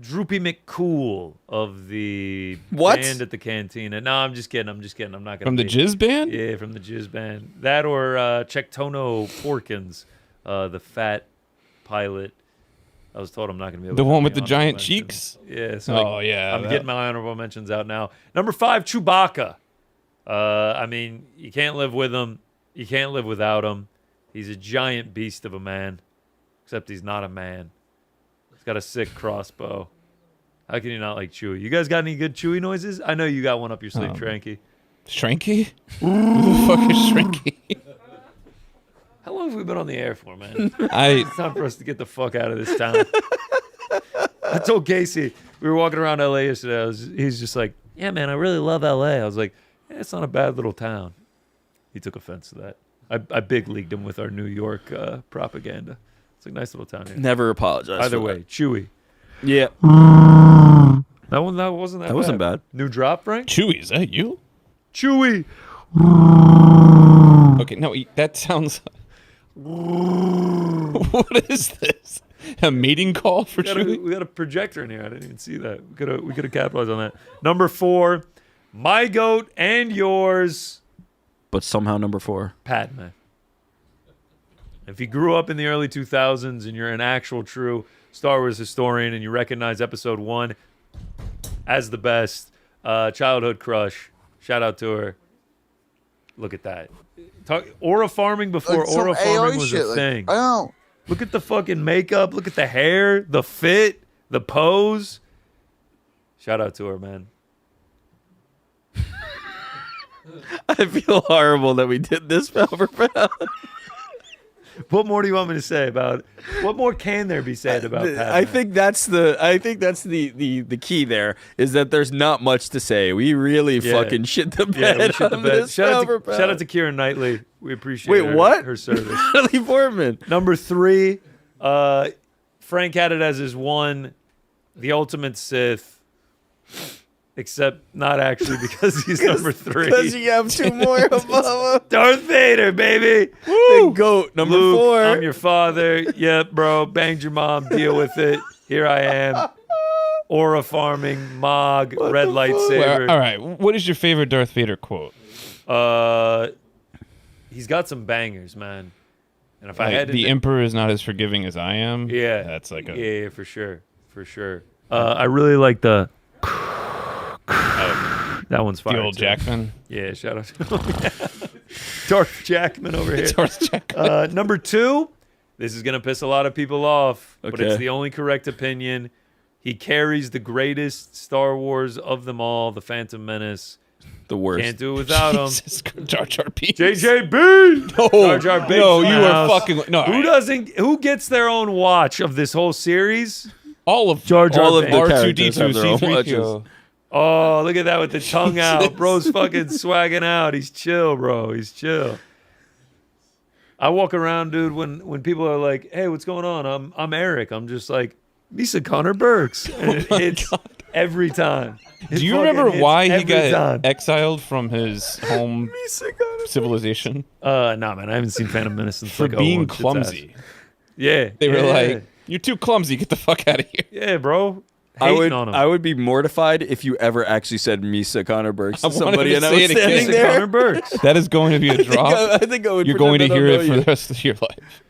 Speaker 3: Droopy McCool of the band at the cantina. No, I'm just kidding. I'm not gonna.
Speaker 6: From the Jizz Band?
Speaker 3: Yeah, from the Jizz Band. That or Chectono Porkins, the fat pilot. I was told I'm not going to be able to.
Speaker 6: The one with the
Speaker 3: honorable
Speaker 6: giant
Speaker 3: mentions.
Speaker 6: cheeks?
Speaker 3: Yeah. So
Speaker 6: yeah.
Speaker 3: I'm getting my honorable mentions out now. Number 5, Chewbacca. I mean, you can't live with him. You can't live without him. He's a giant beast of a man, except he's not a man. He's got a sick crossbow. How can you not like Chewie? You guys got any good Chewie noises? I know you got one up your sleeve, Shranky.
Speaker 6: Shranky? Who the fuck is Shranky?
Speaker 3: How long have we been on the air for, man?
Speaker 6: It's
Speaker 3: time for us to get the fuck out of this town. I told Casey, we were walking around LA yesterday. He's just like, yeah, man, I really love LA. I was like, yeah, it's not a bad little town. He took offense to that. I big leagued him with our New York propaganda. It's a nice little town here.
Speaker 4: Never apologize.
Speaker 3: Either
Speaker 4: for
Speaker 3: way,
Speaker 4: that.
Speaker 3: Chewy.
Speaker 4: Yeah.
Speaker 3: That wasn't
Speaker 4: That wasn't bad.
Speaker 3: New drop, Frank?
Speaker 6: Chewy, is that you?
Speaker 3: Chewy.
Speaker 6: Okay, no, that sounds. What is this? A mating call for Chewy?
Speaker 3: We got a projector in here. I didn't even see that. We could have capitalized on that. Number 4, my goat and yours.
Speaker 4: But somehow number 4.
Speaker 3: Padme. If you grew up in the early 2000s and you're an actual true Star Wars historian and you recognize Episode 1 as the best, childhood crush, shout out to her. Look at that. Aura farming before
Speaker 11: Like
Speaker 3: aura farming was
Speaker 11: shit,
Speaker 3: a thing.
Speaker 11: I don't.
Speaker 3: Look at the fucking makeup. Look at the hair, the fit, the pose. Shout out to her, man.
Speaker 4: I feel horrible that we did this pound for pound.
Speaker 3: What more do you want me to say about it? What more can there be said about Padme?
Speaker 4: I think that's the key there is that there's not much to say. We really fucking shit the bed.
Speaker 3: Yeah, we shit the
Speaker 4: on
Speaker 3: bed.
Speaker 4: this
Speaker 3: Shout out
Speaker 4: pound.
Speaker 3: to Keira Knightley. We appreciate her service.
Speaker 4: Natalie Portman.
Speaker 3: Number 3, Frank had it as his 1, the ultimate Sith. Except not actually because he's number 3.
Speaker 4: Because you have 2 more above him.
Speaker 3: Darth Vader, baby.
Speaker 4: Woo! The GOAT, number
Speaker 3: Luke,
Speaker 4: 4.
Speaker 3: I'm your father. Yep, bro. Banged your mom. Deal with it. Here I am. Aura farming, Mog, red lightsaber.
Speaker 6: Well, all right. What is your favorite Darth Vader quote?
Speaker 3: He's got some bangers, man. And if
Speaker 6: Like,
Speaker 3: I had
Speaker 6: the Emperor is not as forgiving as I am.
Speaker 3: Yeah.
Speaker 6: That's like a.
Speaker 3: Yeah, for sure. For sure. I really like the. That one's fire.
Speaker 6: The old
Speaker 3: too.
Speaker 6: Jackman.
Speaker 3: Yeah, shout out to him. Darth Jackman over here.
Speaker 6: Darth Jackman.
Speaker 3: Number 2, this is going to piss a lot of people off, but
Speaker 4: Okay.
Speaker 3: it's the only correct opinion. He carries the greatest Star Wars of them all, the Phantom Menace.
Speaker 4: The worst.
Speaker 3: Can't do it without him.
Speaker 6: Jesus, Jar Jar Binks.
Speaker 3: JJB.
Speaker 6: No,
Speaker 3: Jar Jar Binks
Speaker 6: no,
Speaker 3: in
Speaker 6: you
Speaker 3: the
Speaker 6: are
Speaker 3: house.
Speaker 6: fucking. No,
Speaker 3: Who gets their own watch of this whole series?
Speaker 6: all of
Speaker 3: Jar Jar
Speaker 4: All of
Speaker 3: Binks.
Speaker 4: the
Speaker 6: R2D2,
Speaker 4: characters have their own watches.
Speaker 6: C3PO.
Speaker 3: Oh, look at that with the tongue out. Bro's fucking swagging out. He's chill, bro. He's chill. I walk around, dude, when people are like, hey, what's going on? I'm Eric. I'm just like, Misa Connor Burks. And it hits every time. It
Speaker 6: Do you
Speaker 3: fucking
Speaker 6: remember
Speaker 3: hits
Speaker 6: why he
Speaker 3: every
Speaker 6: got
Speaker 3: time.
Speaker 6: exiled from his home civilization?
Speaker 3: Nah, man. I haven't seen Phantom Menace since
Speaker 6: For
Speaker 3: like
Speaker 6: being
Speaker 3: 01 shit's
Speaker 6: clumsy.
Speaker 3: ass. Yeah.
Speaker 6: They were
Speaker 3: yeah.
Speaker 6: like, you're too clumsy. Get the fuck out of here.
Speaker 3: Yeah, bro.
Speaker 4: I
Speaker 3: Hating on him.
Speaker 4: would be mortified if you ever actually said Misa Connor Burks to
Speaker 6: I wanted
Speaker 4: somebody
Speaker 6: to
Speaker 4: and I
Speaker 6: say
Speaker 4: was
Speaker 6: it again.
Speaker 4: standing
Speaker 3: Misa
Speaker 4: there.
Speaker 3: Connor Burks.
Speaker 6: That is going to be a drop.
Speaker 4: I think I would.
Speaker 6: You're going to
Speaker 4: pretend
Speaker 6: hear
Speaker 4: I
Speaker 6: it
Speaker 4: don't
Speaker 6: for
Speaker 4: know
Speaker 6: the
Speaker 4: you.
Speaker 6: rest of your life.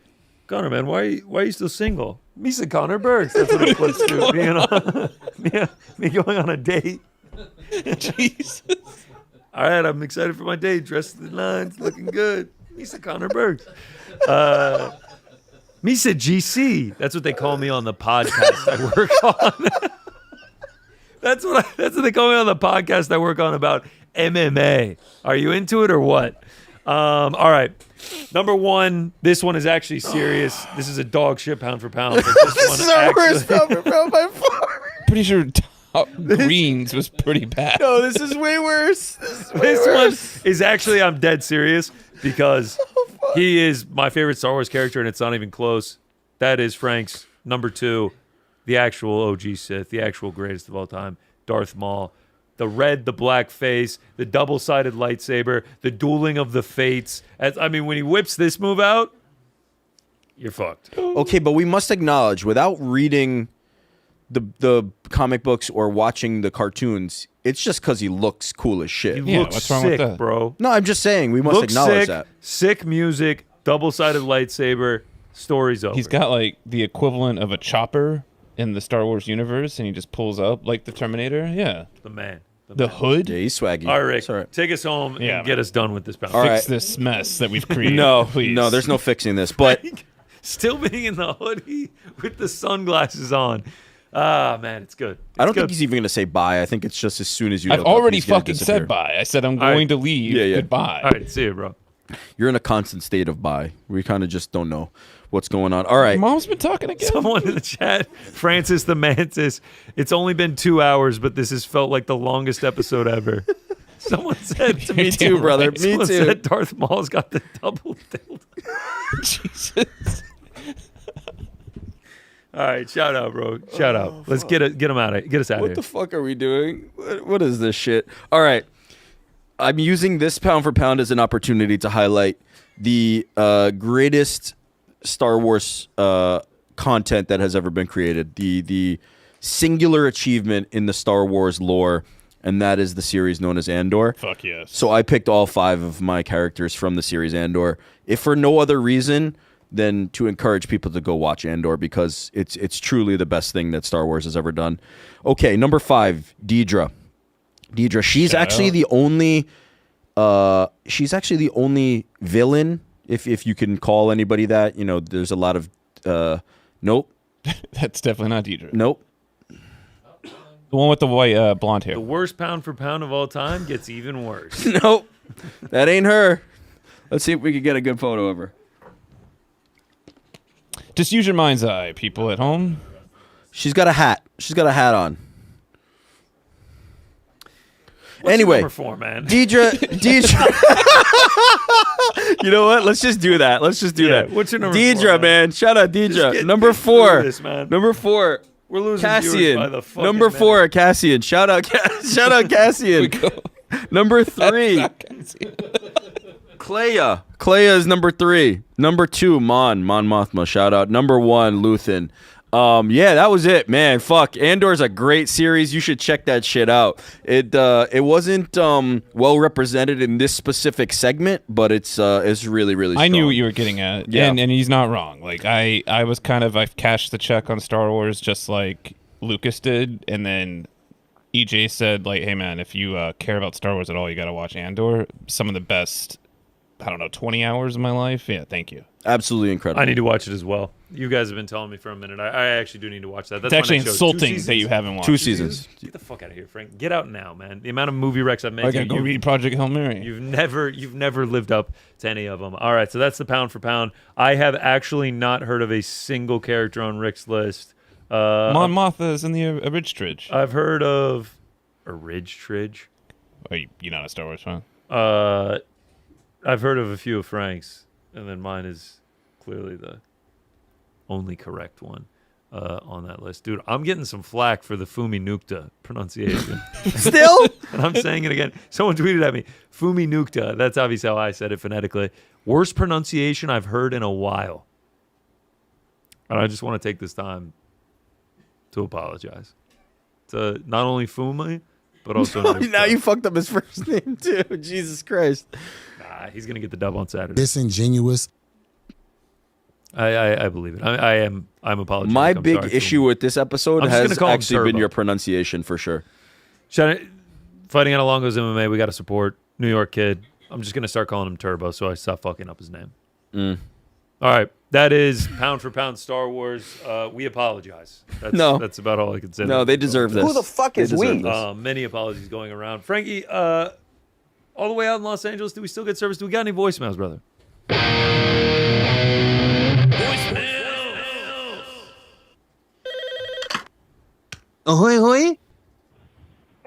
Speaker 3: Connor, man, why are you still single? Misa Connor Burks. That's what it puts to me going on a date.
Speaker 6: Jesus.
Speaker 3: All right, I'm excited for my date. Dressed to the nines, looking good. Misa Connor Burks. Misa GC. That's what they call me on the podcast I work on. That's what they call me on the podcast I work on about MMA. Are you into it or what? All right. Number one, this one is actually serious. This is a dog shit pound for pound. But this
Speaker 4: is our worst pound for pound by far.
Speaker 6: Pretty sure Greens was pretty bad.
Speaker 4: No, this is way worse.
Speaker 3: This one is actually, I'm dead serious because he is my favorite Star Wars character, and it's not even close. That is Frank's number two, the actual OG Sith, the actual greatest of all time, Darth Maul. The red, the black face, the double-sided lightsaber, the dueling of the fates. When he whips this move out, you're fucked.
Speaker 4: Okay, but we must acknowledge, without reading the comic books or watching the cartoons, it's just because he looks cool as shit.
Speaker 3: He looks
Speaker 6: what's wrong with
Speaker 3: sick,
Speaker 6: that?
Speaker 3: bro.
Speaker 4: No, I'm just saying, we must acknowledge that.
Speaker 3: Sick music, double-sided lightsaber, story's over.
Speaker 6: He's got like the equivalent of a chopper in the Star Wars universe, and he just pulls up like the Terminator. Yeah.
Speaker 3: The man.
Speaker 6: The hood?
Speaker 4: Yeah, he's swaggy.
Speaker 3: All right, Rick, take us home and get us done with this pound.
Speaker 6: Fix this mess that we've created. Please.
Speaker 4: No, there's no fixing this. But
Speaker 3: still being in the hoodie with the sunglasses on. Ah, man, it's good.
Speaker 4: I don't think he's even going to say bye. I think it's just as soon as you
Speaker 6: I've
Speaker 4: look up,
Speaker 6: already
Speaker 4: he's gonna
Speaker 6: fucking
Speaker 4: disappear.
Speaker 6: said bye. I said I'm going to leave.
Speaker 4: Yeah.
Speaker 6: Goodbye.
Speaker 3: All right, see you, bro.
Speaker 4: You're in a constant state of bye. We kind of just don't know what's going on. All right.
Speaker 6: Mom's been talking again.
Speaker 3: Someone in the chat, Francis the Mantis. It's only been 2 hours, but this has felt like the longest episode ever. Someone said to
Speaker 4: Me too, brother. Me
Speaker 3: Someone
Speaker 4: too.
Speaker 3: said Darth Maul's got the double dildo.
Speaker 6: Jesus.
Speaker 3: All right, shout out, bro. Shout out. Let's get him out of. Get us out of
Speaker 4: What
Speaker 3: here.
Speaker 4: the fuck are we doing? What is this shit? All right. I'm using this pound for pound as an opportunity to highlight the greatest Star Wars content that has ever been created. The singular achievement in the Star Wars lore, and that is the series known as Andor.
Speaker 6: Fuck yes.
Speaker 4: So I picked all 5 of my characters from the series Andor, if for no other reason than to encourage people to go watch Andor, because it's truly the best thing that Star Wars has ever done. Okay, number 5, Deidre. She's actually the only villain, if you can call anybody that. You know, there's a lot of nope.
Speaker 6: That's definitely not Deidre.
Speaker 4: Nope.
Speaker 6: The one with the white blonde hair.
Speaker 3: The worst pound for pound of all time gets even worse.
Speaker 4: Nope. That ain't her. Let's see if we can get a good photo of her.
Speaker 6: Just use your mind's eye, people at home.
Speaker 4: She's got a hat. She's got a hat on.
Speaker 3: What's
Speaker 4: Anyway,
Speaker 3: number 4, man?
Speaker 4: Deidre. You know what? Let's just do that. What's your number 4,
Speaker 3: Deidre,
Speaker 4: man? Shout out Deidre. Number 4. Number 4.
Speaker 3: We're losing
Speaker 4: Cassian.
Speaker 3: viewers by the fucking
Speaker 4: Number 4,
Speaker 3: minute.
Speaker 4: Cassian. Shout out Cassian. Number 3. Clea. Clea is number 3. Number 2, Mon Mothma. Shout out. Number 1, Luthen. Yeah, that was it, man. Fuck, Andor's a great series. You should check that shit out. It wasn't well represented in this specific segment, but it's really really strong.
Speaker 6: I knew what you were getting at,
Speaker 4: Yeah.
Speaker 6: and he's not wrong. Like I was I cashed the check on Star Wars just like Lucas did, and then EJ said like, hey man, if you care about Star Wars at all, you got to watch Andor. Some of the best, 20 hours of my life. Yeah, thank you.
Speaker 4: Absolutely incredible.
Speaker 3: I need to watch it as well. You guys have been telling me for a minute. I actually do need to watch that. That's
Speaker 6: It's actually
Speaker 3: my next show.
Speaker 6: insulting that you haven't watched.
Speaker 4: 2 seasons.
Speaker 3: Get the fuck out of here, Frank. Get out now, man. The amount of movie recs I've made.
Speaker 6: I gotta go read Project Hail Mary.
Speaker 3: You've never lived up to any of them. All right, so that's the pound for pound. I have actually not heard of a single character on Rick's list.
Speaker 6: Mon Mothma is in the Ridge.
Speaker 3: I've heard of a Ridge Tridge.
Speaker 6: Are you not a Star Wars fan?
Speaker 3: I've heard of a few of Frank's, and then mine is clearly the only correct one on that list. Dude, I'm getting some flack for the Fumi Nukta pronunciation.
Speaker 4: Still?
Speaker 3: And I'm saying it again. Someone tweeted at me, Fumi Nukta. That's obviously how I said it phonetically. Worst pronunciation I've heard in a while. And I just want to take this time to apologize to not only Fumi, but also Nukta.
Speaker 4: Now you fucked up his first name too. Jesus Christ.
Speaker 3: Nah, he's going to get the dub on Saturday.
Speaker 13: Disingenuous.
Speaker 3: I believe it. I'm apologizing.
Speaker 4: My
Speaker 3: I'm
Speaker 4: big
Speaker 3: sorry,
Speaker 4: issue
Speaker 3: Fumi.
Speaker 4: with this episode
Speaker 3: I'm just gonna
Speaker 4: has
Speaker 3: call him
Speaker 4: actually been
Speaker 3: Turbo.
Speaker 4: your pronunciation for sure.
Speaker 3: Fighting out of Longo's MMA, we got to support New York kid. I'm just going to start calling him Turbo so I stop fucking up his name. All right. That is pound for pound Star Wars. We apologize. That's about all I can say.
Speaker 4: No, they deserve this.
Speaker 5: Who the fuck is we?
Speaker 3: Many apologies going around. Frankie, all the way out in Los Angeles, do we still get service? Do we got any voicemails, brother?
Speaker 5: Ahoy, hoy.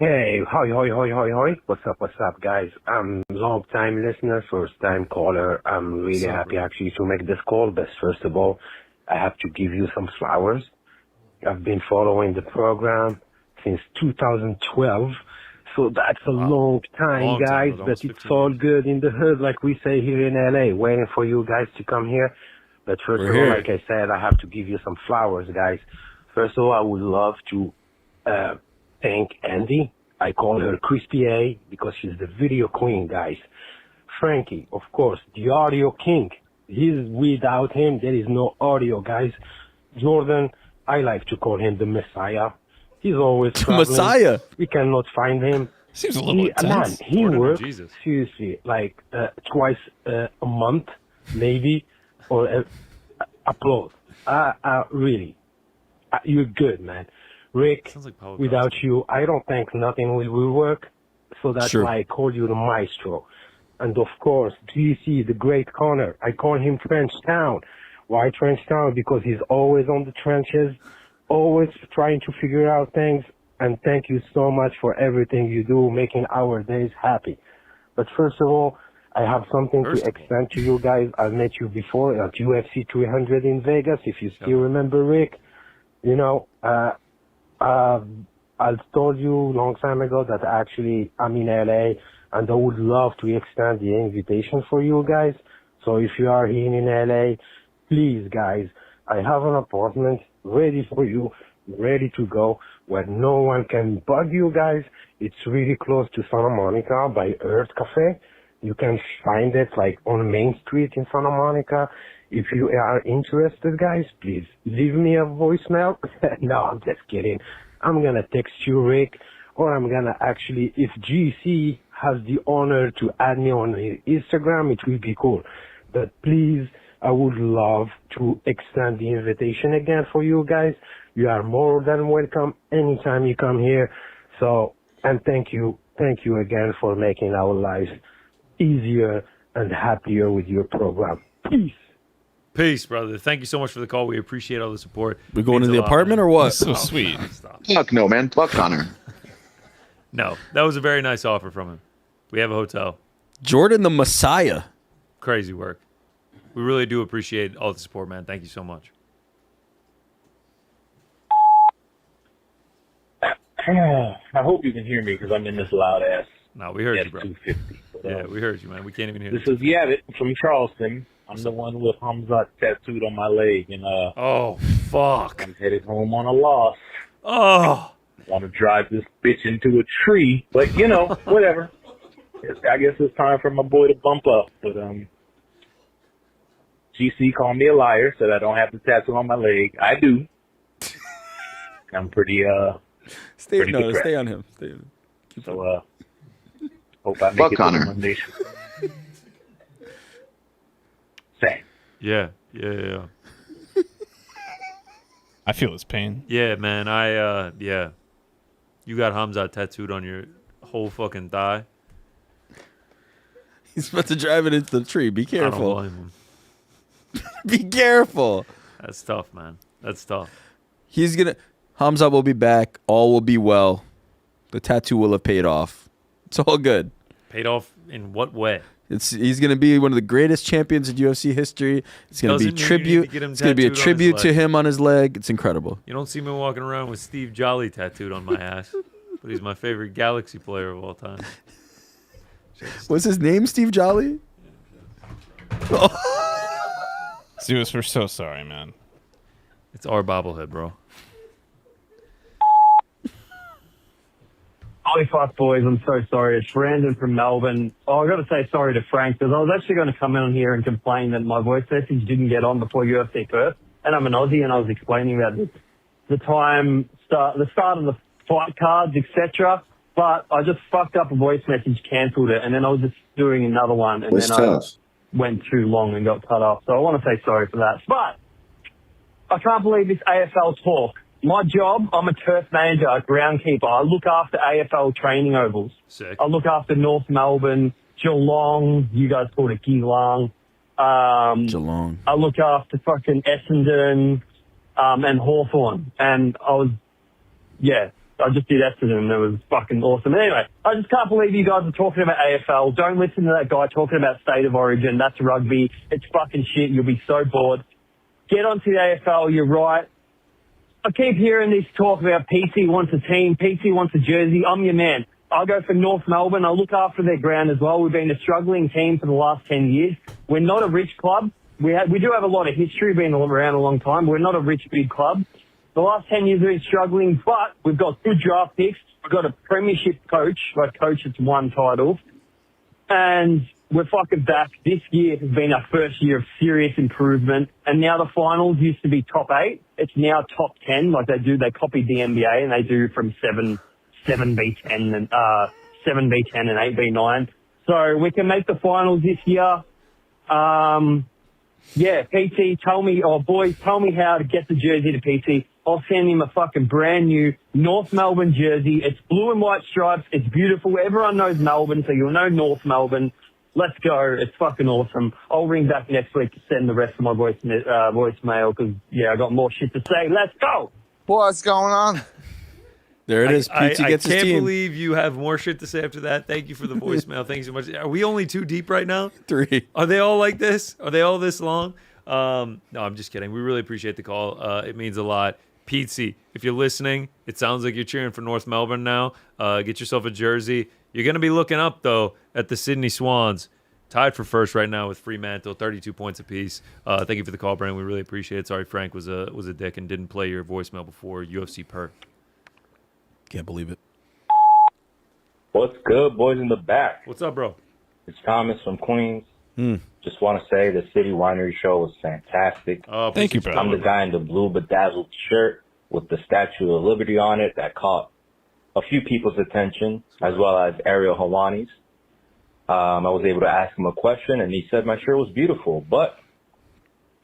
Speaker 13: Hey, hoy. What's up, guys? Long time listener, first time caller. I'm really happy actually to make this call. But first of all, I have to give you some flowers. I've been following the program since 2012. So that's a long time, guys, but it's all good in the hood, like we say here in LA, waiting for you guys to come here. But first of all, like I said, I have to give you some flowers, guys. First of all, I would love to thank Andy. I call her Crispy A because she's the video queen, guys. Frankie, of course, the audio king. Without him, there is no audio, guys. Jordan, I like to call him the Messiah. He's always traveling.
Speaker 4: Messiah.
Speaker 13: We cannot find him.
Speaker 6: Seems a little intense.
Speaker 13: Man, he works seriously like twice a month, maybe, or upload. Really, you're good, man. Rick, without you, I don't think nothing will work. So that's why I call you the maestro. And of course, GC, the great corner. I call him Trench Town. Why Trench Town? Because he's always on the trenches, always trying to figure out things. And thank you so much for everything you do, making our days happy. But first of all, I have something to extend to you guys. I've met you before at UFC 300 in Vegas, if you still remember, Rick. You know, I told you a long time ago that actually I'm in LA and I would love to extend the invitation for you guys. So if you are here in LA, please, guys, I have an apartment ready for you, ready to go, where no one can bug you guys. It's really close to Santa Monica by Earth Cafe. You can find it like on Main Street in Santa Monica. If you are interested, guys, please leave me a voicemail. No, I'm just kidding. I'm going to text you, Rick, or I'm going to actually, if GC has the honor to add me on his Instagram, it will be cool. But please, I would love to extend the invitation again for you guys. You are more than welcome anytime you come here. So, and thank you again for making our lives easier and happier with your program. Peace.
Speaker 3: Peace, brother. Thank you so much for the call. We appreciate all the support.
Speaker 4: We going to the apartment or what?
Speaker 6: That's so sweet.
Speaker 7: Fuck no, man. Fuck Connor.
Speaker 3: No, that was a very nice offer from him. We have a hotel.
Speaker 4: Jordan the Messiah.
Speaker 3: Crazy work. We really do appreciate all the support, man. Thank you so much.
Speaker 15: I hope you can hear me because I'm in this loud ass.
Speaker 3: No, we heard you, bro.
Speaker 15: 250. But,
Speaker 3: yeah, we heard you, man. We can't even hear you.
Speaker 15: This is Yavit from Charleston. I'm the one with Hamza tattooed on my leg, and
Speaker 3: oh fuck!
Speaker 15: I'm headed home on a loss.
Speaker 3: Oh,
Speaker 15: want to drive this bitch into a tree, but you know, whatever. I guess it's time for my boy to bump up. But GC called me a liar, said I don't have the tattoo on my leg. I do. I'm pretty
Speaker 4: stay
Speaker 15: pretty
Speaker 4: on him. Stay on him.
Speaker 15: So hope I make it to the Monday show. Same.
Speaker 3: Yeah.
Speaker 6: I feel his pain.
Speaker 3: Yeah, man. Yeah. You got Hamza tattooed on your whole fucking thigh.
Speaker 4: He's about to drive it into the tree. Be careful.
Speaker 3: I don't blame him.
Speaker 4: Be careful.
Speaker 3: That's tough, man. That's tough.
Speaker 4: Hamza will be back. All will be well. The tattoo will have paid off. It's all good.
Speaker 3: Paid off in what way?
Speaker 4: He's going to be one of the greatest champions in UFC history. It's going to be tribute. It's going to be a tribute to him on his leg. It's incredible.
Speaker 3: You don't see me walking around with Steve Jolly tattooed on my ass, but he's my favorite Galaxy player of all time.
Speaker 4: What's his name? Steve Jolly?
Speaker 6: Zeus, we're so sorry, man.
Speaker 3: It's our bobblehead, bro.
Speaker 16: Holy fuck, boys. I'm so sorry. It's Brandon from Melbourne. Oh, I got to say sorry to Frank because I was actually going to come in here and complain that my voice message didn't get on before UFC Perth. And I'm an Aussie and I was explaining about the start of the fight cards, etc. But I just fucked up a voice message, cancelled it, and then I was just doing another one. And
Speaker 14: West
Speaker 16: then
Speaker 14: Coast.
Speaker 16: went too long and got cut off. So I want to say sorry for that. But I can't believe this AFL talk. My job, I'm a turf manager, a groundkeeper. I look after AFL training ovals.
Speaker 3: Sick.
Speaker 16: I look after North Melbourne, Geelong, you guys call it Geelong.
Speaker 4: Geelong.
Speaker 16: I look after fucking Essendon and Hawthorn. And I just did Essendon and it was fucking awesome. Anyway, I just can't believe you guys are talking about AFL. Don't listen to that guy talking about State of Origin. That's rugby. It's fucking shit. You'll be so bored. Get onto the AFL. You're right. I keep hearing this talk about PT wants a team, PT wants a jersey. I'm your man. I'll go for North Melbourne. I look after their ground as well. We've been a struggling team for the last 10 years. We're not a rich club. We do have a lot of history, been around a long time. But we're not a rich, big club. The last 10 years we've been struggling, but we've got good draft picks. We've got a premiership coach, that's won title. And we're fucking back. This year has been our first year of serious improvement. And now the finals used to be top 8. It's now top 10. Like they copied the NBA and they do from 7v10 and 7v10 and 8v9. So we can make the finals this year. PT, boys, tell me how to get the jersey to PT. I'll send him a fucking brand new North Melbourne jersey. It's blue and white stripes. It's beautiful. Everyone knows Melbourne, so you'll know North Melbourne. Let's go. It's fucking awesome. I'll ring back next week to send the rest of my voicemail because, I got more shit to say. Let's go.
Speaker 11: What's going on?
Speaker 4: There it is. PT gets his team.
Speaker 3: I can't believe you have more shit to say after that. Thank you for the voicemail. Thanks so much. Are we only 2 deep right now?
Speaker 4: 3.
Speaker 3: Are they all like this? Are they all this long? No, I'm just kidding. We really appreciate the call. It means a lot. Pete, if you're listening, it sounds like you're cheering for North Melbourne now. Get yourself a jersey. You're going to be looking up, though, at the Sydney Swans. Tied for first right now with Fremantle, 32 points apiece. Thank you for the call, Brandon. We really appreciate it. Sorry, Frank was a dick and didn't play your voicemail before UFC Perk.
Speaker 4: Can't believe it.
Speaker 17: What's good, boys in the back?
Speaker 3: What's up, bro?
Speaker 17: It's Thomas from Queens. Just want to say the City Winery show was fantastic.
Speaker 6: Thank you, bro.
Speaker 17: I'm the guy in the blue bedazzled shirt with the Statue of Liberty on it that caught a few people's attention, as well as Ariel Helwani's. I was able to ask him a question, and he said my shirt was beautiful, but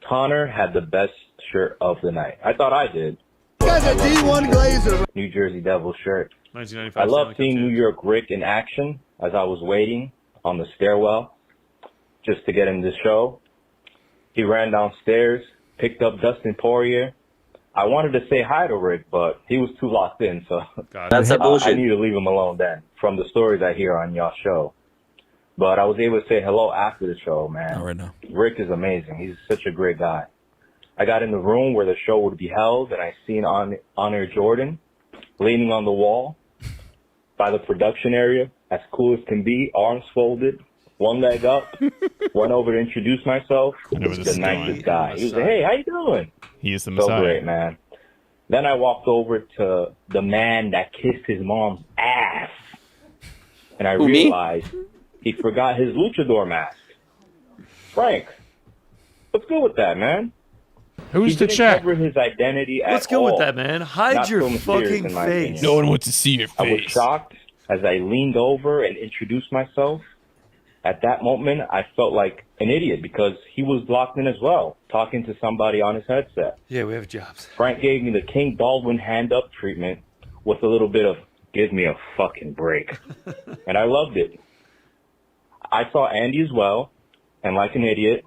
Speaker 17: Connor had the best shirt of the night. I thought I did.
Speaker 11: Guy's a D1 Glazer.
Speaker 17: New Jersey Devils shirt.
Speaker 3: 1995.
Speaker 17: I love seeing New York Rick in action as I was waiting on the stairwell just to get in the show. He ran downstairs, picked up Dustin Poirier. I wanted to say hi to Rick, but he was too locked in, so
Speaker 14: That's that bullshit.
Speaker 17: I need to leave him alone then from the stories I hear on y'all show. But I was able to say hello after the show, man.
Speaker 4: Not right now.
Speaker 17: Rick is amazing. He's such a great guy. I got in the room where the show would be held, and I seen Honor Jordan leaning on the wall by the production area, as cool as can be, arms folded, one leg up, went over to introduce myself. The nicest guy. He was like, hey, how you doing?
Speaker 6: He is the
Speaker 17: So
Speaker 6: Messiah.
Speaker 17: great, man. Then I walked over to the man that kissed his mom's ass, and I realized he forgot his luchador mask. Frank, what's good with that, man?
Speaker 6: Who's the
Speaker 17: didn't
Speaker 6: check?
Speaker 17: cover his identity at
Speaker 3: Let's go
Speaker 17: all.
Speaker 3: with that, man. Hide
Speaker 17: Not
Speaker 3: your
Speaker 17: so mysterious,
Speaker 3: fucking
Speaker 17: in my
Speaker 3: face.
Speaker 17: opinion.
Speaker 6: No one wants to see your
Speaker 17: I was
Speaker 6: face.
Speaker 17: shocked as I leaned over and introduced myself. At that moment, I felt like an idiot because he was locked in as well, talking to somebody on his headset.
Speaker 3: Yeah, we have jobs.
Speaker 17: Frank gave me the King Baldwin hand-up treatment with a little bit of, give me a fucking break. And I loved it. I saw Andy as well, and like an idiot,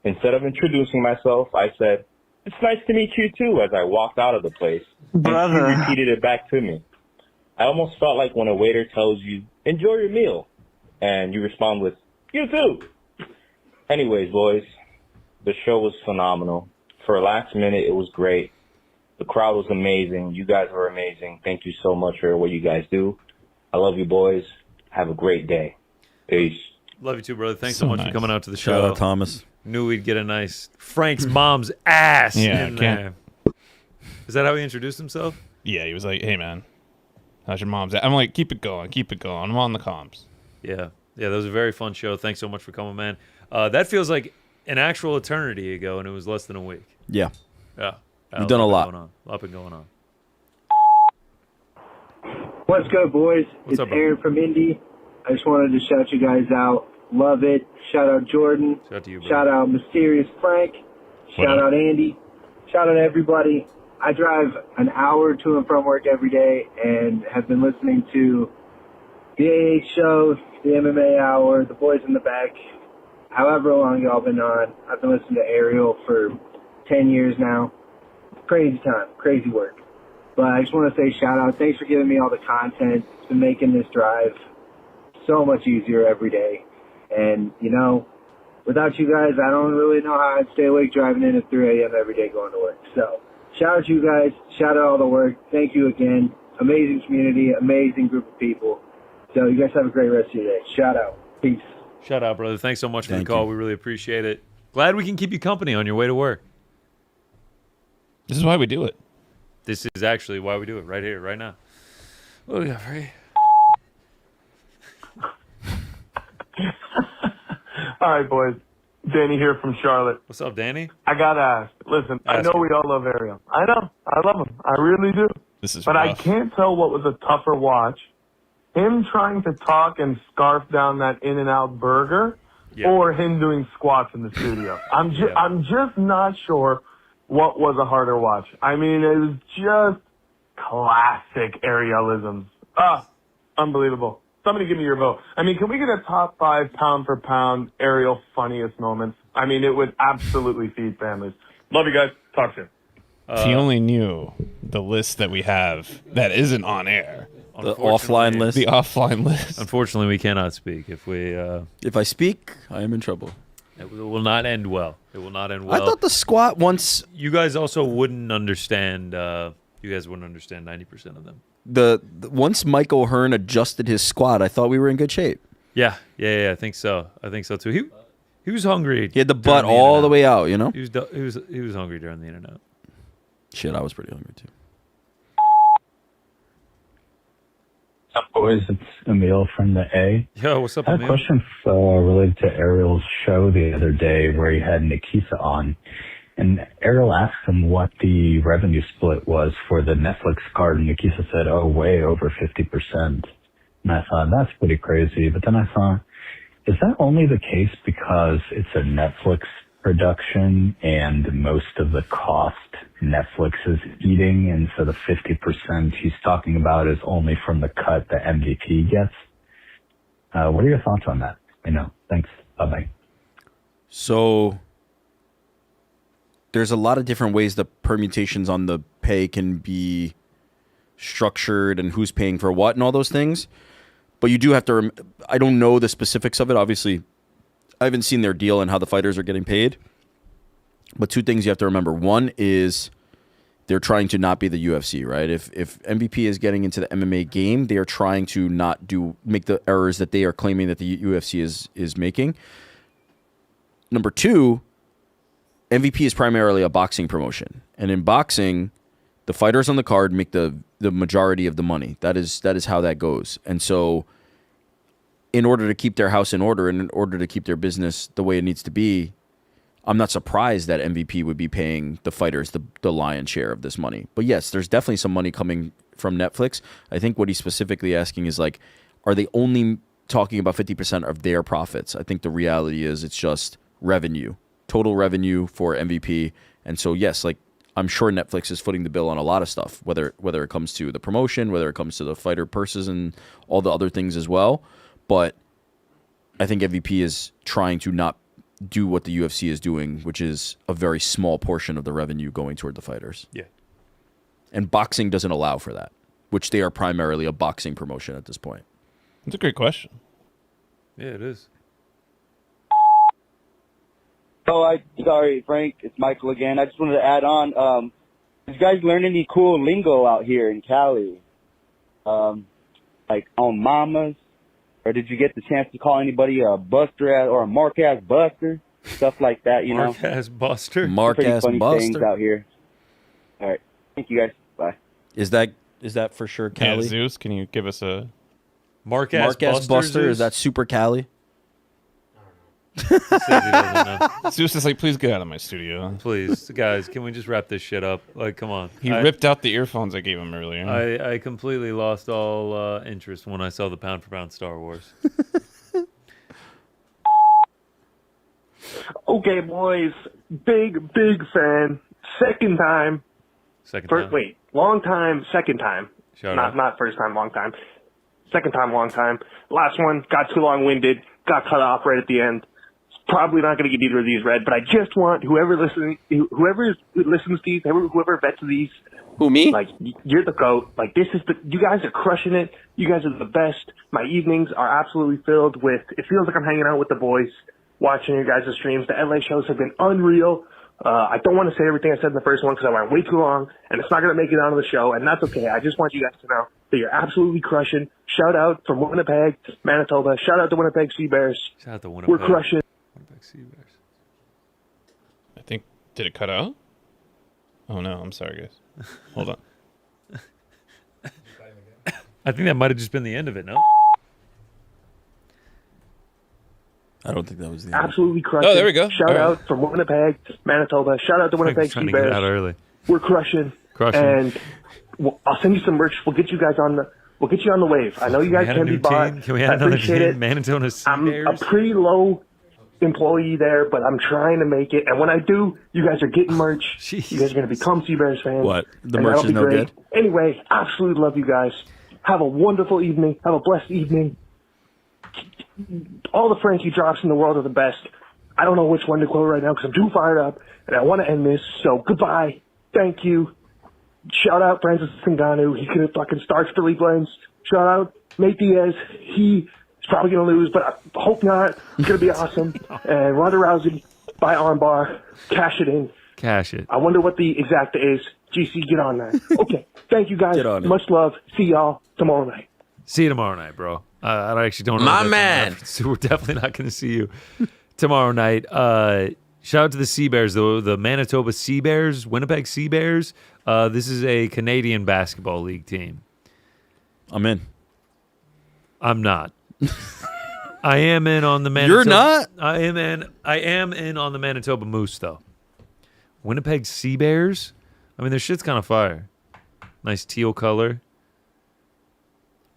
Speaker 17: instead of introducing myself, I said, it's nice to meet you too, as I walked out of the place.
Speaker 14: Brother.
Speaker 17: And he repeated it back to me. I almost felt like when a waiter tells you, enjoy your meal, and you respond with, you too. Anyways, boys, the show was phenomenal. For last minute, it was great. The crowd was amazing. You guys were amazing. Thank you so much for what you guys do. I love you, boys. Have a great day. Peace.
Speaker 3: Love you too, brother. Thanks so much for coming out to the show.
Speaker 4: Shout out Thomas.
Speaker 3: Knew we'd get a nice Frank's mom's ass
Speaker 6: Yeah,
Speaker 3: in there. Is that how he introduced himself?
Speaker 6: Yeah, he was like, hey, man, how's your mom's at? I'm like, keep it going, keep it going. I'm on the comms.
Speaker 3: Yeah. Yeah, that was a very fun show. Thanks so much for coming, man. That feels like an actual eternity ago, and it was less than a week.
Speaker 4: Yeah.
Speaker 3: Yeah.
Speaker 4: We've done a lot.
Speaker 3: A lot been going on.
Speaker 18: What's good, boys?
Speaker 3: What's
Speaker 18: it's
Speaker 3: up, bro?
Speaker 18: Aaron from Indy. I just wanted to shout you guys out. Love it. Shout out Jordan.
Speaker 3: Shout out to you, bro.
Speaker 18: Shout out Mysterious Frank. Shout out Andy. Shout out everybody. I drive an hour to and from work every day and have been listening to the AA show, the MMA hour, the boys in the back, however long y'all been on. I've been listening to Ariel for 10 years now. Crazy time, crazy work. But I just want to say shout out. Thanks for giving me all the content. It's been making this drive so much easier every day. And, you know, without you guys, I don't really know how I'd stay awake driving in at 3 a.m. every day going to work. So shout out to you guys. Shout out all the work. Thank you again. Amazing community, amazing group of people. So you guys have a great rest of your day. Shout out. Peace.
Speaker 3: Shout out, brother. Thanks so much for the call. We really appreciate it. Glad we can keep you company on your way to work.
Speaker 6: This is why we do it.
Speaker 3: This is actually why we do it right here, right now. What do we got, Ray?
Speaker 19: All right, boys. Danny here from Charlotte.
Speaker 3: What's up, Danny?
Speaker 19: I gotta ask. Listen, I know we all love Ariel. I know. I love him. I really do.
Speaker 6: This is
Speaker 19: But I
Speaker 6: rough.
Speaker 19: can't tell what was a tougher watch. Him trying to talk and scarf down that In-N-Out burger or him doing squats in the studio. I'm just not sure what was a harder watch. I mean, it was just classic Arielisms. Unbelievable. Somebody give me your vote. I mean, can we get a top 5 pound for pound Ariel funniest moments? I mean, it would absolutely feed families. Love you guys. Talk soon.
Speaker 6: If you only knew the list that we have that isn't on air.
Speaker 4: The offline list.
Speaker 6: The offline list.
Speaker 3: Unfortunately, we cannot speak.
Speaker 4: If I speak, I am in trouble.
Speaker 3: It will not end well. It will not end well.
Speaker 4: I thought the squat once.
Speaker 3: You guys also wouldn't understand. You guys wouldn't understand 90% of them.
Speaker 4: The once Mike O'Hearn adjusted his squat, I thought we were in good shape.
Speaker 3: Yeah. I think so. I think so too. He was hungry.
Speaker 4: He had the butt all the way out. You know.
Speaker 3: He was hungry during the internet.
Speaker 4: Shit, I was pretty hungry too.
Speaker 20: What's up, boys? It's Emil from the A.
Speaker 3: Yo, what's up,
Speaker 20: I had
Speaker 3: Emil?
Speaker 20: a question related to Ariel's show the other day where he had Nikisa on. And Ariel asked him what the revenue split was for the Netflix card. And Nikisa said, way over 50%. And I thought, that's pretty crazy. But then I thought, is that only the case because it's a Netflix production and most of the cost Netflix is eating, and so the 50% he's talking about is only from the cut the MVP gets? What are your thoughts on that? Thanks. Bye-bye.
Speaker 4: So there's a lot of different ways the permutations on the pay can be structured and who's paying for what and all those things. But you do have to, I don't know the specifics of it. Obviously, I haven't seen their deal and how the fighters are getting paid. But two things you have to remember. One is they're trying to not be the UFC, right? If MVP is getting into the MMA game, they are trying to not make the errors that they are claiming that the UFC is making. Number two, MVP is primarily a boxing promotion. And in boxing, the fighters on the card make the majority of the money. That is how that goes. And so in order to keep their house in order and in order to keep their business the way it needs to be, I'm not surprised that MVP would be paying the fighters the lion's share of this money. But yes, there's definitely some money coming from Netflix. I think what he's specifically asking is like, are they only talking about 50% of their profits? I think the reality is it's just revenue, total revenue for MVP. And so yes, like I'm sure Netflix is footing the bill on a lot of stuff, whether it comes to the promotion, whether it comes to the fighter purses and all the other things as well. But I think MVP is trying to not do what the UFC is doing, which is a very small portion of the revenue going toward the fighters.
Speaker 3: Yeah.
Speaker 4: And boxing doesn't allow for that, which they are primarily a boxing promotion at this point.
Speaker 6: That's a great question.
Speaker 3: Yeah, it is.
Speaker 21: Sorry, Frank. It's Michael again. I just wanted to add on. Did you guys learn any cool lingo out here in Cali? Like on mamas? Or did you get the chance to call anybody a buster or a mark-ass buster? Stuff like that, you know?
Speaker 3: Mark-ass buster?
Speaker 4: Mark-ass
Speaker 21: funny
Speaker 4: buster?
Speaker 21: things out here. All right. Thank you, guys. Bye.
Speaker 4: Is that for sure Cali?
Speaker 6: Yeah, Zeus, can you give us a...
Speaker 3: Mark-ass buster?
Speaker 4: Is that super Cali?
Speaker 6: Zeus is like, please get out of my studio.
Speaker 3: Please, guys, can we just wrap this shit up? Like, come on.
Speaker 6: He ripped out the earphones I gave him earlier.
Speaker 3: I completely lost all interest when I saw the pound for pound Star Wars.
Speaker 15: Okay, boys. Big fan. Second time. Wait, long time, second time. Not first time, long time. Second time, long time. Last one got too long-winded, got cut off right at the end. Probably not going to get either of these read, but I just want whoever listens to these, whoever vets these.
Speaker 4: Who, me?
Speaker 15: Like, you're the GOAT. Like, you guys are crushing it. You guys are the best. My evenings are absolutely filled with, it feels like I'm hanging out with the boys, watching your guys' streams. The LA shows have been unreal. I don't want to say everything I said in the first one because I went way too long, and it's not going to make it onto the show, and that's okay. I just want you guys to know that you're absolutely crushing. Shout out from Winnipeg, Manitoba. Shout out to Winnipeg Sea Bears.
Speaker 3: Shout out to Winnipeg.
Speaker 15: We're crushing.
Speaker 3: Winnipeg Sea Bears.
Speaker 6: I think, did it cut out? Oh no, I'm sorry, guys. Hold on.
Speaker 3: I think that might have just been the end of it, no?
Speaker 4: I don't think that was the
Speaker 15: absolutely crushing.
Speaker 6: Oh, there we go.
Speaker 15: Shout out from Winnipeg, Manitoba. Shout out to Winnipeg Sea Bears.
Speaker 3: Early.
Speaker 15: We're crushing. And I'll send you some merch. We'll get you guys on the. We'll get you on the wave. I know you guys can be bought.
Speaker 3: Can we add another team? Manitoba Sea Bears?
Speaker 15: I'm a pretty low employee there, but I'm trying to make it. And when I do, you guys are getting merch.
Speaker 3: Jeez.
Speaker 15: You guys are going to become Sea Bears fans.
Speaker 4: What? The merch is no good?
Speaker 15: Anyway, absolutely love you guys. Have a wonderful evening. Have a blessed evening. All the Frankie drops in the world are the best. I don't know which one to quote right now because I'm too fired up, and I want to end this. So goodbye. Thank you. Shout out Francis Ngannou. He could have fucking starched the league lanes. Shout out Nate Diaz. He is probably going to lose, but I hope not. It's going to be awesome. And Ronda Rousey by armbar. Cash it in.
Speaker 3: Cash it.
Speaker 15: I wonder what the exact is. GC, get on that. Okay. Thank you guys. Much love. See y'all tomorrow night.
Speaker 3: See you tomorrow night, bro. I actually don't know.
Speaker 4: My man.
Speaker 3: So we're definitely not going to see you tomorrow night. Shout out to the Sea Bears, though. The Manitoba Sea Bears, Winnipeg Sea Bears. This is a Canadian basketball league team.
Speaker 4: I'm in.
Speaker 3: I'm not. I am in on the Manitoba.
Speaker 4: You're not?
Speaker 3: I am in on the Manitoba Moose, though. Winnipeg Sea Bears. I mean, their shit's kind of fire. Nice teal color.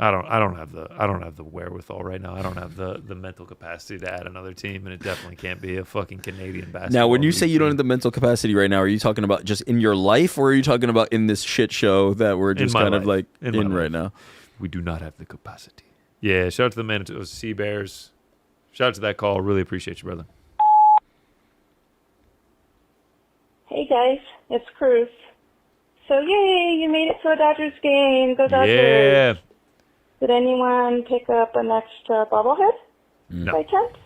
Speaker 3: I don't have the wherewithal right now. I don't have the mental capacity to add another team, and it definitely can't be a fucking Canadian basketball.
Speaker 4: Now, when you say you don't
Speaker 3: team.
Speaker 4: have the mental capacity right now, are you talking about just in your life, or are you talking about in this shit show that we're just kind of like in right now?
Speaker 3: We do not have the capacity. Yeah, shout out to the Manitoba Sea Bears. Shout out to that call. Really appreciate you, brother.
Speaker 12: Hey guys, it's Cruz. So yay, you made it to a Dodgers game. Go Dodgers.
Speaker 3: Yeah.
Speaker 12: Did anyone pick up an extra bobblehead by chance?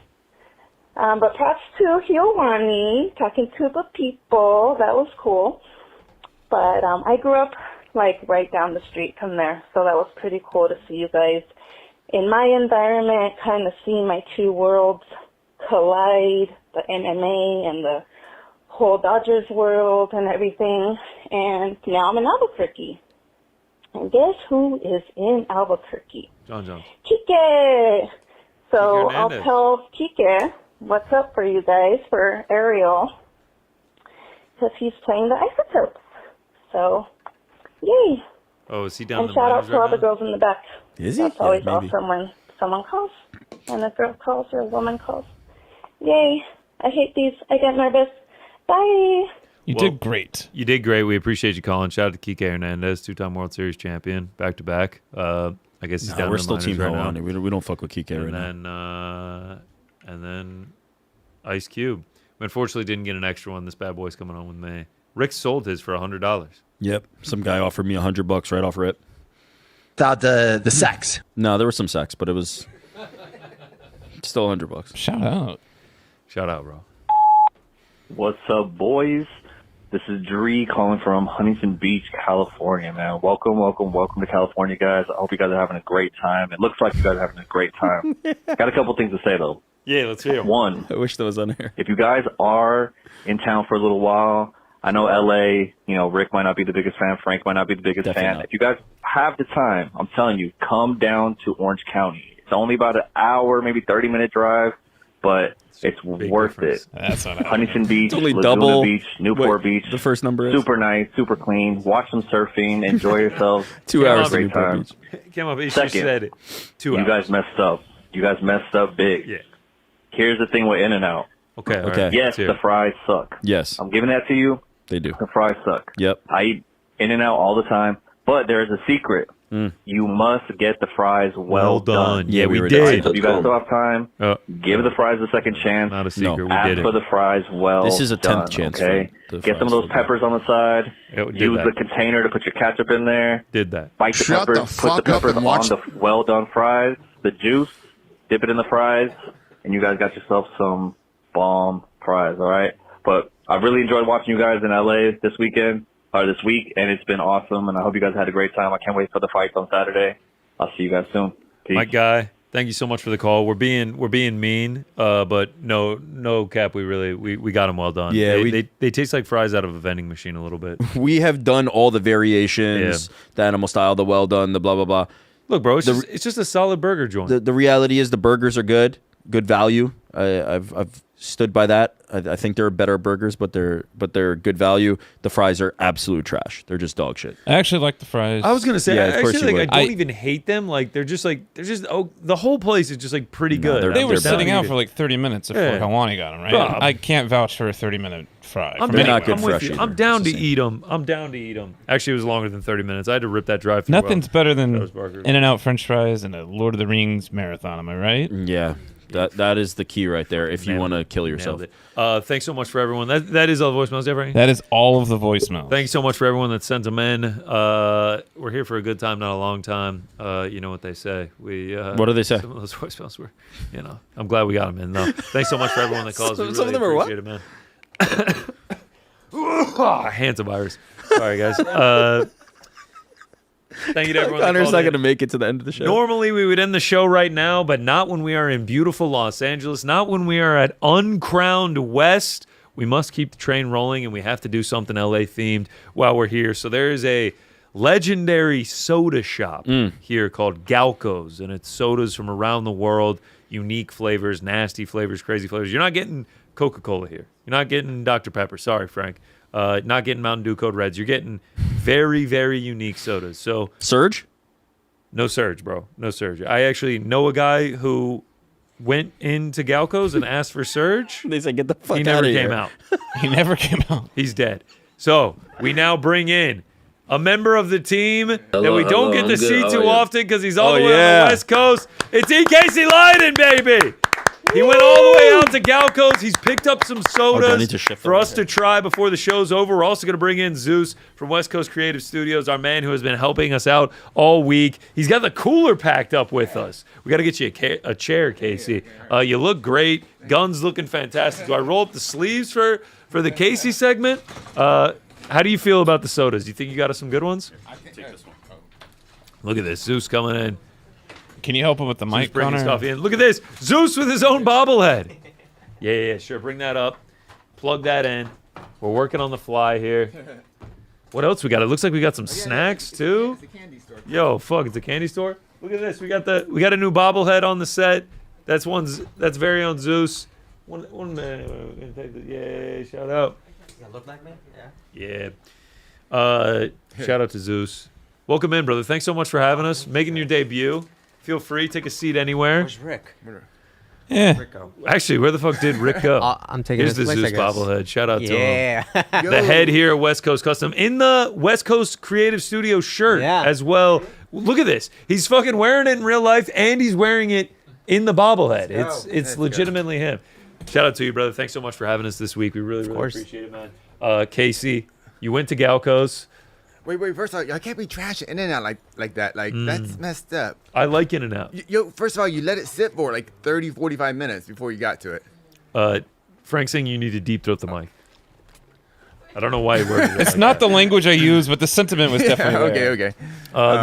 Speaker 12: But props to Helwani, talking to the people. That was cool. But I grew up like right down the street from there, so that was pretty cool to see you guys in my environment, kind of seeing my two worlds collide, the MMA and the whole Dodgers world and everything. And now I'm in Albuquerque. And guess who is in Albuquerque?
Speaker 3: John.
Speaker 12: Kike! So
Speaker 3: Kike
Speaker 12: I'll
Speaker 3: Hernandez.
Speaker 12: tell Kike what's up for you guys, for Ariel, because he's playing the Isotopes. So, yay!
Speaker 3: Oh, is he down
Speaker 12: And
Speaker 3: the
Speaker 12: shout out
Speaker 3: minors
Speaker 12: to all
Speaker 3: right
Speaker 12: the
Speaker 3: now?
Speaker 12: girls in the back.
Speaker 4: Is he?
Speaker 12: That's always
Speaker 4: Yeah, maybe.
Speaker 12: awesome when someone calls, and a girl calls or a woman calls. Yay! I hate these. I get nervous. Bye!
Speaker 6: You did great.
Speaker 3: You did great. We appreciate you calling. Shout out to Kike Hernandez, two-time World Series champion, back-to-back. I guess he's down
Speaker 4: we're
Speaker 3: in the
Speaker 4: still
Speaker 3: minors
Speaker 4: Team
Speaker 3: right
Speaker 4: Helwani.
Speaker 3: now.
Speaker 4: We don't fuck with Kike right
Speaker 3: now. And then Ice Cube. We unfortunately didn't get an extra one. This bad boy's coming on with me. Rick sold his for $100.
Speaker 4: Yep. Some guy offered me $100 right off rip.
Speaker 1: Without the sex.
Speaker 4: No, there was some sex, but it was still $100.
Speaker 6: Shout out.
Speaker 3: Shout out, bro.
Speaker 17: What's up, boys? This is Dree calling from Huntington Beach, California, man. Welcome to California, guys. I hope you guys are having a great time. It looks like you guys are having a great time. Got a couple things to say, though.
Speaker 3: Yeah, let's hear 'em.
Speaker 17: One,
Speaker 4: I wish that was on here.
Speaker 17: if you guys are in town for a little while, I know LA, Rick might not be the biggest fan, Frank might not be the biggest
Speaker 4: Definitely
Speaker 17: fan.
Speaker 4: not.
Speaker 17: If you guys have the time, I'm telling you, come down to Orange County. It's only about an hour, maybe 30-minute drive, but it's worth it.
Speaker 6: That's not
Speaker 17: Huntington Beach,
Speaker 4: It's only
Speaker 17: Laguna
Speaker 4: double.
Speaker 17: Beach, Newport
Speaker 4: Wait,
Speaker 17: Beach.
Speaker 4: the first number is?
Speaker 17: Super nice, super clean. Watch some surfing, enjoy yourselves.
Speaker 4: 2
Speaker 17: Have a
Speaker 4: hours to
Speaker 17: great
Speaker 4: Newport
Speaker 17: time.
Speaker 4: Beach.
Speaker 3: Came up, she
Speaker 17: Second,
Speaker 3: said it. 2
Speaker 17: you
Speaker 3: hours.
Speaker 17: guys messed up. You guys messed up big.
Speaker 3: Yeah.
Speaker 17: Here's the thing with In-N-Out.
Speaker 3: Okay.
Speaker 4: Okay.
Speaker 17: Yes, the fries suck.
Speaker 4: Yes.
Speaker 17: I'm giving that to you.
Speaker 4: They do.
Speaker 17: The fries suck.
Speaker 4: Yep.
Speaker 17: I eat In-N-Out all the time, but there is a secret. You must get the fries well done.
Speaker 3: Yeah, we
Speaker 4: were
Speaker 3: did.
Speaker 17: Right, so if you guys still have time, give the fries a second chance.
Speaker 3: Not a secret.
Speaker 17: Ask
Speaker 3: We did
Speaker 17: for
Speaker 3: it.
Speaker 17: the fries well
Speaker 4: This is a 10th
Speaker 17: done,
Speaker 4: chance
Speaker 17: okay?
Speaker 4: for the
Speaker 17: Get some of
Speaker 4: fries
Speaker 17: those
Speaker 4: well
Speaker 17: peppers on the side.
Speaker 3: Yeah, we did
Speaker 17: Use
Speaker 3: that.
Speaker 17: the container to put your ketchup in there.
Speaker 3: Did that.
Speaker 17: Bite the
Speaker 11: Shut
Speaker 17: peppers.
Speaker 11: the
Speaker 17: Put the
Speaker 11: fuck up
Speaker 17: peppers
Speaker 11: and
Speaker 17: on
Speaker 11: watch-
Speaker 17: the well done fries. The juice. Dip it in the fries. And you guys got yourself some bomb fries, all right? But I really enjoyed watching you guys in LA this week, and it's been awesome, and I hope you guys had a great time. I can't wait for the fights on Saturday. I'll see you guys soon. Peace.
Speaker 3: My guy, thank you so much for the call. We're being mean, but no cap. We got them well done.
Speaker 4: Yeah,
Speaker 3: they taste like fries out of a vending machine a little bit.
Speaker 4: We have done all the variations, the animal style, the well done, the blah blah blah.
Speaker 3: Look, bro, it's just a solid burger joint.
Speaker 4: The reality is the burgers are good value. I've stood by that. I think they're better burgers, but they're good value. The fries are absolute trash. They're just dog shit.
Speaker 6: I actually like the fries.
Speaker 3: I was gonna say,
Speaker 4: Yeah, of course you
Speaker 3: I
Speaker 4: would.
Speaker 3: don't even hate them. Like they're just the whole place is just like pretty good.
Speaker 6: They were
Speaker 3: They're
Speaker 6: sitting
Speaker 3: down
Speaker 6: out
Speaker 3: to
Speaker 6: for like 30 minutes before
Speaker 3: Yeah.
Speaker 6: Helwani got them, right?
Speaker 3: Bob.
Speaker 6: I can't vouch for a 30-minute fry.
Speaker 3: I'm
Speaker 6: from
Speaker 3: down,
Speaker 6: anywhere.
Speaker 4: not good
Speaker 3: I'm
Speaker 4: fresh
Speaker 3: with you.
Speaker 4: either.
Speaker 3: I'm down
Speaker 4: It's
Speaker 3: to
Speaker 4: the
Speaker 3: eat them. Actually, it was longer than 30 minutes. I had to rip that drive-through.
Speaker 6: Nothing's better than
Speaker 3: Those burgers.
Speaker 6: In-N-Out French fries and a Lord of the Rings marathon. Am I right?
Speaker 4: Yeah, that is the key right there. If you want to kill yourself.
Speaker 3: Nailed it. Thanks so much for everyone. That is all the voicemails, Jeffrey.
Speaker 6: That is all of the voicemails.
Speaker 3: Thank you so much for everyone that sent them in. We're here for a good time, not a long time. You know what they say.
Speaker 4: What do they say?
Speaker 3: Some of those voicemails were, I'm glad we got them in, though. Thanks so much for everyone that calls.
Speaker 4: Some of them are what?
Speaker 3: Appreciate it, man. Hands of virus. Sorry, guys. Thank you to everyone.
Speaker 4: Connor's not
Speaker 3: going
Speaker 4: to make it to the end of the show.
Speaker 3: Normally, we would end the show right now, but not when we are in beautiful Los Angeles, not when we are at Uncrowned West. We must keep the train rolling, and we have to do something LA-themed while we're here. So there is a legendary soda shop here called Galco's, and it's sodas from around the world, unique flavors, nasty flavors, crazy flavors. You're not getting Coca-Cola here. You're not getting Dr. Pepper. Sorry, Frank. Not getting Mountain Dew Code Reds. You're getting very, very unique sodas. So
Speaker 4: Surge?
Speaker 3: No Surge, bro. No Surge. I actually know a guy who went into Galco's and asked for Surge.
Speaker 4: They said, get the fuck out of
Speaker 3: He never
Speaker 4: here.
Speaker 3: came out.
Speaker 6: He never came out.
Speaker 3: He's dead. So we now bring in a member of the team that we don't get to see too often because he's all the way on the West Coast. It's E. Casey Leiden, baby. He went all the way out to Galco's. He's picked up some sodas for us to try before the show's over. We're also going to bring in Zeus from West Coast Creative Studios, our man who has been helping us out all week. He's got the cooler packed up with us. We got to get you a chair, Casey. You look great. Guns looking fantastic. Do I roll up the sleeves for the Casey segment? How do you feel about the sodas? Do you think you got us some good ones?
Speaker 6: I can take this one.
Speaker 3: Look at this. Zeus coming in.
Speaker 6: Can you help him with the mic,
Speaker 3: bringing
Speaker 6: Connor?
Speaker 3: stuff in. Look at this. Zeus with his own bobblehead. Yeah, sure. Bring that up. Plug that in. We're working on the fly here. What else we got? It looks like we got some snacks too.
Speaker 10: It's a candy store.
Speaker 3: Yo, fuck, it's a candy store. Look at this. We got a new bobblehead on the set. That's very own Zeus. One minute. We're gonna take the, yay, shout out.
Speaker 1: Does that look like me?
Speaker 3: Yeah. Shout out to Zeus. Welcome in, brother. Thanks so much for having us, making your debut. Feel free, take a seat anywhere.
Speaker 1: Where's Rick?
Speaker 6: Yeah.
Speaker 1: Rick go?
Speaker 3: Actually, where the fuck did Rick go?
Speaker 1: I'm taking
Speaker 3: Here's
Speaker 1: his
Speaker 3: the
Speaker 1: place,
Speaker 3: Zeus
Speaker 1: I guess.
Speaker 3: bobblehead. Shout out to him.
Speaker 1: Yeah.
Speaker 3: The head here at West Coast Custom in the West Coast Creative Studio shirt as well. Look at this. He's fucking wearing it in real life, and he's wearing it in the bobblehead. It's legitimately him. Shout out to you, brother. Thanks so much for having us this week. We really appreciate it, man. Casey, you went to Galco's.
Speaker 10: Wait. First of all, I can't be trashing In-N-Out like that. Like, that's messed up.
Speaker 3: I like In-N-Out.
Speaker 10: First of all, you let it sit for like 30, 45 minutes before you got to it.
Speaker 3: Frank's saying you need to deep throat the mic. I don't know why he worded it.
Speaker 6: It's not the language I use, but the sentiment was definitely there.
Speaker 10: Okay.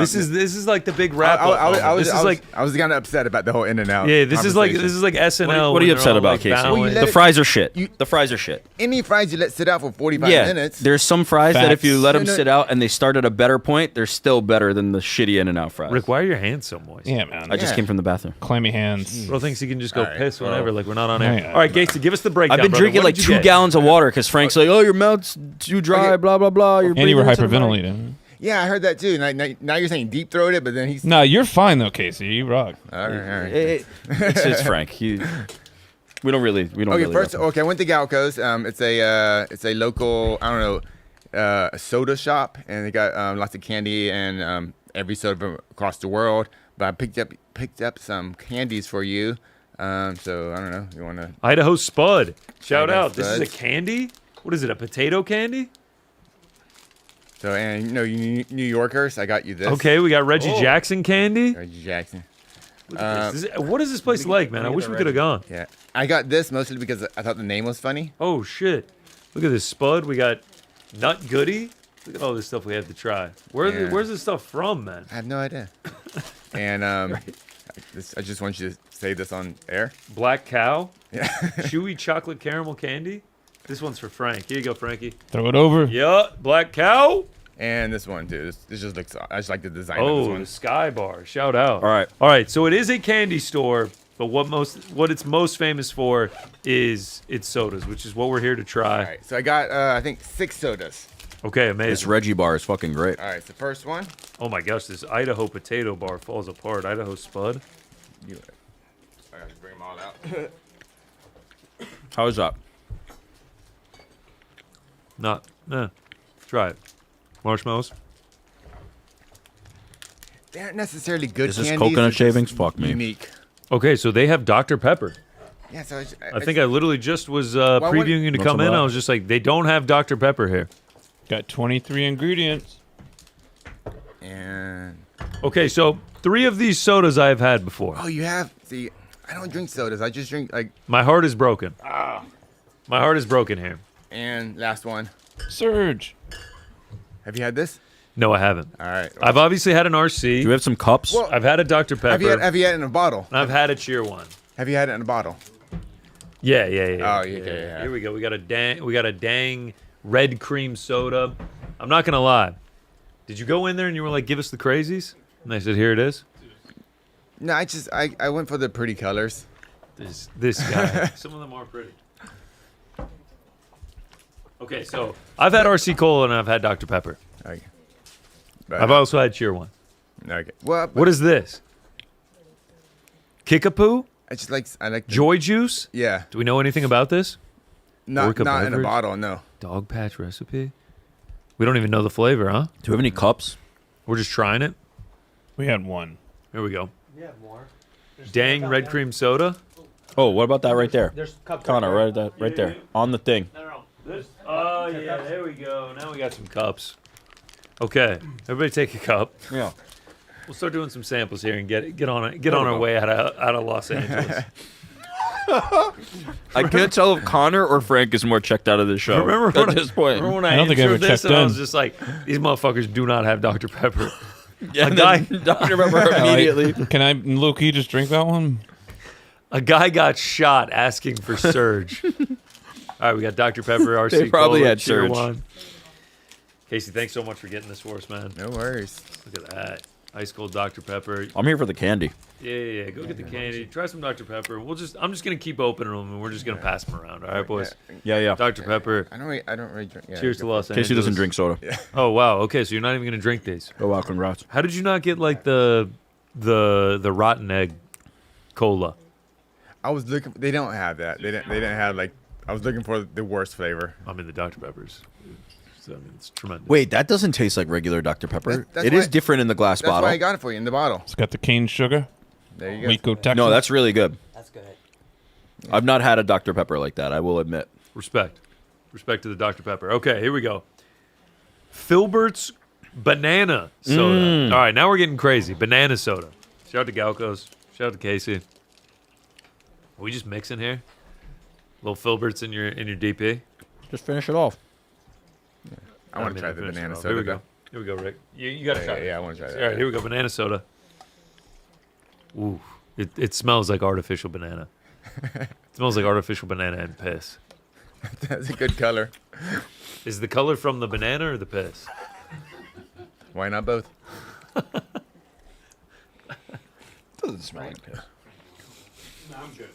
Speaker 3: This is like the big wrap up.
Speaker 10: I was kind of upset about the whole In-N-Out.
Speaker 3: Yeah, this is like SNL.
Speaker 4: What are you upset about, Casey? The fries are shit. The fries are shit.
Speaker 10: Any fries you let sit out for 45 minutes.
Speaker 4: There's some fries that if you let them sit out and they start at a better point, they're still better than the shitty In-N-Out fries.
Speaker 3: Rick, why are your hands so moist?
Speaker 6: Yeah, man.
Speaker 4: I just came from the bathroom.
Speaker 6: Clammy hands.
Speaker 3: Bro thinks he can just go piss whenever. Like, we're not on air.
Speaker 6: Yeah.
Speaker 3: All right, Casey, give us the breakdown.
Speaker 4: I've been
Speaker 3: brother.
Speaker 4: drinking
Speaker 3: What
Speaker 4: like
Speaker 3: did you
Speaker 4: 2
Speaker 3: get?
Speaker 4: gallons of water because Frank's like, oh, your mouth's too dry, blah, blah, blah.
Speaker 6: And you were hyperventilating.
Speaker 10: Yeah, I heard that too. Now you're saying deep throat it, but then he's.
Speaker 6: No, you're fine though, Casey. You rock.
Speaker 10: All right.
Speaker 4: It's Frank. We don't really.
Speaker 10: Okay,
Speaker 4: really
Speaker 10: first, okay, I went to Galco's. It's a local, I don't know, a soda shop, and they got lots of candy and every soda from across the world. But I picked up some candies for you. So I don't know. You want to
Speaker 3: Idaho Spud? Shout
Speaker 10: Idaho
Speaker 3: out! This is a candy. What is it? A potato candy?
Speaker 10: So and you New Yorkers, I got you this.
Speaker 3: Okay, we got Reggie Jackson candy.
Speaker 10: Reggie Jackson.
Speaker 3: What is this place like, man? I wish we could have gone.
Speaker 10: Yeah, I got this mostly because I thought the name was funny.
Speaker 3: Oh shit! Look at this Spud. We got Nut Goody. Look at all this stuff we have to try. Where's this stuff from, man?
Speaker 10: I have no idea. And I just want you to say this on air.
Speaker 3: Black Cow.
Speaker 10: Yeah.
Speaker 3: Chewy chocolate caramel candy. This one's for Frank. Here you go, Frankie.
Speaker 6: Throw it over.
Speaker 3: Yeah, Black Cow.
Speaker 10: And this one too. This just looks. I just like the design of
Speaker 3: Oh,
Speaker 10: this one.
Speaker 3: the Sky Bar. Shout out.
Speaker 4: All
Speaker 3: right. So it is a candy store, but what it's most famous for is its sodas, which is what we're here to try.
Speaker 10: All right. So I got I think 6 sodas.
Speaker 3: Okay, amazing.
Speaker 4: This Reggie bar is fucking great.
Speaker 10: All right. So first one.
Speaker 3: Oh my gosh, this Idaho potato bar falls apart. Idaho Spud.
Speaker 10: I gotta bring them all out.
Speaker 4: How is that?
Speaker 3: Try it. Marshmallows.
Speaker 10: They aren't necessarily good.
Speaker 4: Is this
Speaker 10: candies,
Speaker 4: coconut
Speaker 10: they're
Speaker 4: shavings?
Speaker 10: just
Speaker 4: Fuck me.
Speaker 10: Unique.
Speaker 3: Okay, so they have Dr. Pepper.
Speaker 10: Yeah. So
Speaker 3: I think I literally just was previewing you to come in. I was just like, they don't have Dr. Pepper here.
Speaker 6: Got 23 ingredients.
Speaker 10: And
Speaker 3: okay, so 3 of these sodas I have had before.
Speaker 10: oh, you have. See, I don't drink sodas. I just drink like.
Speaker 3: My heart is broken. My heart is broken here.
Speaker 10: And last one.
Speaker 6: Surge.
Speaker 10: Have you had this?
Speaker 3: No, I haven't.
Speaker 10: All right.
Speaker 3: I've obviously had an RC.
Speaker 4: Do we have some cups?
Speaker 10: Well,
Speaker 3: I've had a Dr. Pepper.
Speaker 10: Have you had it in a bottle?
Speaker 3: And I've had a Cheer one.
Speaker 10: Have you had it in a bottle?
Speaker 3: Yeah.
Speaker 10: Oh, yeah.
Speaker 3: Here we go. We got a dang red cream soda. I'm not gonna lie. Did you go in there and you were like, "Give us the crazies"? And I said, "Here it is."
Speaker 10: No, I went for the pretty colors.
Speaker 3: This guy. Some of them are pretty. Okay, so I've had RC Cola and I've had Dr. Pepper.
Speaker 10: Okay.
Speaker 3: I've also had Cheer one.
Speaker 10: Okay. Well,
Speaker 3: what is this? Kickapoo?
Speaker 10: I like
Speaker 3: Joy Juice?
Speaker 10: Yeah.
Speaker 3: Do we know anything about this?
Speaker 10: Not in a
Speaker 3: beverage?
Speaker 10: bottle, no.
Speaker 3: Dog Patch recipe? We don't even know the flavor, huh?
Speaker 4: Do we have any cups?
Speaker 3: We're just trying it.
Speaker 6: We had one.
Speaker 3: Here we go.
Speaker 9: We have more.
Speaker 3: Dang red cream soda.
Speaker 4: Oh, what about that right there?
Speaker 9: There's cups
Speaker 4: Connor, right there. On the thing.
Speaker 3: Oh, yeah, there we go. Now we got some cups. Okay, everybody take a cup.
Speaker 4: Yeah.
Speaker 3: We'll start doing some samples here and get on our way out of Los Angeles.
Speaker 4: I can't tell if Connor or Frank is more checked out of the show.
Speaker 3: Remember
Speaker 4: at this point.
Speaker 3: Remember when I don't think I ever checked in. I was just like, these motherfuckers do not have Dr. Pepper.
Speaker 4: Yeah, a guy, Dr. Pepper immediately.
Speaker 6: Can I, low-key, just drink that one?
Speaker 3: A guy got shot asking for Surge. All right, we got Dr. Pepper, RC
Speaker 4: They probably
Speaker 3: Cola,
Speaker 4: had
Speaker 3: Cheer
Speaker 4: Surge.
Speaker 3: one. Casey, thanks so much for getting this for us, man.
Speaker 10: No worries.
Speaker 3: Look at that. Ice cold Dr. Pepper.
Speaker 4: I'm here for the candy.
Speaker 3: Yeah. Go get the candy. Try some Dr. Pepper. I'm just gonna keep opening them and we're just gonna pass them around. All right, boys.
Speaker 4: Yeah.
Speaker 3: Dr. Pepper.
Speaker 10: I don't really drink. Yeah,
Speaker 3: Cheers to Los Angeles.
Speaker 4: Casey doesn't drink soda.
Speaker 10: Yeah.
Speaker 3: Oh wow. Okay, so you're not even gonna drink these.
Speaker 4: Oh wow, congrats.
Speaker 3: How did you not get like the rotten egg cola?
Speaker 10: I was looking. They don't have that. They didn't have like. I was looking for the worst flavor.
Speaker 3: I mean the Dr. Peppers. So I mean it's tremendous.
Speaker 4: Wait, that doesn't taste like regular Dr. Pepper.
Speaker 10: That's
Speaker 4: It
Speaker 10: why-
Speaker 4: is different in the glass
Speaker 10: That's
Speaker 4: bottle.
Speaker 10: why I got it for you in the bottle.
Speaker 6: It's got the cane sugar.
Speaker 10: There you go.
Speaker 6: Waco, Texas.
Speaker 4: No, that's really good.
Speaker 9: That's good.
Speaker 4: I've not had a Dr. Pepper like that, I will admit.
Speaker 3: Respect to the Dr. Pepper. Okay, here we go. Filbert's banana soda. All right, now we're getting crazy. Banana soda. Shout out to Galcos. Shout out to Casey. Are we just mixing here? Little Filberts in your DP.
Speaker 4: Just finish it off.
Speaker 10: I want to try the banana soda.
Speaker 3: Here we go. Here we go, Rick. You got to try it.
Speaker 10: Yeah, I want to try that.
Speaker 3: All right, here we go. Banana soda. Ooh, it smells like artificial banana. It smells like artificial banana and piss.
Speaker 10: That's a good color.
Speaker 3: Is the color from the banana or the piss?
Speaker 10: Why not both?
Speaker 4: Doesn't smell like piss.
Speaker 9: No, I'm good.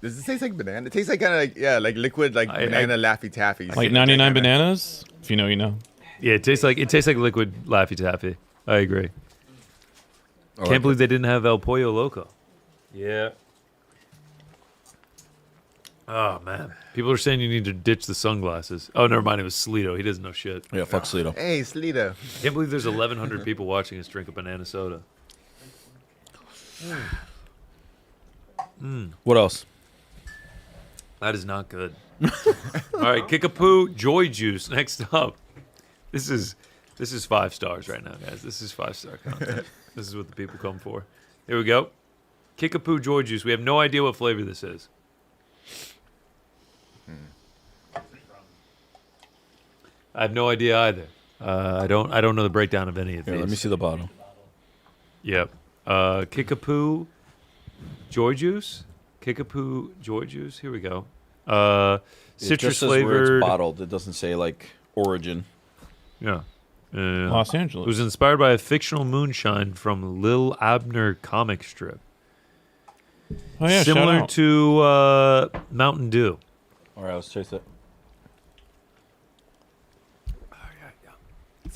Speaker 10: Does it taste like banana? It tastes like kind of like liquid banana Laffy Taffy.
Speaker 6: Like 99 bananas? If you know, you know.
Speaker 3: Yeah, it tastes like liquid Laffy Taffy. I agree. Can't believe they didn't have El Pollo Loco. Yeah. Oh, man. People are saying you need to ditch the sunglasses. Oh, never mind. It was Sleeto. He doesn't know shit.
Speaker 4: Yeah, fuck Sleeto.
Speaker 10: Hey, Sleeto.
Speaker 3: Can't believe there's 1,100 people watching us drink a banana soda.
Speaker 4: What else?
Speaker 3: That is not good. All right, Kickapoo Joy Juice next up. This is 5 stars right now, guys. This is 5-star content. This is what the people come for. Here we go. Kickapoo Joy Juice. We have no idea what flavor this is. I have no idea either. I don't know the breakdown of any of these.
Speaker 4: Let me see the bottle.
Speaker 3: Yep. Kickapoo Joy Juice. Kickapoo Joy Juice. Here we go. Citrus flavored.
Speaker 4: Where it's bottled. It doesn't say like origin.
Speaker 3: Yeah.
Speaker 6: Los Angeles.
Speaker 3: It was inspired by a fictional moonshine from Lil Abner comic strip.
Speaker 6: Oh yeah,
Speaker 3: similar
Speaker 6: shout out.
Speaker 3: to Mountain Dew.
Speaker 4: All right, let's taste it.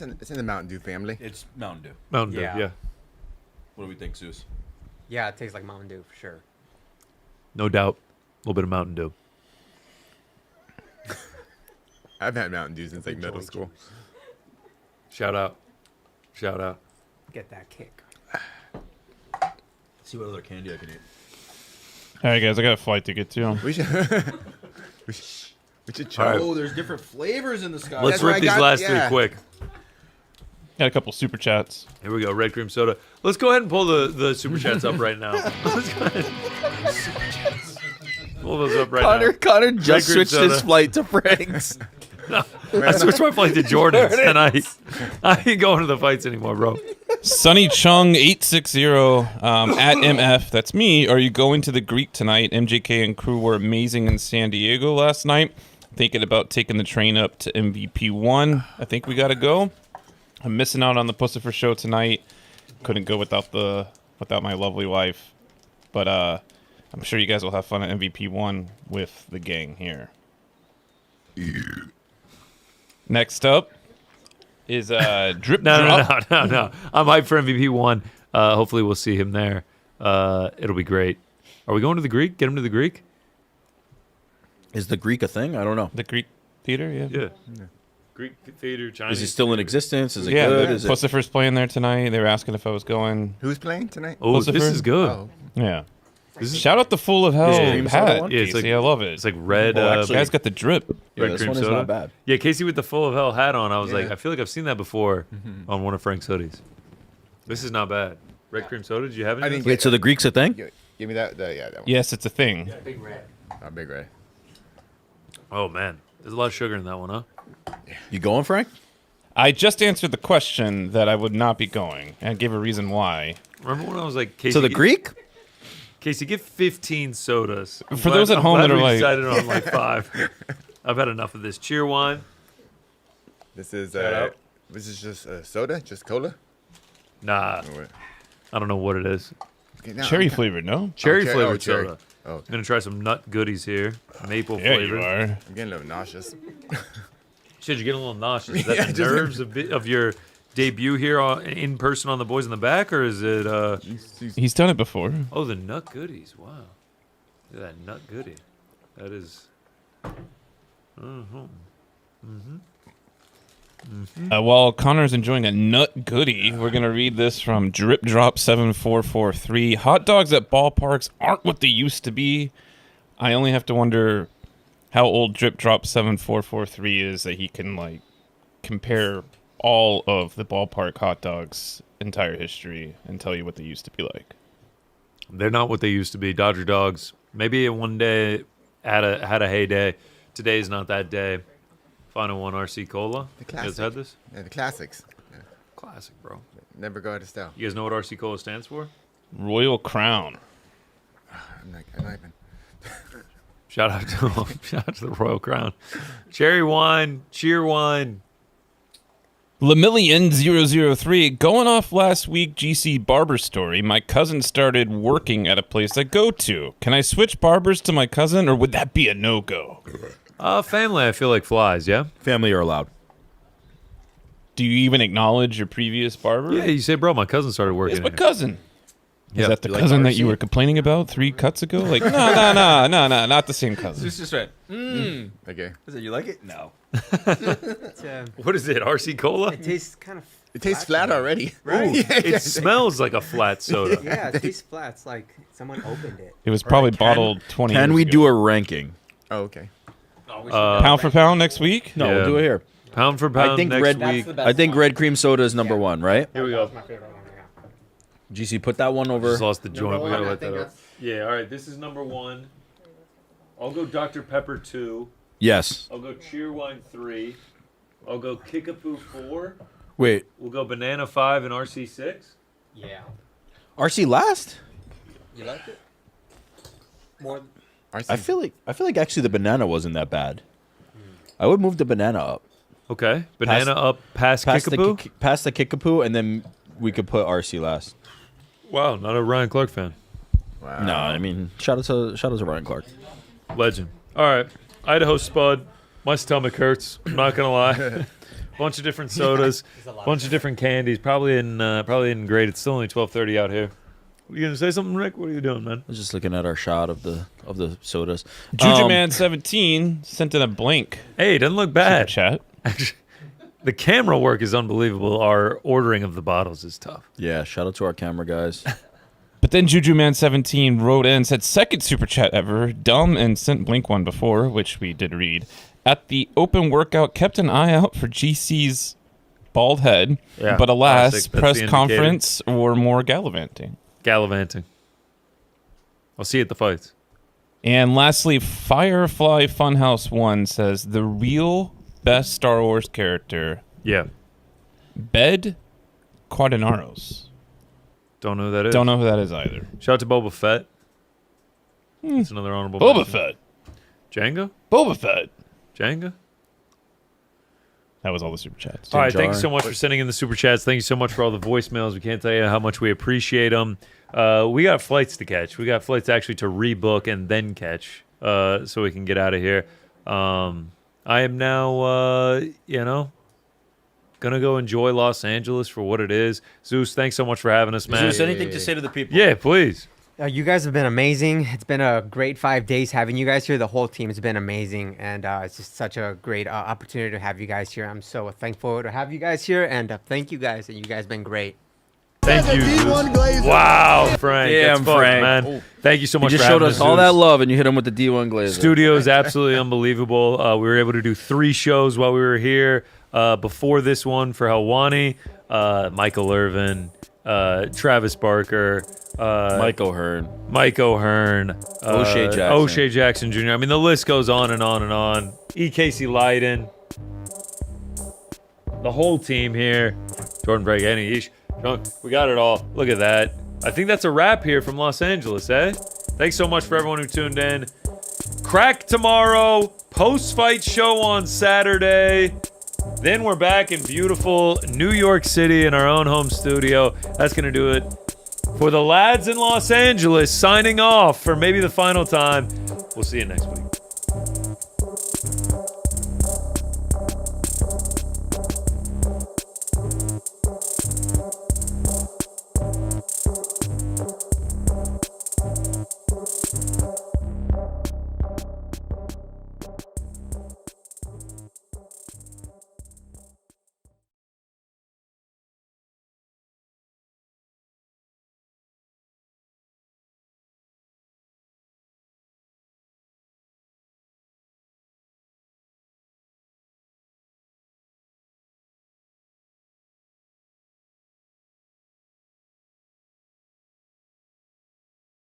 Speaker 10: It's in the Mountain Dew family.
Speaker 4: It's Mountain Dew.
Speaker 3: Mountain Dew, yeah.
Speaker 4: What do we think, Zeus?
Speaker 9: Yeah, it tastes like Mountain Dew for sure.
Speaker 3: No doubt. A little bit of Mountain Dew.
Speaker 10: I've had Mountain Dew since like middle school.
Speaker 3: Shout out. Shout out.
Speaker 9: Get that kick.
Speaker 4: See what other candy I can eat.
Speaker 6: All right, guys, I got a flight to get to.
Speaker 10: We should try.
Speaker 3: All right.
Speaker 4: Oh, there's different flavors in the sky.
Speaker 3: Let's rip these last 3 quick.
Speaker 6: Got a couple super chats.
Speaker 3: Here we go. Red cream soda. Let's go ahead and pull the super chats up right now. Let's go ahead. Pull those up right now.
Speaker 4: Connor just
Speaker 3: Red cream
Speaker 4: switched his
Speaker 3: soda.
Speaker 4: flight to Frank's.
Speaker 3: No, I switched my flight to Jordan's tonight. I ain't going to the fights anymore, bro.
Speaker 6: Sunny Chung 860 at MF. That's me. Are you going to the Greek tonight? MJK and crew were amazing in San Diego last night. Thinking about taking the train up to MVP 1. I think we got to go. I'm missing out on the Pussifer show tonight. Couldn't go without my lovely wife. But I'm sure you guys will have fun at MVP 1 with the gang here. Next up is Drip Drop.
Speaker 3: No. I'm hyped for MVP 1. Hopefully we'll see him there. It'll be great. Are we going to the Greek? Get him to the Greek?
Speaker 4: Is the Greek a thing? I don't know.
Speaker 6: The Greek theater, yeah.
Speaker 3: Yeah. Greek theater, Chinese.
Speaker 4: Is it still in existence? Is it
Speaker 6: Yeah,
Speaker 4: good? Is it...
Speaker 6: Pussifer's playing there tonight. They were asking if I was going.
Speaker 10: Who's playing tonight?
Speaker 3: Oh, this
Speaker 6: Pussifer?
Speaker 3: is good.
Speaker 10: Oh.
Speaker 6: Yeah. Shout out the Full of Hell
Speaker 4: cream soda
Speaker 6: hat.
Speaker 4: one?
Speaker 3: Yeah, it's
Speaker 6: Casey.
Speaker 3: like-
Speaker 6: I love it.
Speaker 3: It's like red.
Speaker 6: You guys got the drip.
Speaker 4: Yeah,
Speaker 3: red
Speaker 4: this
Speaker 3: cream
Speaker 4: one is
Speaker 3: soda.
Speaker 4: not bad.
Speaker 3: Yeah, Casey with the Full of Hell hat on. I was
Speaker 10: Yeah.
Speaker 3: like, I feel like I've seen that before on one of Frank's hoodies. This is not bad. Red cream soda. Did you have any?
Speaker 10: I
Speaker 3: of
Speaker 10: didn't
Speaker 3: this?
Speaker 4: Wait, so the Greek's a thing?
Speaker 10: Give me that. Yeah, that one.
Speaker 6: Yes, it's a thing.
Speaker 9: Big red.
Speaker 10: Oh, Big Ray.
Speaker 3: Oh man, there's a lot of sugar in that one, huh?
Speaker 4: You going, Frank?
Speaker 6: I just answered the question that I would not be going and gave a reason why.
Speaker 3: Remember when I was like, Casey,
Speaker 4: So the Greek?
Speaker 3: Casey, get 15 sodas.
Speaker 6: For those at home that are
Speaker 3: we
Speaker 6: like-
Speaker 3: decided on like 5. I've had enough of this. Cheer wine.
Speaker 10: This is
Speaker 3: out.
Speaker 10: this is just soda, just cola.
Speaker 3: Nah,
Speaker 10: Or what?
Speaker 3: I don't know what it is.
Speaker 10: Okay, now
Speaker 6: Cherry
Speaker 10: I'm-
Speaker 6: flavored, no?
Speaker 3: Cherry
Speaker 10: cherry-
Speaker 3: flavored
Speaker 10: cherry.
Speaker 3: soda.
Speaker 10: Oh,
Speaker 3: I'm gonna try some nut goodies here. Maple
Speaker 6: Yeah,
Speaker 3: flavored.
Speaker 6: you are.
Speaker 10: I'm getting a little nauseous.
Speaker 3: Shit, you're getting a little nauseous. Is that
Speaker 10: Yeah,
Speaker 3: the
Speaker 10: just-
Speaker 3: nerves of your debut here in person on the Boys in the Back, or is it?
Speaker 6: He's done it before.
Speaker 3: Oh, the nut goodies. Wow, look at that nut goodie. That is.
Speaker 6: While Connor's enjoying a nut goodie, we're going to read this from Drip Drop 7443. Hot dogs at ballparks aren't what they used to be. I only have to wonder how old Drip Drop 7443 is that he can like compare all of the ballpark hot dogs entire history and tell you what they used to be like.
Speaker 3: They're not what they used to be. Dodger dogs. Maybe one day had a heyday. Today's not that day. Final one, RC Cola.
Speaker 10: The
Speaker 3: You guys
Speaker 10: classic.
Speaker 3: had this?
Speaker 10: Yeah, the classics. Yeah.
Speaker 3: Classic, bro.
Speaker 10: Never go out of style.
Speaker 3: You guys know what RC Cola stands for?
Speaker 6: Royal Crown.
Speaker 10: I'm not even.
Speaker 3: Shout out to them. Shout out to the Royal Crown. Cherry wine, cheer wine.
Speaker 6: Lemillion003, going off last week GC barber story, my cousin started working at a place I go to. Can I switch barbers to my cousin, or would that be a no-go?
Speaker 3: Family, I feel like flies, yeah?
Speaker 4: Family are allowed.
Speaker 6: Do you even acknowledge your previous barber?
Speaker 3: Yeah, you say, bro, my cousin started working
Speaker 6: It's my
Speaker 3: here.
Speaker 6: cousin. Is that the cousin that you were complaining about 3 cuts ago? Like, no, not the same cousin.
Speaker 4: It's just right.
Speaker 10: Okay.
Speaker 4: Is it you like it? No.
Speaker 3: What is it? RC Cola?
Speaker 9: It tastes kind of.
Speaker 10: It tastes flat already.
Speaker 9: Right?
Speaker 3: Ooh, it smells like a flat soda.
Speaker 9: Yeah, it tastes flat. It's like someone opened it.
Speaker 6: It was probably bottled 20 years
Speaker 4: Can we
Speaker 6: ago.
Speaker 4: do a ranking?
Speaker 10: Oh, okay.
Speaker 6: Pound for pound next week?
Speaker 4: No, we'll do it here.
Speaker 3: Pound for pound
Speaker 4: I think
Speaker 3: next
Speaker 4: red,
Speaker 3: week.
Speaker 4: I think red cream soda is number 1, right?
Speaker 3: Here we go.
Speaker 4: GC, put that one over.
Speaker 3: Just lost the joint. We gotta let that up. Yeah, all right. This is number 1. I'll go Dr. Pepper 2.
Speaker 4: Yes.
Speaker 3: I'll go Cheerwine 3. I'll go Kickapoo 4.
Speaker 4: Wait.
Speaker 3: We'll go Banana 5 and RC 6.
Speaker 9: Yeah.
Speaker 4: RC last?
Speaker 9: You liked it? More.
Speaker 4: I feel like actually the banana wasn't that bad. I would move the banana up.
Speaker 3: Okay. Banana up past Kickapoo?
Speaker 4: Past the Kickapoo, and then we could put RC last.
Speaker 3: Wow, not a Ryan Clark fan.
Speaker 10: Wow.
Speaker 4: No, I mean, shout out to Ryan Clark.
Speaker 3: Legend. All right. Idaho Spud. My stomach hurts. I'm not going to lie. Bunch of different sodas. Bunch of different candies. Probably in great. It's still only 12:30 out here. Are you going to say something, Rick? What are you doing, man?
Speaker 4: I was just looking at our shot of the sodas.
Speaker 6: Juju Man 17 sent in a blank.
Speaker 3: Hey, it doesn't look bad.
Speaker 6: Chat.
Speaker 3: Actually, the camera work is unbelievable. Our ordering of the bottles is tough.
Speaker 4: Yeah, shout out to our camera guys.
Speaker 6: But then Juju Man 17 wrote in, said, second super chat ever, dumb, and sent Blink one before, which we did read. At the open workout, kept an eye out for GC's bald head, but alas,
Speaker 3: classic. That's
Speaker 6: press
Speaker 3: the
Speaker 6: conference or more gallivanting.
Speaker 3: Gallivanting. I'll see you at the fights.
Speaker 6: And lastly, Firefly Funhouse 1 says, the real best Star Wars character.
Speaker 3: Yeah.
Speaker 6: Bed Quadinaros.
Speaker 3: Don't know who that is.
Speaker 6: Don't know who that is either.
Speaker 3: Shout out to Boba Fett. That's another honorable
Speaker 6: Boba
Speaker 3: mention.
Speaker 6: Fett.
Speaker 3: Django?
Speaker 6: Boba Fett.
Speaker 3: Jenga?
Speaker 6: That was all the super chats.
Speaker 3: All right, thank you so much for sending in the super chats. Thank you so much for all the voicemails. We can't tell you how much we appreciate them. We got flights to catch. We got flights actually to rebook and then catch so we can get out of here. I am now, going to go enjoy Los Angeles for what it is. Zeus, thanks so much for having us, man.
Speaker 4: Zeus, anything to say to the people?
Speaker 3: Yeah, please.
Speaker 9: You guys have been amazing. It's been a great 5 days having you guys here. The whole team has been amazing, and it's just such a great opportunity to have you guys here. I'm so thankful to have you guys here, and thank you guys. And you guys have been great.
Speaker 3: Thank you. Zeus. Wow, Frank.
Speaker 4: Damn,
Speaker 3: That's
Speaker 4: Frank.
Speaker 3: man.
Speaker 4: Oh.
Speaker 3: Thank you so much
Speaker 4: You
Speaker 3: for
Speaker 4: just showed
Speaker 3: having
Speaker 4: us all
Speaker 3: Zeus.
Speaker 4: that love, and you hit him with the D1 Glazer.
Speaker 3: Studio is absolutely unbelievable. We were able to do 3 shows while we were here. Before this one for Helwani, Michael Irvin, Travis Barker,
Speaker 4: Mike O'Hearn,
Speaker 3: O'Shea Jackson Jr. I mean, the list goes on and on and on. E. Casey Leiden, the whole team here. Jordan Bragg, Annie Ish. We got it all. Look at that. I think that's a wrap here from Los Angeles, eh? Thanks so much for everyone who tuned in. Crack tomorrow, post-fight show on Saturday. Then we're back in beautiful New York City in our own home studio. That's going to do it for the lads in Los Angeles, signing off for maybe the final time. We'll see you next week.